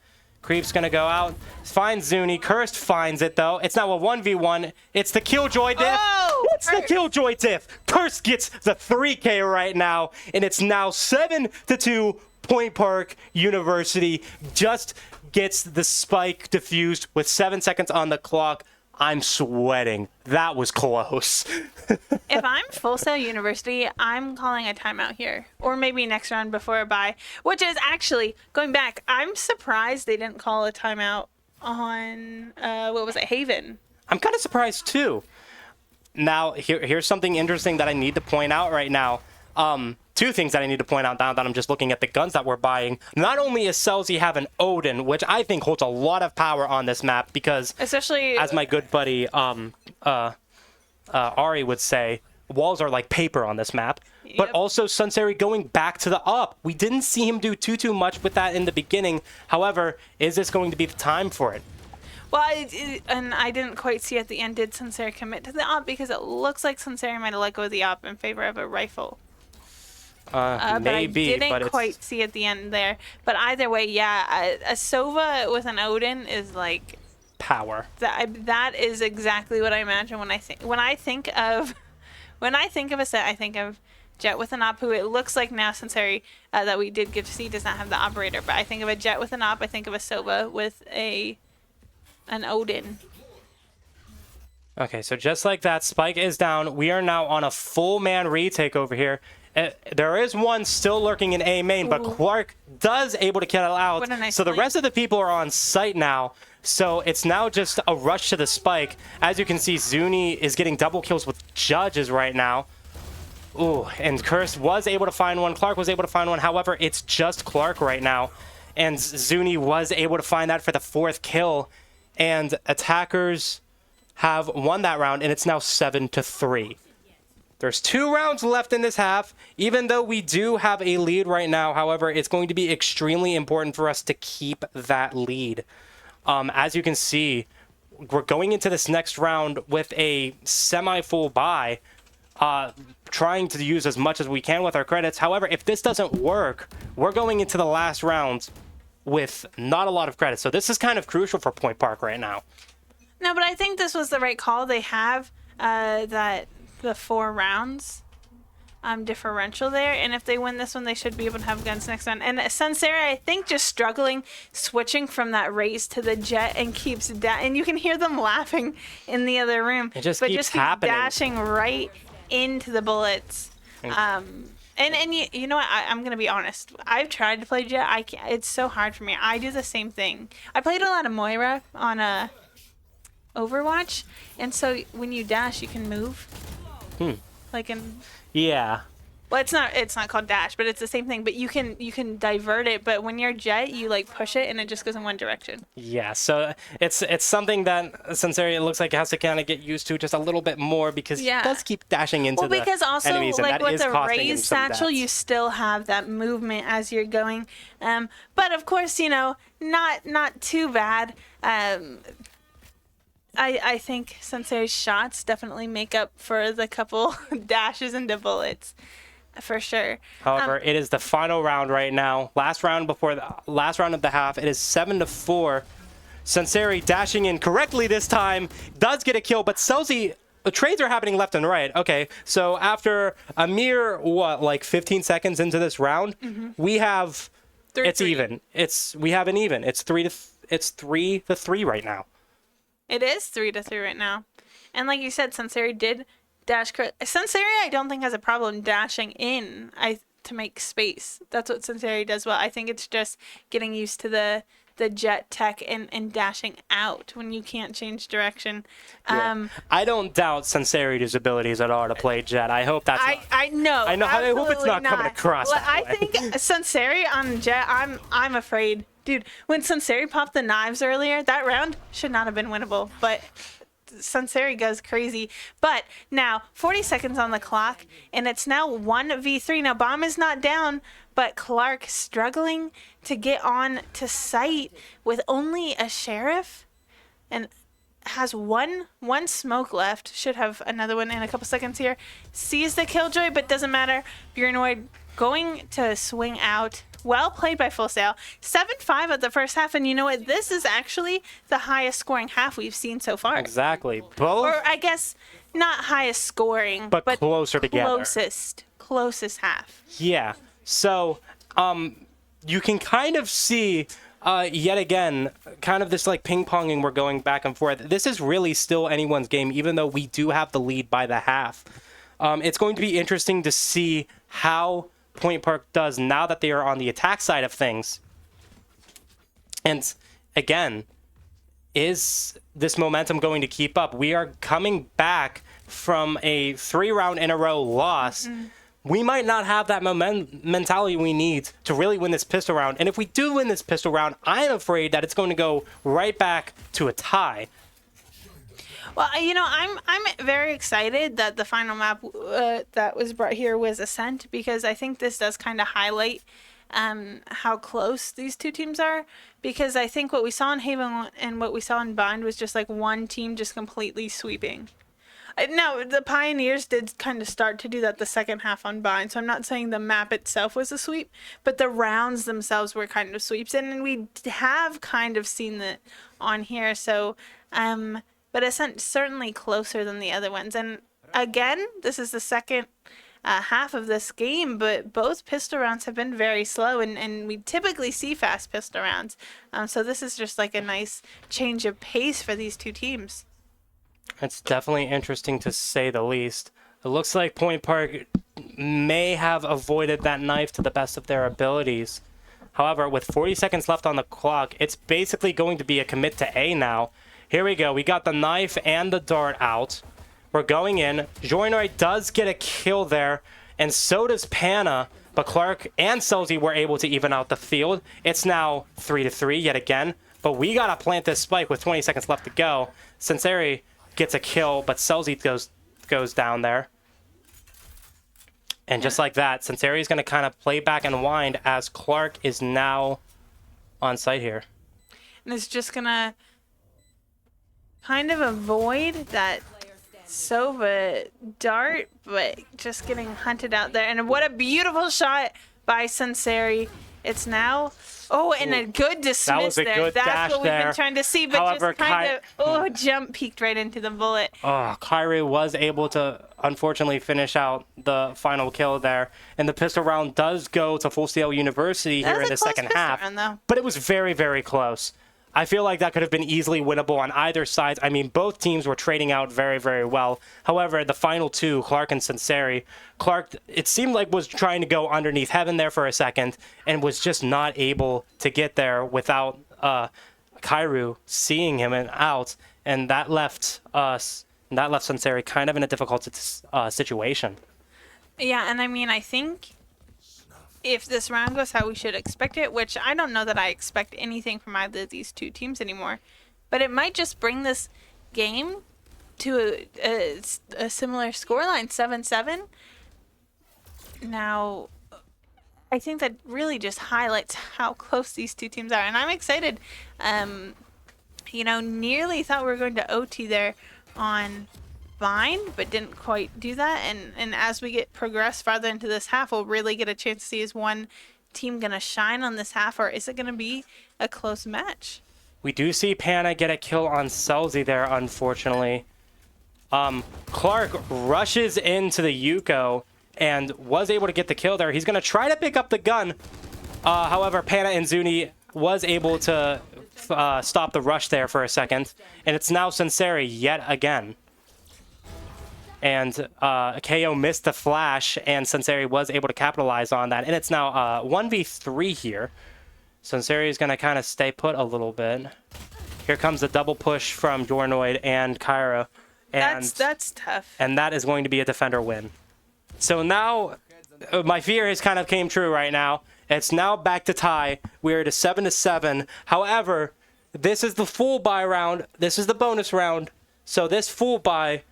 Speaker 2: Creep's going to go out. Finds Zuni. Cursed finds it, though. It's now a 1v1. It's the Killjoy diff.
Speaker 1: Oh,
Speaker 2: it's the Killjoy diff. Cursed gets the 3K right now, and it's now 7-2. Point Park University just gets the spike diffused with 7 seconds on the clock. I'm sweating. That was close.
Speaker 1: If I'm Full Sail University, I'm calling a timeout here. Or maybe next round before a bye. Which is actually, going back, I'm surprised they didn't call a timeout on, Haven.
Speaker 2: I'm kind of surprised too. Now, here's something interesting that I need to point out right now. Two things that I need to point out now that I'm just looking at the guns that we're buying. Not only is Celsi have an Odin, which I think holds a lot of power on this map because,
Speaker 1: especially
Speaker 2: as my good buddy Ari would say, walls are like paper on this map. Yep. But also Sunseri going back to the up. We didn't see him do too much with that in the beginning. However, is this going to be the time for it?
Speaker 1: Well, and I didn't quite see at the end, did Sunseri commit to the op? Because it looks like Sunseri might have let go of the op in favor of a rifle.
Speaker 2: Maybe,
Speaker 1: but I didn't quite see at the end there. But either way, yeah, a Sova with an Odin is like
Speaker 2: power.
Speaker 1: That is exactly what I imagine when I think of a set. I think of Jet with an op, who it looks like now Sunseri that we did get to see does not have the operator. But I think of a Jet with an op. I think of a Sova with an Odin.
Speaker 2: Okay, so just like that, Spike is down. We are now on a full man retake over here. There is one still lurking in A main, but Clark does able to kill it out.
Speaker 1: What a nice
Speaker 2: so the rest of the people are on site now. So it's now just a rush to the spike. As you can see, Zuni is getting double kills with judges right now. Ooh, and Curse was able to find one. Clark was able to find one. However, it's just Clark right now. And Zuni was able to find that for the 4th kill. And attackers have won that round, and it's now 7-3. There's 2 rounds left in this half. Even though we do have a lead right now, however, it's going to be extremely important for us to keep that lead. As you can see, we're going into this next round with a semi-full buy, trying to use as much as we can with our credits. However, if this doesn't work, we're going into the last round with not a lot of credits. So this is kind of crucial for Point Park right now.
Speaker 1: No, but I think this was the right call. They have the 4 rounds differential there, and if they win this one, they should be able to have guns next round. And Sunseri, I think, just struggling switching from that race to the Jet and keeps and you can hear them laughing in the other room.
Speaker 2: It just keeps happening.
Speaker 1: Dashing right into the bullets. And you know what? I'm gonna be honest. I've tried to play Jet. I can't. It's so hard for me. I do the same thing. I played a lot of Moira on Overwatch, and so when you dash, you can move. Like in.
Speaker 2: Yeah.
Speaker 1: Well, it's not called dash, but it's the same thing. But you can divert it. But when you're Jet, you like push it and it just goes in one direction.
Speaker 2: Yeah, so it's something that Sensei, it looks like, has to kind of get used to just a little bit more, because he does keep dashing into the
Speaker 1: because also
Speaker 2: enemies, and
Speaker 1: like
Speaker 2: that
Speaker 1: with
Speaker 2: is
Speaker 1: the
Speaker 2: costing him
Speaker 1: raised
Speaker 2: some
Speaker 1: satchel,
Speaker 2: deaths.
Speaker 1: you still have that movement as you're going. But of course, not too bad. I think Sensei's shots definitely make up for the couple dashes into bullets, for sure.
Speaker 2: However, it is the final round right now. Last round of the half. It is 7-4. Sensei dashing in correctly this time. Does get a kill, but Celsi, trades are happening left and right. Okay, so after a mere, 15 seconds into this round, we have... It's even. We have an even. It's 3-3 right now.
Speaker 1: It is 3-3 right now. And like you said, Sensei did dash. Sensei, I don't think, has a problem dashing in to make space. That's what Sensei does well. I think it's just getting used to the jet tech and dashing out when you can't change direction.
Speaker 2: Yeah. I don't doubt Sensei's abilities at all to play jet. I hope that's
Speaker 1: I know.
Speaker 2: I hope it's not coming across that
Speaker 1: I
Speaker 2: way.
Speaker 1: think Sensei on jet, I'm afraid. Dude, when Sensei popped the knives earlier, that round should not have been winnable, but Sensei goes crazy. But now 40 seconds on the clock, and it's now 1v3. Now bomb is not down, but Clark struggling to get on to site with only a sheriff, and has one smoke left. Should have another one in a couple seconds here. Sees the killjoy, but doesn't matter. Bjornoid going to swing out. Well played by Full Sail. 7-5 at the first half, and you know what? This is actually the highest scoring half we've seen so far.
Speaker 2: Exactly. Both.
Speaker 1: Or I guess not highest scoring,
Speaker 2: but closer together.
Speaker 1: Closest half.
Speaker 2: Yeah. So, you can kind of see, yet again, kind of this like ping-ponging we're going back and forth. This is really still anyone's game, even though we do have the lead by the half. It's going to be interesting to see how Point Park does now that they are on the attack side of things. And again, is this momentum going to keep up? We are coming back from a 3-round in a row loss. We might not have that mentality we need to really win this pistol round. And if we do win this pistol round, I'm afraid that it's going to go right back to a tie.
Speaker 1: Well, I'm very excited that the final map that was brought here was Ascent, because I think this does kind of highlight how close these two teams are. Because I think what we saw in Haven and what we saw in Bind was just like one team just completely sweeping. Now, the Pioneers did kind of start to do that the second half on Bind, so I'm not saying the map itself was a sweep, but the rounds themselves were kind of sweeps, and we have kind of seen that on here. So, but it's certainly closer than the other ones. And again, this is the second half of this game, but both pistol rounds have been very slow, and we typically see fast pistol rounds. So this is just like a nice change of pace for these two teams.
Speaker 2: It's definitely interesting to say the least. It looks like Point Park may have avoided that knife to the best of their abilities. However, with 40 seconds left on the clock, it's basically going to be a commit to A now. Here we go. We got the knife and the dart out. We're going in. Joynoid does get a kill there, and so does Panna. But Clark and Celsi were able to even out the field. It's now 3-3 yet again. But we got to plant this spike with 20 seconds left to go. Sensei gets a kill, but Celsi goes down there. And just like that, Sensei is going to kind of play back and wind as Clark is now on site here.
Speaker 1: And it's just going to kind of avoid that Sova dart, but just getting hunted out there. And what a beautiful shot by Sensei. It's now... Oh, and a good dismiss there.
Speaker 2: That was a good dash
Speaker 1: That's what we've
Speaker 2: there.
Speaker 1: been trying to see, but
Speaker 2: However,
Speaker 1: just kind of... jump peeked right into the bullet.
Speaker 2: Oh, Kyrie was able to, unfortunately, finish out the final kill there. And the pistol round does go to Full Sail University here in the second half. But it was very, very close. I feel like that could have been easily winnable on either side. I mean, both teams were trading out very, very well. However, the final two, Clark and Sensei, Clark, it seemed like was trying to go underneath Heaven there for a second and was just not able to get there without Kairu seeing him out. And that left Sensei kind of in a difficult situation.
Speaker 1: Yeah, and I mean, I think if this round goes how we should expect it, which I don't know that I expect anything from either of these two teams anymore, but it might just bring this game to a similar scoreline, 7-7. Now, I think that really just highlights how close these two teams are, and I'm excited. Nearly thought we were going to OT there on Vine, but didn't quite do that. And as we progress farther into this half, we'll really get a chance to see, is one team gonna shine on this half, or is it gonna be a close match?
Speaker 2: We do see Pana get a kill on Selzy there, unfortunately. Clark rushes into the Yuko and was able to get the kill there. He's going to try to pick up the gun. However, Pana and Zuni was able to stop the rush there for a second. And it's now Sinceri yet again. And KO missed the flash, and Sinceri was able to capitalize on that. And it's now 1v3 here. Sinceri is going to kind of stay put a little bit. Here comes the double push from Jornoid and Kyra. And
Speaker 1: that's tough.
Speaker 2: And that is going to be a defender win. So now, my fear has kind of came true right now. It's now back to tie. We're at a 7-7. However, this is the full buy round. This is the bonus round. So this full buy,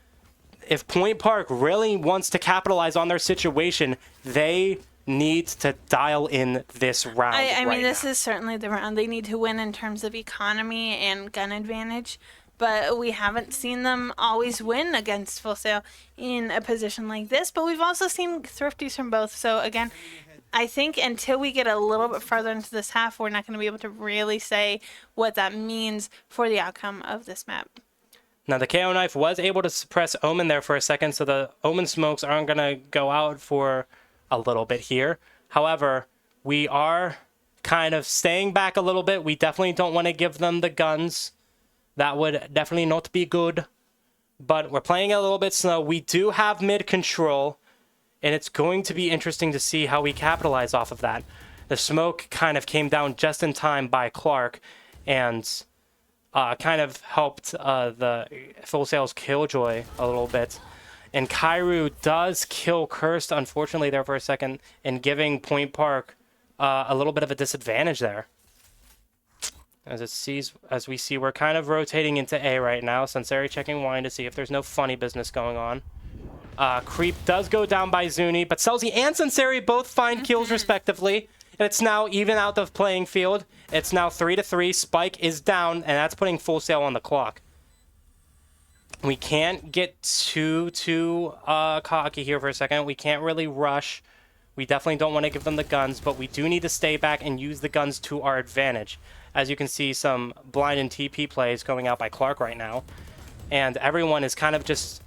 Speaker 2: if Point Park really wants to capitalize on their situation, they need to dial in this round.
Speaker 1: I mean, this is certainly the round they need to win in terms of economy and gun advantage. But we haven't seen them always win against Full Sail in a position like this. But we've also seen thrifties from both. So, again, I think until we get a little bit further into this half, we're not going to be able to really say what that means for the outcome of this map.
Speaker 2: Now, the KO knife was able to suppress Omen there for a second, so the Omen smokes aren't going to go out for a little bit here. However, we are kind of staying back a little bit. We definitely don't want to give them the guns. That would definitely not be good. But we're playing it a little bit slow. We do have mid control, and it's going to be interesting to see how we capitalize off of that. The smoke kind of came down just in time by Clark, and kind of helped the Full Sail's Killjoy a little bit. And Kairu does kill Cursed, unfortunately, there for a second, and giving Point Park a little bit of a disadvantage there. As we see, we're kind of rotating into A right now. Sinceri checking wine to see if there's no funny business going on. Creep does go down by Zuni, but Selzy and Sinceri both find kills respectively. And it's now even out of playing field. It's now 3-3. Spike is down, and that's putting Full Sail on the clock. We can't get too cocky here for a second. We can't really rush. We definitely don't want to give them the guns, but we do need to stay back and use the guns to our advantage. As you can see, some blind and TP plays going out by Clark right now. And everyone is kind of just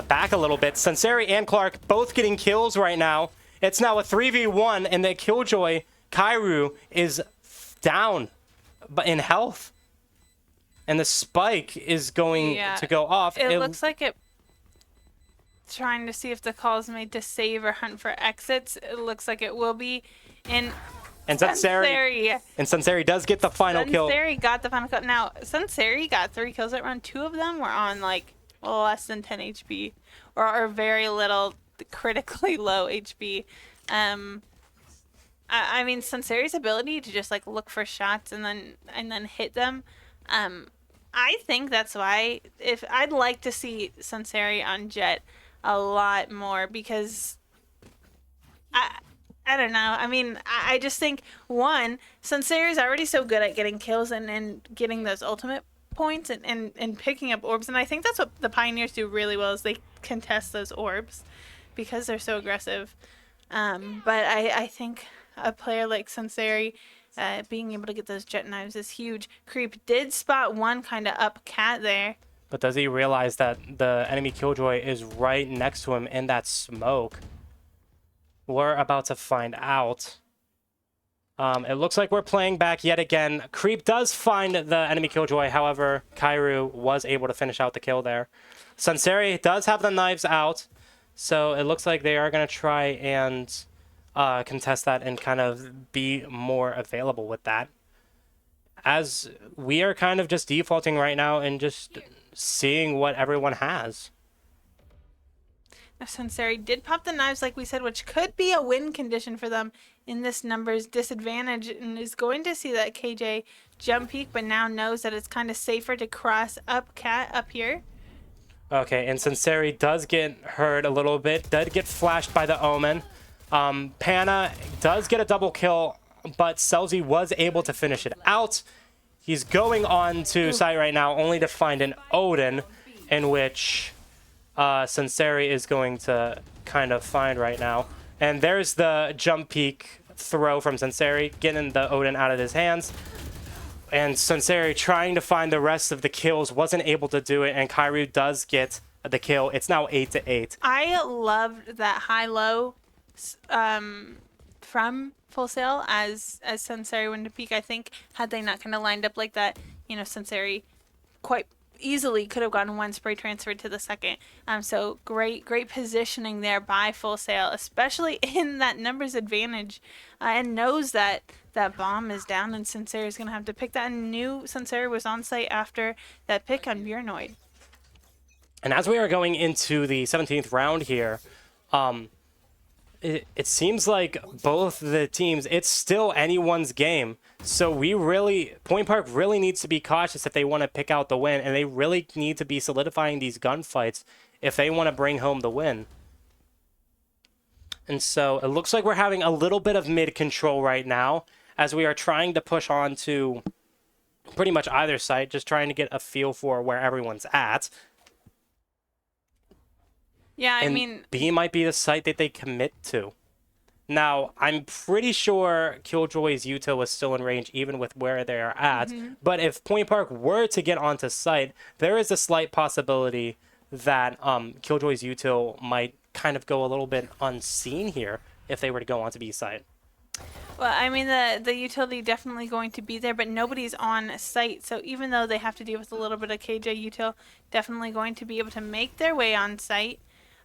Speaker 2: back a little bit. Sinceri and Clark both getting kills right now. It's now a 3v1, and the Killjoy, Kairu, is down in health. And the spike is going to go off.
Speaker 1: It looks like it... Trying to see if the call is made to save or hunt for exits. It looks like it will be. And
Speaker 2: Sinceri does get the final kill.
Speaker 1: Sinceri got the final kill. Now, Sinceri got 3 kills that round. 2 of them were on, like, less than 10 HP. Or very little, critically low HP. I mean, Sinceri's ability to just, like, look for shots and then hit them. I think that's why... I'd like to see Sinceri on Jet a lot more, because... I don't know. I mean, I just think, one, Sinceri is already so good at getting kills and getting those ultimate points and picking up orbs. And I think that's what the Pioneers do really well, is they contest those orbs because they're so aggressive. But I think a player like Sinceri being able to get those jet knives is huge. Creep did spot one kind of up cat there.
Speaker 2: But does he realize that the enemy Killjoy is right next to him in that smoke? We're about to find out. It looks like we're playing back yet again. Creep does find the enemy Killjoy. However, Kairu was able to finish out the kill there. Sinceri does have the knives out. So it looks like they are going to try and contest that and kind of be more available with that. As we are kind of just defaulting right now and just seeing what everyone has.
Speaker 1: Sunseri did pop the knives, like we said, which could be a win condition for them in this numbers disadvantage, and is going to see that KJ jump peak, but now knows that it's kind of safer to cross up cat up here.
Speaker 2: Okay, and Sinceri does get hurt a little bit, did get flashed by the Omen. Pana does get a double kill, but Celsi was able to finish it out. He's going on to site right now, only to find an Odin, in which Sinceri is going to kind of find right now. And there's the jump peak throw from Sinceri, getting the Odin out of his hands. And Sinceri trying to find the rest of the kills, wasn't able to do it, and Kairu does get the kill. It's now 8-8.
Speaker 1: I loved that high-low from Full Sail as Sinceri went to peak. I think had they not kind of lined up like that, Sinceri quite easily could have gotten one spray transferred to the second. So great positioning there by Full Sail, especially in that numbers advantage, and knows that that bomb is down, and Sinceri is going to have to pick that, and knew Sinceri was on site after that pick on Bjornoid.
Speaker 2: And as we are going into the 17th round here, it seems like both the teams, it's still anyone's game. So Point Park really needs to be cautious if they want to pick out the win, and they really need to be solidifying these gunfights if they want to bring home the win. And so it looks like we're having a little bit of mid control right now, as we are trying to push on to pretty much either site, just trying to get a feel for where everyone's at.
Speaker 1: Yeah,
Speaker 2: And B might be the site that they commit to. Now, I'm pretty sure Killjoy's Yuto is still in range, even with where they are at. But if Point Park were to get onto site, there is a slight possibility that Killjoy's Yuto might kind of go a little bit unseen here if they were to go onto B site.
Speaker 1: Well, the utility definitely going to be there, but nobody's on site. So even though they have to deal with a little bit of KJ util, definitely going to be able to make their way on site.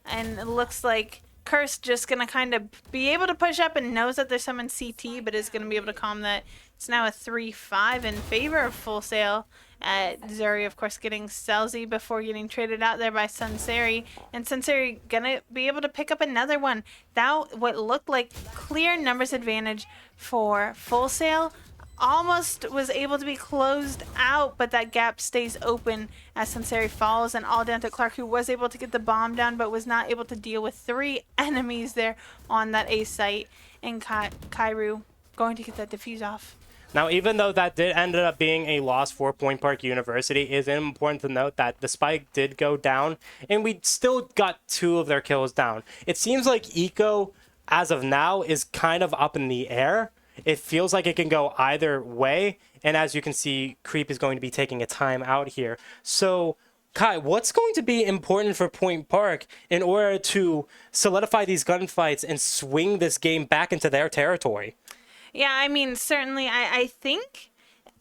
Speaker 1: And it looks like Curse just going to kind of be able to push up and knows that there's someone CT, but is going to be able to calm that. It's now a 3-5 in favor of Full Sail. Zuri, of course, getting Celsi before getting traded out there by Sunseri. And Sunseri going to be able to pick up another one. That, what looked like clear numbers advantage for Full Sail, almost was able to be closed out, but that gap stays open as Sunseri falls, and all down to Clark, who was able to get the bomb down, but was not able to deal with 3 enemies there on that A site. And Kairu going to get that defuse off.
Speaker 2: Now, even though that did end up being a loss for Point Park University, it is important to note that the spike did go down, and we still got 2 of their kills down. It seems like Eco, as of now, is kind of up in the air. It feels like it can go either way, and as you can see, Creep is going to be taking a time out here. So, Kai, what's going to be important for Point Park in order to solidify these gunfights and swing this game back into their territory?
Speaker 1: Yeah, certainly, I think,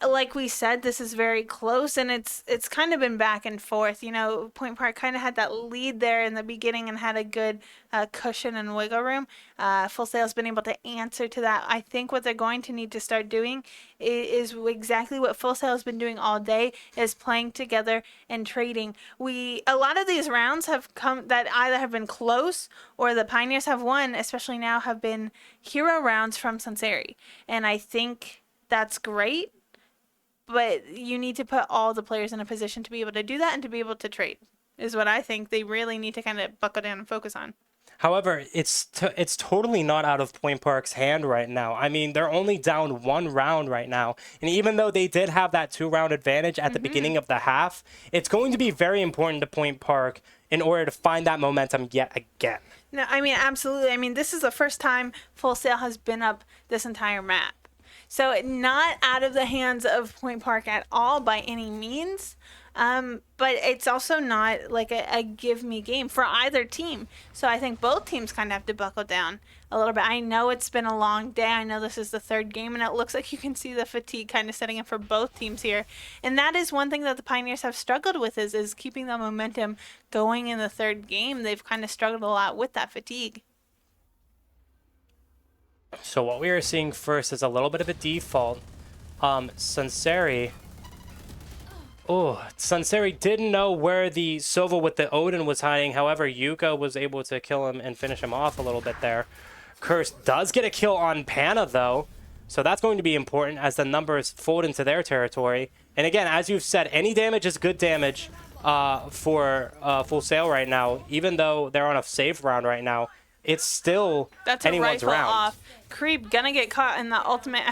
Speaker 1: like we said, this is very close, and it's kind of been back and forth. Point Park kind of had that lead there in the beginning and had a good cushion and wiggle room. Full Sail's been able to answer to that. I think what they're going to need to start doing is exactly what Full Sail has been doing all day, is playing together and trading. A lot of these rounds have come that either have been close or the Pioneers have won, especially now, have been hero rounds from Sunseri. And I think that's great. But you need to put all the players in a position to be able to do that and to be able to trade, is what I think they really need to kind of buckle down and focus on.
Speaker 2: However, it's totally not out of Point Park's hand right now. They're only down 1 round right now. And even though they did have that 2-round advantage at the beginning of the half, it's going to be very important to Point Park in order to find that momentum yet again.
Speaker 1: No, absolutely. This is the first time Full Sail has been up this entire map. So not out of the hands of Point Park at all by any means, but it's also not like a give-me game for either team. So I think both teams kind of have to buckle down a little bit. I know it's been a long day. I know this is the 3rd game, and it looks like you can see the fatigue kind of setting in for both teams here. And that is one thing that the Pioneers have struggled with is keeping the momentum going in the 3rd game. They've kind of struggled a lot with that fatigue.
Speaker 2: So what we are seeing first is a little bit of a default. Sunseri. Oh, Sunseri didn't know where the Sova with the Odin was hiding. However, Yuka was able to kill him and finish him off a little bit there. Curse does get a kill on Panna, though. So that's going to be important as the numbers fold into their territory. And again, as you've said, any damage is good damage for Full Sail right now. Even though they're on a safe round right now, it's still
Speaker 1: That's a
Speaker 2: anyone's
Speaker 1: rifle
Speaker 2: round.
Speaker 1: off. Creep gonna get caught in the ultimate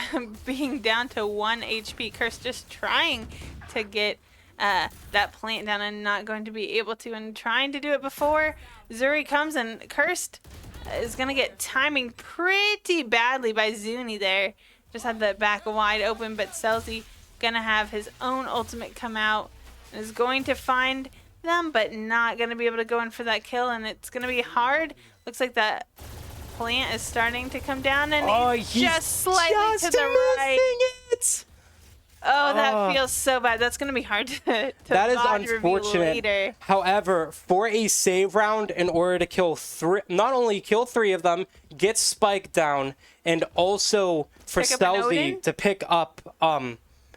Speaker 1: being down to 1 HP. Curse just trying to get that plant down and not going to be able to, and trying to do it before Zuri comes, and Cursed is gonna get timing pretty badly by Zuni there. Just had the back wide open, but Celsi gonna have his own ultimate come out and is going to find them, but not gonna be able to go in for that kill, and it's gonna be hard. Looks like that plant is starting to come down, and he's just slightly to the right.
Speaker 2: It.
Speaker 1: Oh, that feels so bad. That's gonna be hard to
Speaker 2: That is
Speaker 1: VOD review
Speaker 2: unfortunate.
Speaker 1: later.
Speaker 2: However, for a save round, in order to kill not only kill 3 of them, get Spike down, and also for
Speaker 1: Pick up an
Speaker 2: Stelzy
Speaker 1: Odin?
Speaker 2: to pick up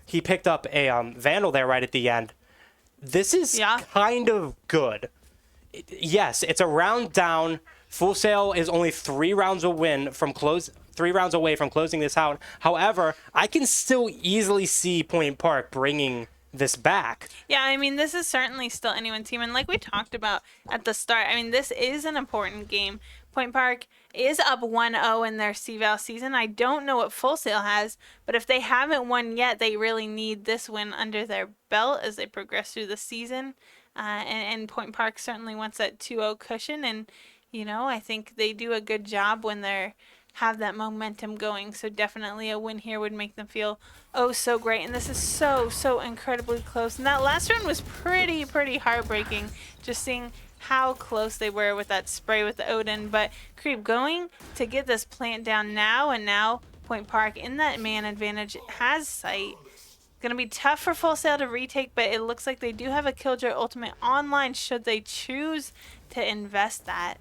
Speaker 2: he picked up a Vandal there right at the end. This is kind of good. Yes, it's a round down. Full Sail is only 3 rounds away from closing this out. However, I can still easily see Point Park bringing this back.
Speaker 1: Yeah, I mean, this is certainly still anyone's team, and like we talked about at the start, I mean, this is an important game. Point Park is up 1-0 in their CVAL season. I don't know what Full Sail has, but if they haven't won yet, they really need this win under their belt as they progress through the season. And Point Park certainly wants that 2-0 cushion, and you know, I think they do a good job when they're have that momentum going. So definitely a win here would make them feel oh so great. And this is so incredibly close. And that last round was pretty heartbreaking, just seeing how close they were with that spray with the Odin. But Creep going to get this plant down now, and now Point Park in that man advantage has sight. Gonna be tough for Full Sail to retake, but it looks like they do have a Killjoy ultimate online should they choose to invest that.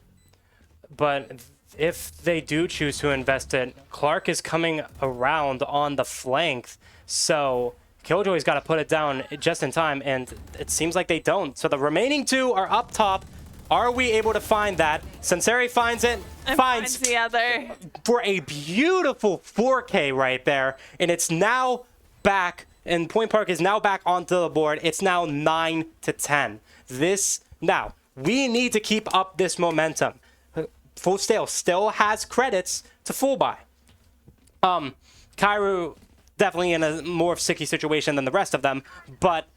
Speaker 2: But if they do choose to invest it, Clark is coming around on the flank, so Killjoy's got to put it down just in time, and it seems like they don't. So the remaining 2 are up top. Are we able to find that? Sunseri finds it, finds
Speaker 1: the other
Speaker 2: for a beautiful 4K right there, and it's now back, and Point Park is now back onto the board. It's now 9-10. Now, we need to keep up this momentum. Full Sail still has credits to full buy. Kairu definitely in a more sticky situation than the rest of them, but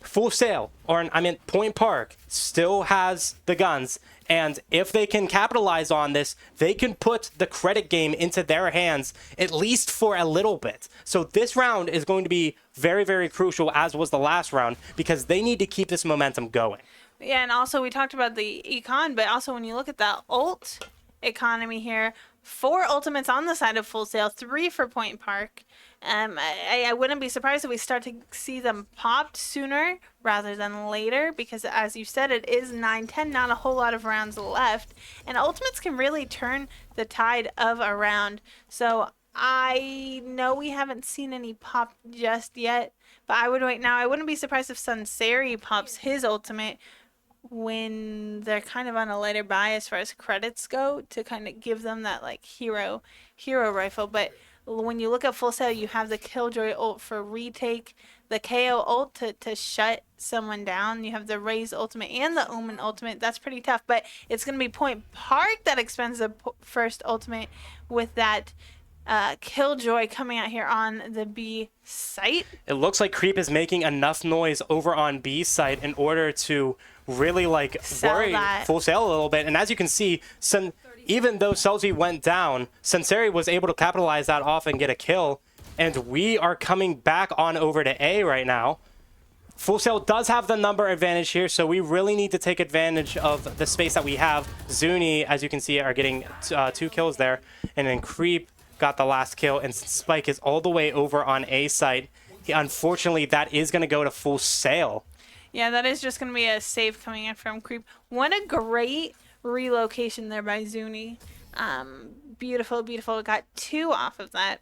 Speaker 2: Full Sail, Point Park still has the guns, and if they can capitalize on this, they can put the credit game into their hands, at least for a little bit. So this round is going to be very crucial, as was the last round, because they need to keep this momentum going.
Speaker 1: Yeah, and also we talked about the econ, but also when you look at that ult economy here, 4 ultimates on the side of Full Sail, 3 for Point Park. I wouldn't be surprised if we start to see them popped sooner rather than later, because as you said, it is 9-10, not a whole lot of rounds left, and ultimates can really turn the tide of a round. So I know we haven't seen any pop just yet, but I would wait now. I wouldn't be surprised if Sunseri pops his ultimate when they're kind of on a lighter buy as far as credits go, to kind of give them that like hero rifle. But when you look at Full Sail, you have the Killjoy ult for retake, the KO ult to shut someone down. You have the Raze ultimate and the Omen ultimate. That's pretty tough, but it's going to be Point Park that expends the first ultimate with that Killjoy coming out here on the B site.
Speaker 2: It looks like Creep is making enough noise over on B site in order to really like worry Full Sail a little bit. And as you can see, even though Celsi went down, Sunseri was able to capitalize that off and get a kill. And we are coming back on over to A right now. Full Sail does have the number advantage here, so we really need to take advantage of the space that we have. Zuni, as you can see, are getting 2 kills there. And then Creep got the last kill, and Spike is all the way over on A site. Unfortunately, that is going to go to Full Sail.
Speaker 1: Yeah, that is just going to be a save coming in from Creep. What a great relocation there by Zuni. Beautiful. Got 2 off of that.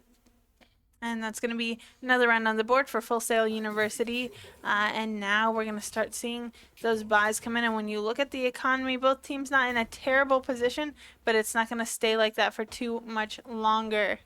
Speaker 1: And that's going to be another round on the board for Full Sail University. And now we're going to start seeing those buys come in. And when you look at the economy, both teams not in a terrible position, but it's not going to stay like that for too much longer.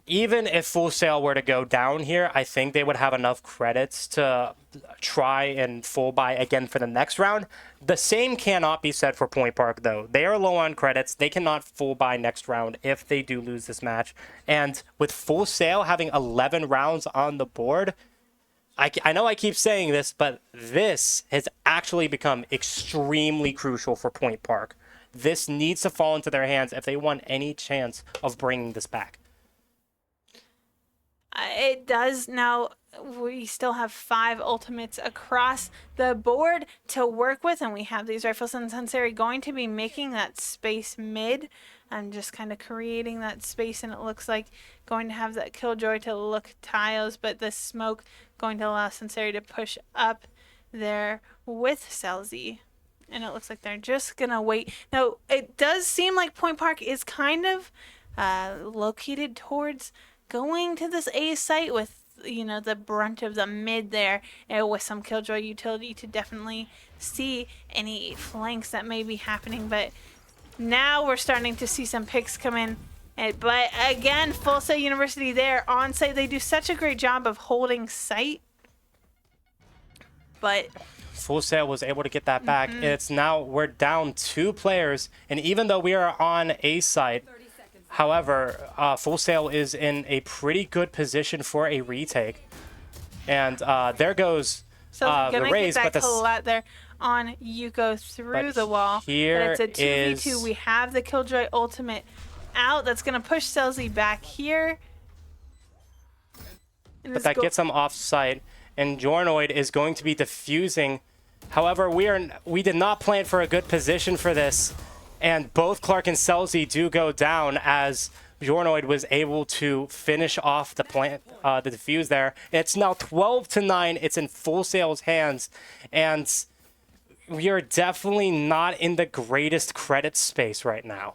Speaker 2: Even if Full Sail were to go down here, I think they would have enough credits to try and full buy again for the next round. The same cannot be said for Point Park, though. They are low on credits. They cannot full buy next round if they do lose this match. And with Full Sail having 11 rounds on the board, I know I keep saying this, but this has actually become extremely crucial for Point Park. This needs to fall into their hands if they want any chance of bringing this back.
Speaker 1: It does. Now, we still have 5 ultimates across the board to work with, and we have these rifles, and Sunseri going to be making that space mid. I'm just kind of creating that space, and it looks like going to have that Killjoy to look tiles, but the smoke going to allow Sunseri to push up there with Selzy. And it looks like they're just going to wait. Now, it does seem like Point Park is kind of located towards going to this A site with, you know, the brunt of the mid there, and with some Killjoy utility to definitely see any flanks that may be happening. But now we're starting to see some picks come in. But again, Full Sail University there on site. They do such a great job of holding site. But
Speaker 2: Full Sail was able to get that back. It's now we're down 2 players, and even though we are on A site, however, Full Sail is in a pretty good position for a retake. And there goes the raise,
Speaker 1: get
Speaker 2: but
Speaker 1: that collat there on Yuko through the wall.
Speaker 2: Here
Speaker 1: but it's a 2v2. We have the Killjoy ultimate out. That's going to push Selzy back here.
Speaker 2: But that gets him off site, and Jornoid is going to be defusing. However, we did not plan for a good position for this, and both Clark and Selzy do go down as Jornoid was able to finish off the defuse there. It's now 12-9. It's in Full Sail's hands, and we are definitely not in the greatest credit space right now.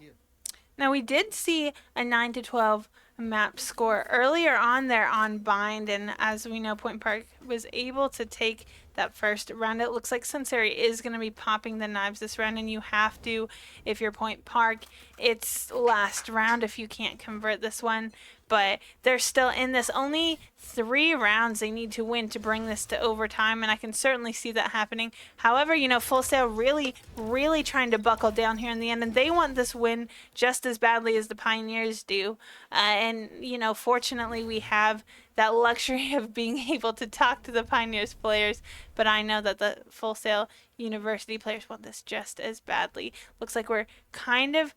Speaker 1: Now, we did see a 9-12 map score earlier on there on Bind, and as we know, Point Park was able to take that first round. It looks like Sunseri is going to be popping the knives this round, and you have to, if you're Point Park, it's last round if you can't convert this one. But they're still in this. Only 3 rounds they need to win to bring this to overtime, and I can certainly see that happening. However, you know, Full Sail really, really trying to buckle down here in the end, and they want this win just as badly as the Pioneers do. And, you know, fortunately we have that luxury of being able to talk to the Pioneers players, but I know that the Full Sail University players want this just as badly. Looks like we're kind of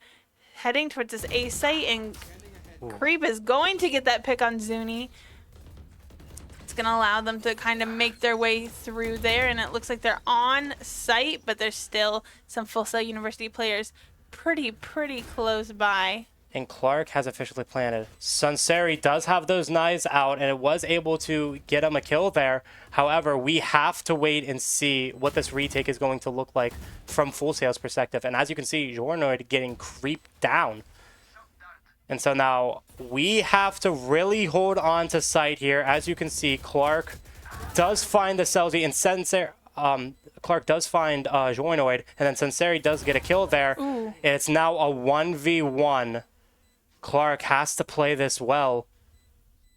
Speaker 1: heading towards this A site, and Creep is going to get that pick on Zuni. It's going to allow them to kind of make their way through there, and it looks like they're on site, but there's still some Full Sail University players pretty close by.
Speaker 2: And Clark has officially planted. Sunseri does have those knives out, and it was able to get him a kill there. However, we have to wait and see what this retake is going to look like from Full Sail's perspective. And as you can see, Jornoid getting creeped down. And so now we have to really hold on to site here. As you can see, Clark does find the Selzy, and Sunseri, Clark does find Jornoid, and then Sunseri does get a kill there.
Speaker 1: Ooh.
Speaker 2: It's now a 1v1. Clark has to play this well.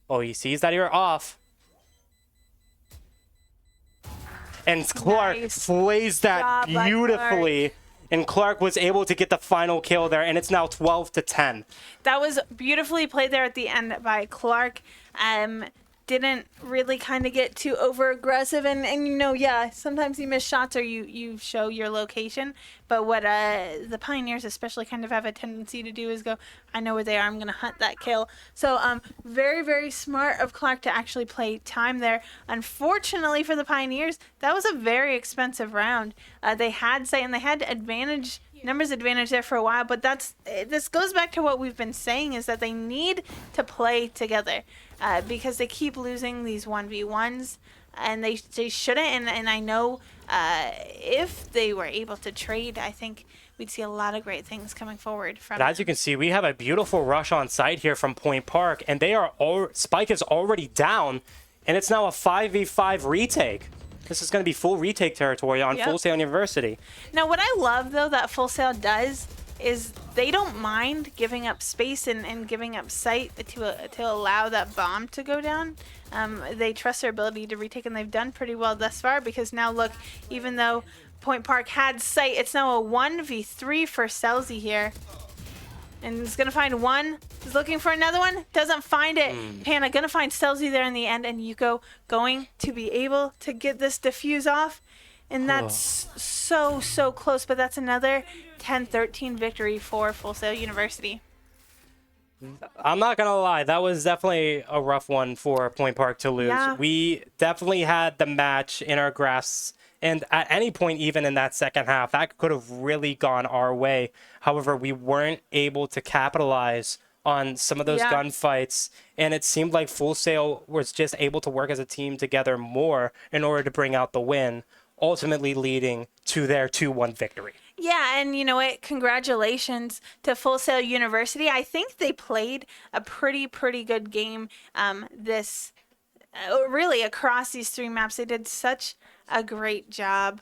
Speaker 2: Oh, he sees that you're off. And Clark plays that beautifully. And Clark was able to get the final kill there, and it's now 12-10.
Speaker 1: That was beautifully played there at the end by Clark. Didn't really kind of get too over aggressive, and you know, yeah, sometimes you miss shots or you show your location, but what the Pioneers especially kind of have a tendency to do is go, I know where they are, I'm gonna hunt that kill. So very smart of Clark to actually play time there. Unfortunately for the Pioneers, that was a very expensive round. They had sight and they had numbers advantage there for a while, but this goes back to what we've been saying, is that they need to play together. Because they keep losing these 1v1s, and they shouldn't. And I know if they were able to trade, I think we'd see a lot of great things coming forward from
Speaker 2: And as you can see, we have a beautiful rush on site here from Point Park, and they are Spike is already down, and it's now a 5v5 retake. This is going to be full retake territory on Full Sail University.
Speaker 1: Now, what I love, though, that Full Sail does is they don't mind giving up space and giving up sight to allow that bomb to go down. They trust their ability to retake, and they've done pretty well thus far, because now, look, even though Point Park had sight, it's now a 1v3 for Selzy here. And he's going to find one. He's looking for another one. Doesn't find it. Pana going to find Selzy there in the end. And Yuko going to be able to get this defuse off. And that's so close. But that's another 10-13 victory for Full Sail University.
Speaker 2: I'm not going to lie. That was definitely a rough one for Point Park to lose.
Speaker 1: Yeah.
Speaker 2: We definitely had the match in our grasp. And at any point, even in that second half, that could have really gone our way. However, we weren't able to capitalize on some of those gunfights. And it seemed like Full Sail was just able to work as a team together more in order to bring out the win, ultimately leading to their 2-1 victory.
Speaker 1: Yeah, and you know what? Congratulations to Full Sail University. I think they played a pretty good game really across these 3 maps. They did such a great job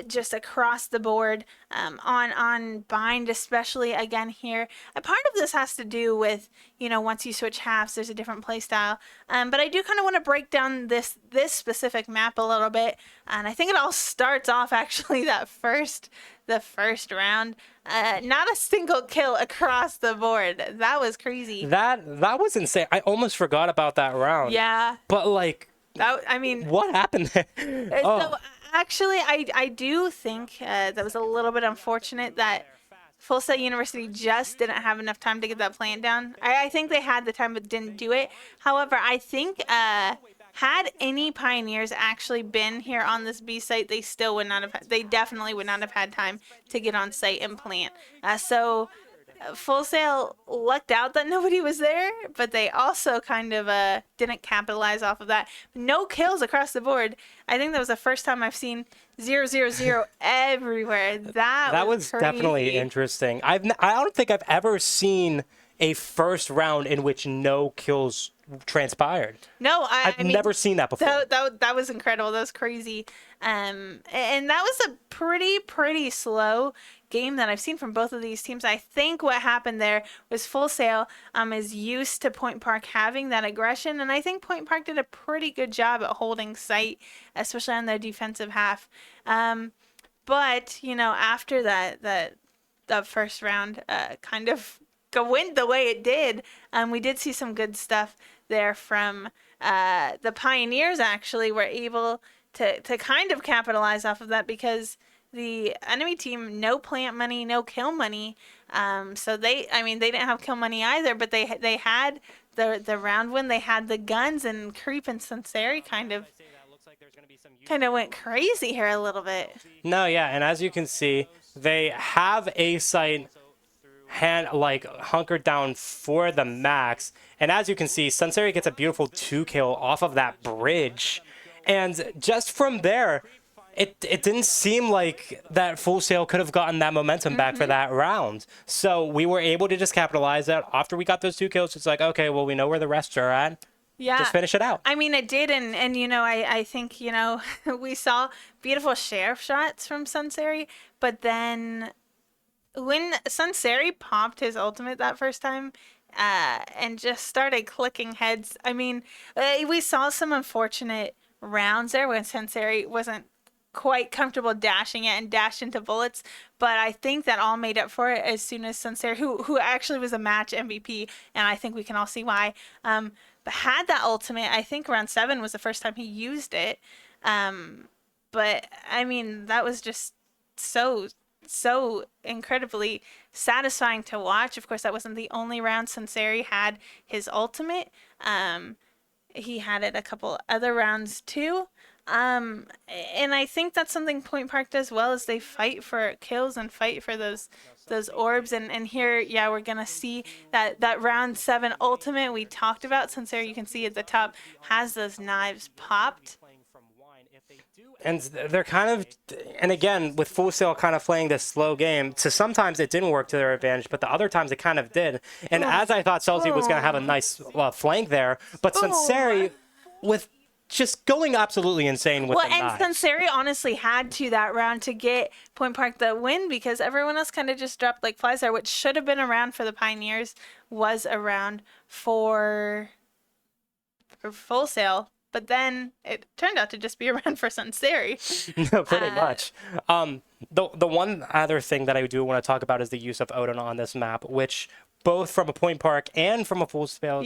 Speaker 1: just across the board on bind, especially again here. A part of this has to do with, once you switch halves, there's a different play style. But I do kind of want to break down this specific map a little bit. And I think it all starts off actually the first round. Not a single kill across the board. That was crazy.
Speaker 2: That was insane. I almost forgot about that round.
Speaker 1: Yeah.
Speaker 2: But what happened there?
Speaker 1: So actually, I do think that was a little bit unfortunate that Full Sail University just didn't have enough time to get that plant down. I think they had the time but didn't do it. However, I think had any Pioneers actually been here on this B site, they definitely would not have had time to get on site and plant. So Full Sail lucked out that nobody was there, but they also kind of didn't capitalize off of that. No kills across the board. I think that was the first time I've seen 0-0-0 everywhere. That was crazy.
Speaker 2: Definitely interesting. I don't think I've ever seen a first round in which no kills transpired.
Speaker 1: No,
Speaker 2: I've never seen that before.
Speaker 1: That was incredible. That was crazy. And that was a pretty slow game that I've seen from both of these teams. I think what happened there was Full Sail is used to Point Park having that aggression, and I think Point Park did a pretty good job at holding sight, especially on their defensive half. But after that first round kind of went the way it did, we did see some good stuff there from the Pioneers. Actually were able to kind of capitalize off of that, because the enemy team, no plant money, no kill money. So they didn't have kill money either, but they had the round win. They had the guns, and Creep and Sinceri kind of went crazy here a little bit.
Speaker 2: No, yeah, and as you can see, they have a site hunkered down for the max. And as you can see, Sinceri gets a beautiful 2-kill off of that bridge. And just from there, it didn't seem like that Full Sail could have gotten that momentum back for that round. So we were able to just capitalize that. After we got those 2 kills, it's like, okay, well, we know where the rest are at.
Speaker 1: Yeah.
Speaker 2: Just finish it out.
Speaker 1: It did, and I think, we saw beautiful sheriff shots from Sinceri, but then when Sinceri popped his ultimate that first time, and just started clicking heads, we saw some unfortunate rounds there when Sinceri wasn't quite comfortable dashing it and dashed into bullets, but I think that all made up for it as soon as Sinceri, who actually was a match MVP, and I think we can all see why, but had that ultimate. I think round 7 was the first time he used it, but that was just so incredibly satisfying to watch. Of course, that wasn't the only round Sinceri had his ultimate. He had it a couple other rounds too. And I think that's something Point Park does well is they fight for kills and fight for those orbs. And here, yeah, we're gonna see that round 7 ultimate we talked about. Since there you can see at the top has those knives popped.
Speaker 2: And they're kind of, and again, with Full Sail kind of playing this slow game, so sometimes it didn't work to their advantage, but the other times it kind of did. And as I thought Celsi was going to have a nice flank there, but Sunseri with just going absolutely insane with the knives.
Speaker 1: And Sunseri honestly had to that round to get Point Park the win because everyone else kind of just dropped like flies there, which should have been around for the Pioneers, was around for Full Sail. But then it turned out to just be around for Sunseri.
Speaker 2: No, pretty much. The one other thing that I do want to talk about is the use of Odin on this map, which both from a Point Park and from a Full Sail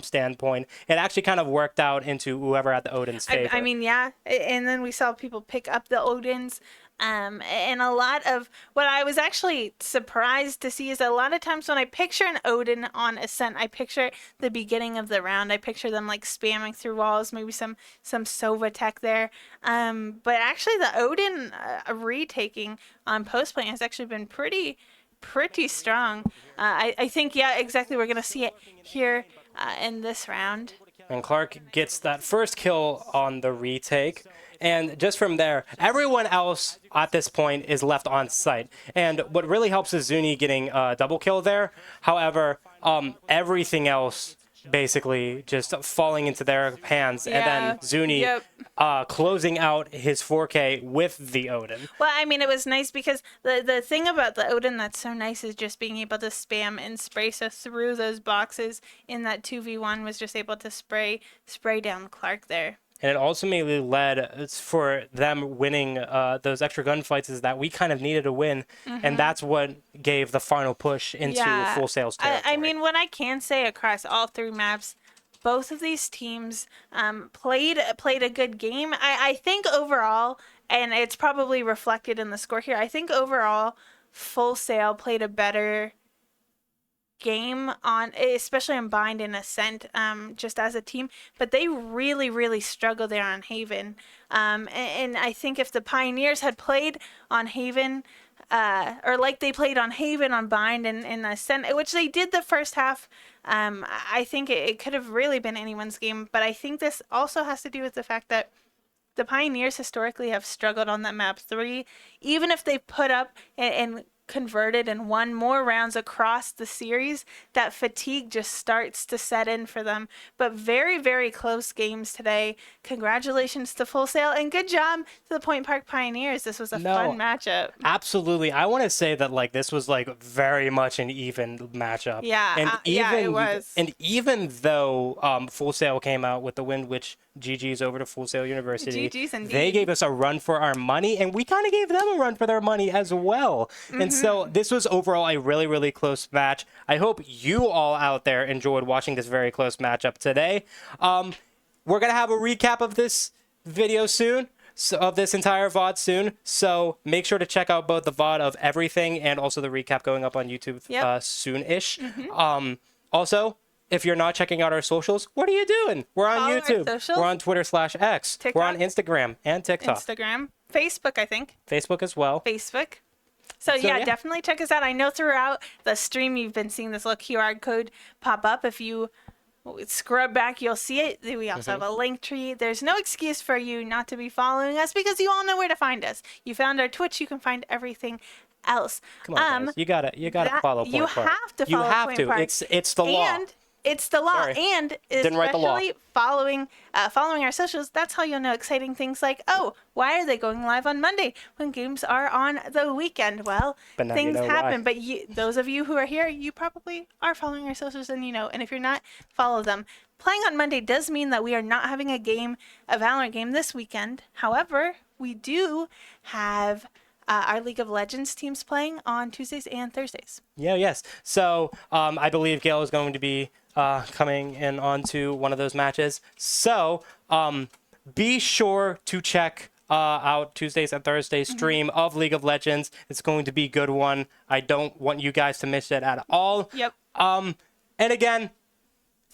Speaker 2: standpoint, it actually kind of worked out into whoever had the Odin's favor.
Speaker 1: I mean, yeah. And then we saw people pick up the Odins. And a lot of what I was actually surprised to see is that a lot of times when I picture an Odin on Ascent, I picture the beginning of the round. I picture them like spamming through walls, maybe some Sova tech there. But actually the Odin retaking on post plant has actually been pretty strong. I think, yeah, exactly. We're going to see it here in this round.
Speaker 2: And Clark gets that first kill on the retake. And just from there, everyone else at this point is left on site. And what really helps is Zuni getting a double kill there. However, everything else basically just falling into their hands. And then Zuni closing out his 4K with the Odin.
Speaker 1: Well, I mean, it was nice because the thing about the Odin that's so nice is just being able to spam and spray. So through those boxes in that 2v1 was just able to spray down Clark there.
Speaker 2: And it ultimately led for them winning those extra gunfights is that we kind of needed a win. And that's what gave the final push into Full Sail's territory.
Speaker 1: I mean, what I can say across all 3 maps, both of these teams played a good game. I think overall, and it's probably reflected in the score here, I think overall Full Sail played a better game on, especially on Bind and Ascent, just as a team, but they really struggled there on Haven, and I think if the Pioneers had played on Haven or like they played on Haven on Bind and Ascent, which they did the first half, I think it could have really been anyone's game. But I think this also has to do with the fact that the Pioneers historically have struggled on that map 3, even if they put up and converted and won more rounds across the series, that fatigue just starts to set in for them. But very close games today. Congratulations to Full Sail and good job to the Point Park Pioneers. This was a fun matchup.
Speaker 2: Absolutely. I want to say that like this was like very much an even matchup.
Speaker 1: Yeah, it was.
Speaker 2: And even though Full Sail came out with the win, which GG's over to Full Sail University.
Speaker 1: GG's indeed.
Speaker 2: They gave us a run for our money, and we kind of gave them a run for their money as well. And so this was overall a really close match. I hope you all out there enjoyed watching this very close matchup today. We're going to have a recap of this video soon, of this entire VOD soon. So make sure to check out both the VOD of everything and also the recap going up on YouTube soon-ish. Also, if you're not checking out our socials, what are you doing? We're on YouTube. We're on Twitter/X.
Speaker 1: TikTok.
Speaker 2: We're on Instagram and TikTok.
Speaker 1: Facebook, I think.
Speaker 2: Facebook as well.
Speaker 1: So yeah, definitely check us out. I know throughout the stream you've been seeing this little QR code pop up. If you scrub back, you'll see it. We also have a link tree. There's no excuse for you not to be following us because you all know where to find us. You found our Twitch. You can find everything else.
Speaker 2: Come on, guys. You gotta follow Point Park.
Speaker 1: You have to follow Point Park.
Speaker 2: It's the law.
Speaker 1: And it's the law.
Speaker 2: Sorry.
Speaker 1: And
Speaker 2: Didn't write the law.
Speaker 1: especially following our socials, that's how you'll know exciting things like, oh, why are they going live on Monday when games are on the weekend? Well, things happen. But those of you who are here, you probably are following our socials and you know. And if you're not, follow them. Playing on Monday does mean that we are not having a Valorant game this weekend. However, we do have our League of Legends teams playing on Tuesdays and Thursdays.
Speaker 2: Yes. So I believe Gail is going to be coming in onto one of those matches. So be sure to check out Tuesdays and Thursdays stream of League of Legends. It's going to be a good one. I don't want you guys to miss it at all.
Speaker 1: Yep.
Speaker 2: And again,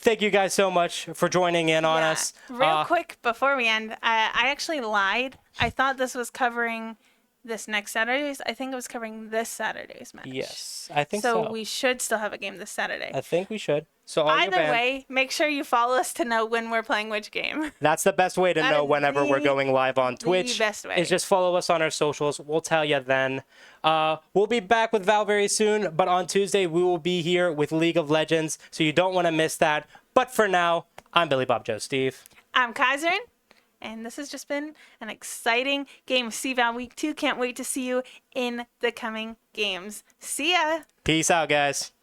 Speaker 2: thank you guys so much for joining in on us.
Speaker 1: Real quick before we end, I actually lied. I thought this was covering this next Saturday's. I think it was covering this Saturday's match.
Speaker 2: Yes, I think so.
Speaker 1: So we should still have a game this Saturday.
Speaker 2: I think we should. So
Speaker 1: Either way, make sure you follow us to know when we're playing which game.
Speaker 2: That's the best way to know whenever we're going live on Twitch.
Speaker 1: The best way.
Speaker 2: Is just follow us on our socials. We'll tell you then. We'll be back with Val very soon, but on Tuesday we will be here with League of Legends, so you don't want to miss that. But for now, I'm Billy Bob Joe Steve.
Speaker 1: I'm Kaiserin, and this has just been an exciting game of CVAL Week 2. Can't wait to see you in the coming games. See ya!
Speaker 2: Peace out, guys.